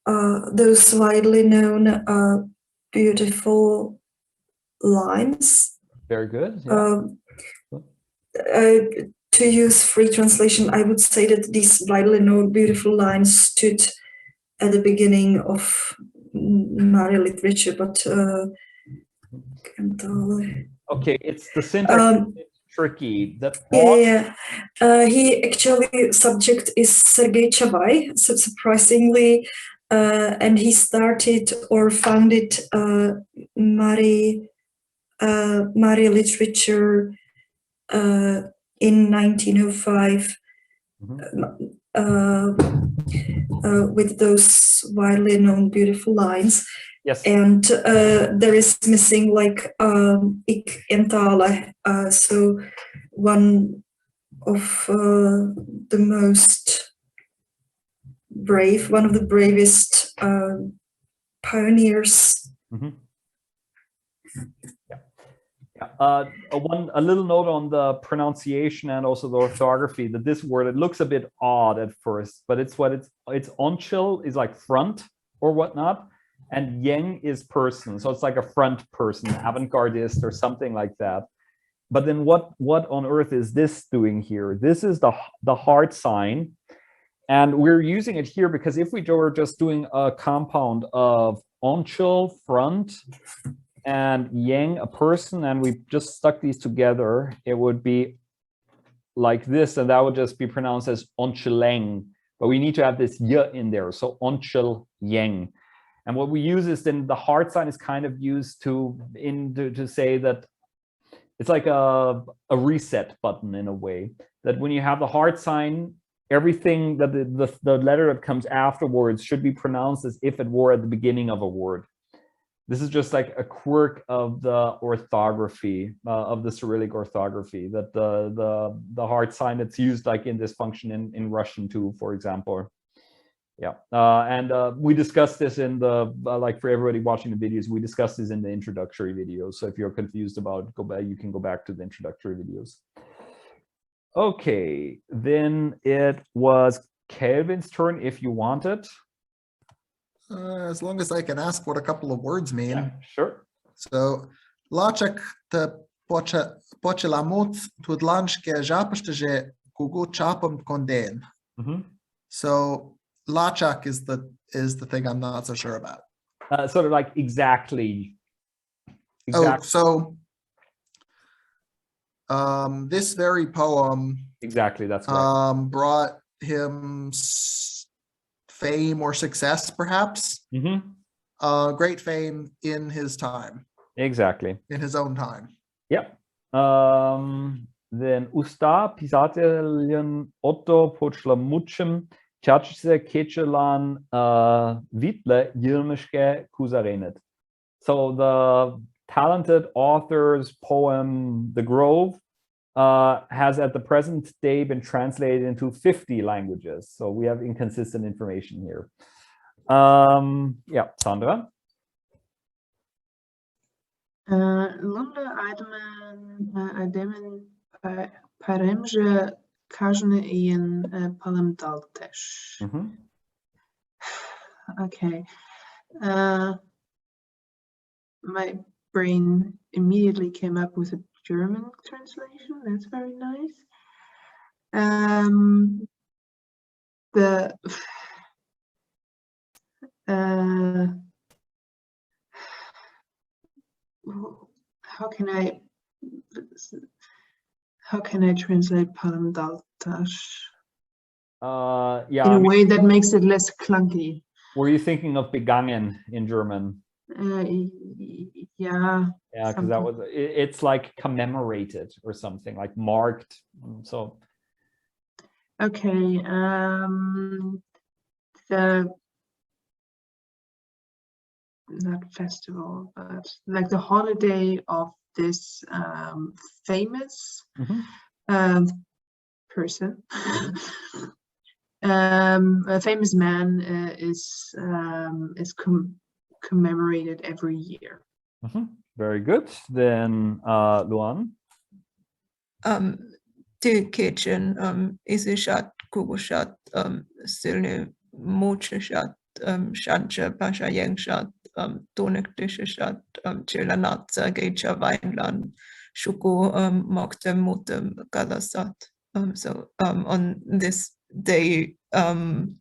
Those widely known beautiful lines. Very good. Yeah. To use free translation, I would say that these widely known beautiful lines stood at the beginning of Mari literature, but okay, it's the syntax is tricky. He actually subject is Sergej Chavai, so surprisingly, and he started or founded Mari literature in 1905 with those widely known beautiful lines. Yes. And there is missing like ik en tale, so one of the most brave, one of the bravest pioneers. A little note on the pronunciation and also the orthography, that this word, it looks a bit odd at first, but it's onchil is like front or whatnot, and yeng is person, so it's like a front person, avant-gardist or something like that. But then what on earth is this doing here? This is the heart sign, and we're using it here because if we were just doing a compound of onchil, front, and yang, a person, and we just stuck these together, it would be like this, and that would just be pronounced as onchileng, but we need to have this y in there, so onchil yang. And what we use is then the heart sign is kind of used to say that it's like a reset button in a way, that when you have the heart sign, everything that the letter that comes afterwards should be pronounced as if it were at the beginning of a word. This is just like a quirk of the orthography, of the Cyrillic orthography, that the heart sign that's used like in this function in Russian too, for example. Yeah, and we discussed this in the, like for everybody watching the videos, we discussed this in the introductory videos. So if you're confused about it, you can go back to the introductory videos. Okay, then it was Kelvin's turn if you want it. As long as I can ask what a couple of words mean. Yeah, sure. So, Lachak te pochelamut tudlanske japashtaje kugu chapam konden. So Lachak is the thing I'm not so sure about. Sort of like exactly. Oh, so this very poem exactly, that's right. Brought him fame or success, perhaps. Great fame in his time. Exactly. In his own time. Yep. Then usta pisateljen otto počlamučem čačice kečelan vitle yilmishke kuzarenet. So the talented author's poem, The Grove, has at the present day been translated into 50 languages. So we have inconsistent information here. Yeah, Sandra? Lunda idemen paremže kažne in palem daltesh. Okay. My brain immediately came up with a German translation. That's very nice. How can I translate palem daltesh? Yeah, in a way that makes it less clunky. Were you thinking of begangen in German? Yeah. Yeah, because that was it's like commemorated or something like marked. So. Okay. Not festival, but like the holiday of this famous person. A famous man is commemorated every year. Very good. Then Luan. The kitchen is a shot, Google shot, still much shot, Shancha, Pasha Yang shot, Tonik dish shot, Chilanat, Gacha Weinland, Shuku, Moktem, Mutem, Galasat. So on this day, the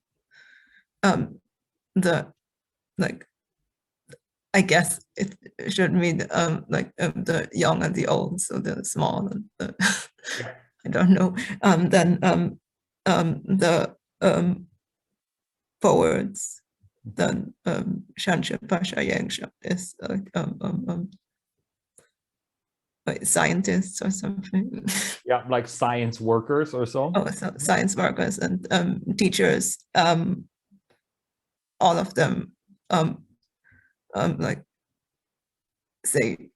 like, I guess it should mean like the young and the old, so the small and the I don't know. Then the poets, then Shansha Pasha Yangsha is like scientists or something. Yeah, like science workers or so. Oh, so science workers and teachers. All of them like say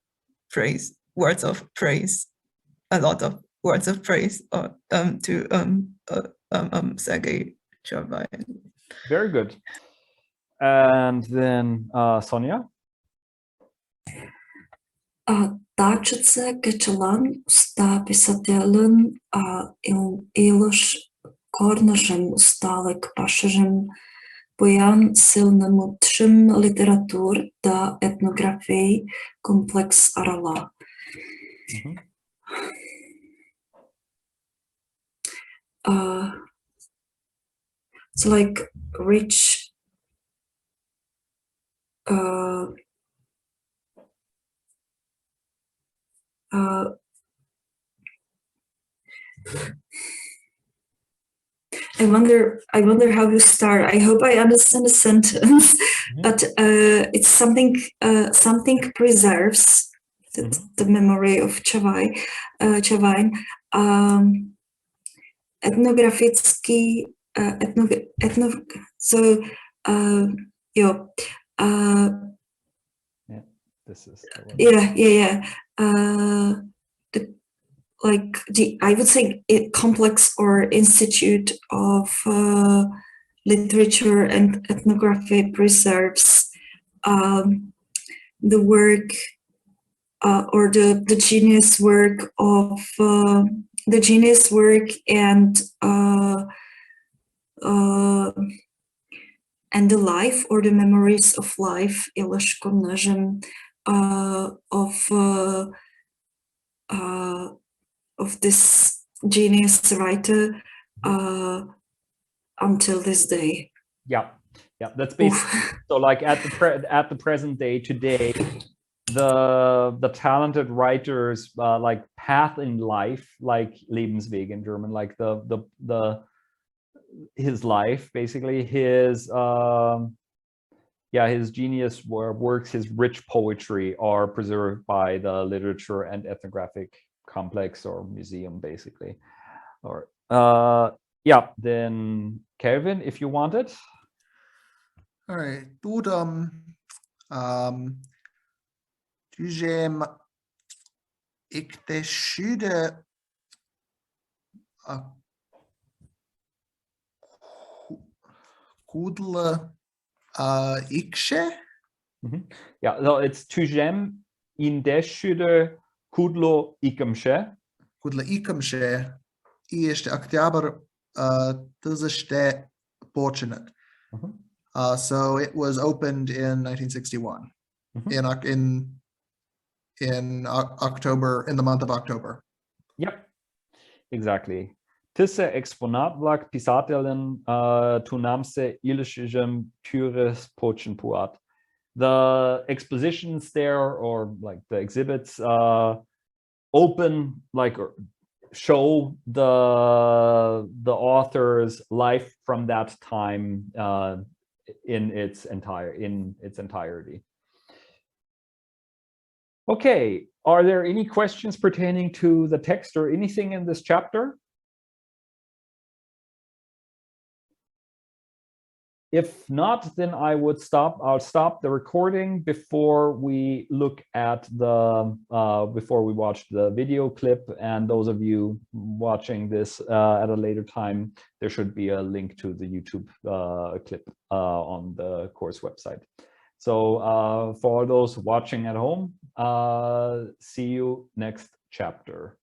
praise, words of praise, a lot of words of praise to Sergei Chorbai. Very good. And then Sonia. Tačice Kechalan sta pisatelën ilësh kornëshëm stalek pashëshëm pojan silnë mutëshëm literatur da etnografej kompleks arala. It's like rich I wonder how to start. I hope I understand the sentence, but it's something preserves the memory of Chavain. Etnografický so this is I would say complex or institute of literature and ethnography preserves the work or the genius work of the genius work and the life or the memories of life of this genius writer until this day. Yeah, that's basically so. Like at the present day today, the talented writers like path in life, like Lebensweg in German, like his life, basically his his genius works, his rich poetry are preserved by the literature and ethnographic complex or museum, basically. Or then Kelvin, if you want it. All right, tudam tüjem ikteşüde kudla ikshe. Yeah, no, it's tujem indeshude kudlo ikamshe. Kudla ikamshe ieshte October tuzashte portionate. So it was opened in 1961 in October, in the month of October. Yep, exactly. Tisse exponatvlak pisatelin tunamse ilishijum pures puat. The expositions there, or like the exhibits, open, like show the author's life from that time in its entirety. Okay, are there any questions pertaining to the text or anything in this chapter? If not, then I'll stop the recording before we look at the before we watch the video clip. And those of you watching this at a later time, there should be a link to the YouTube clip on the course website. So for those watching at home, see you next chapter.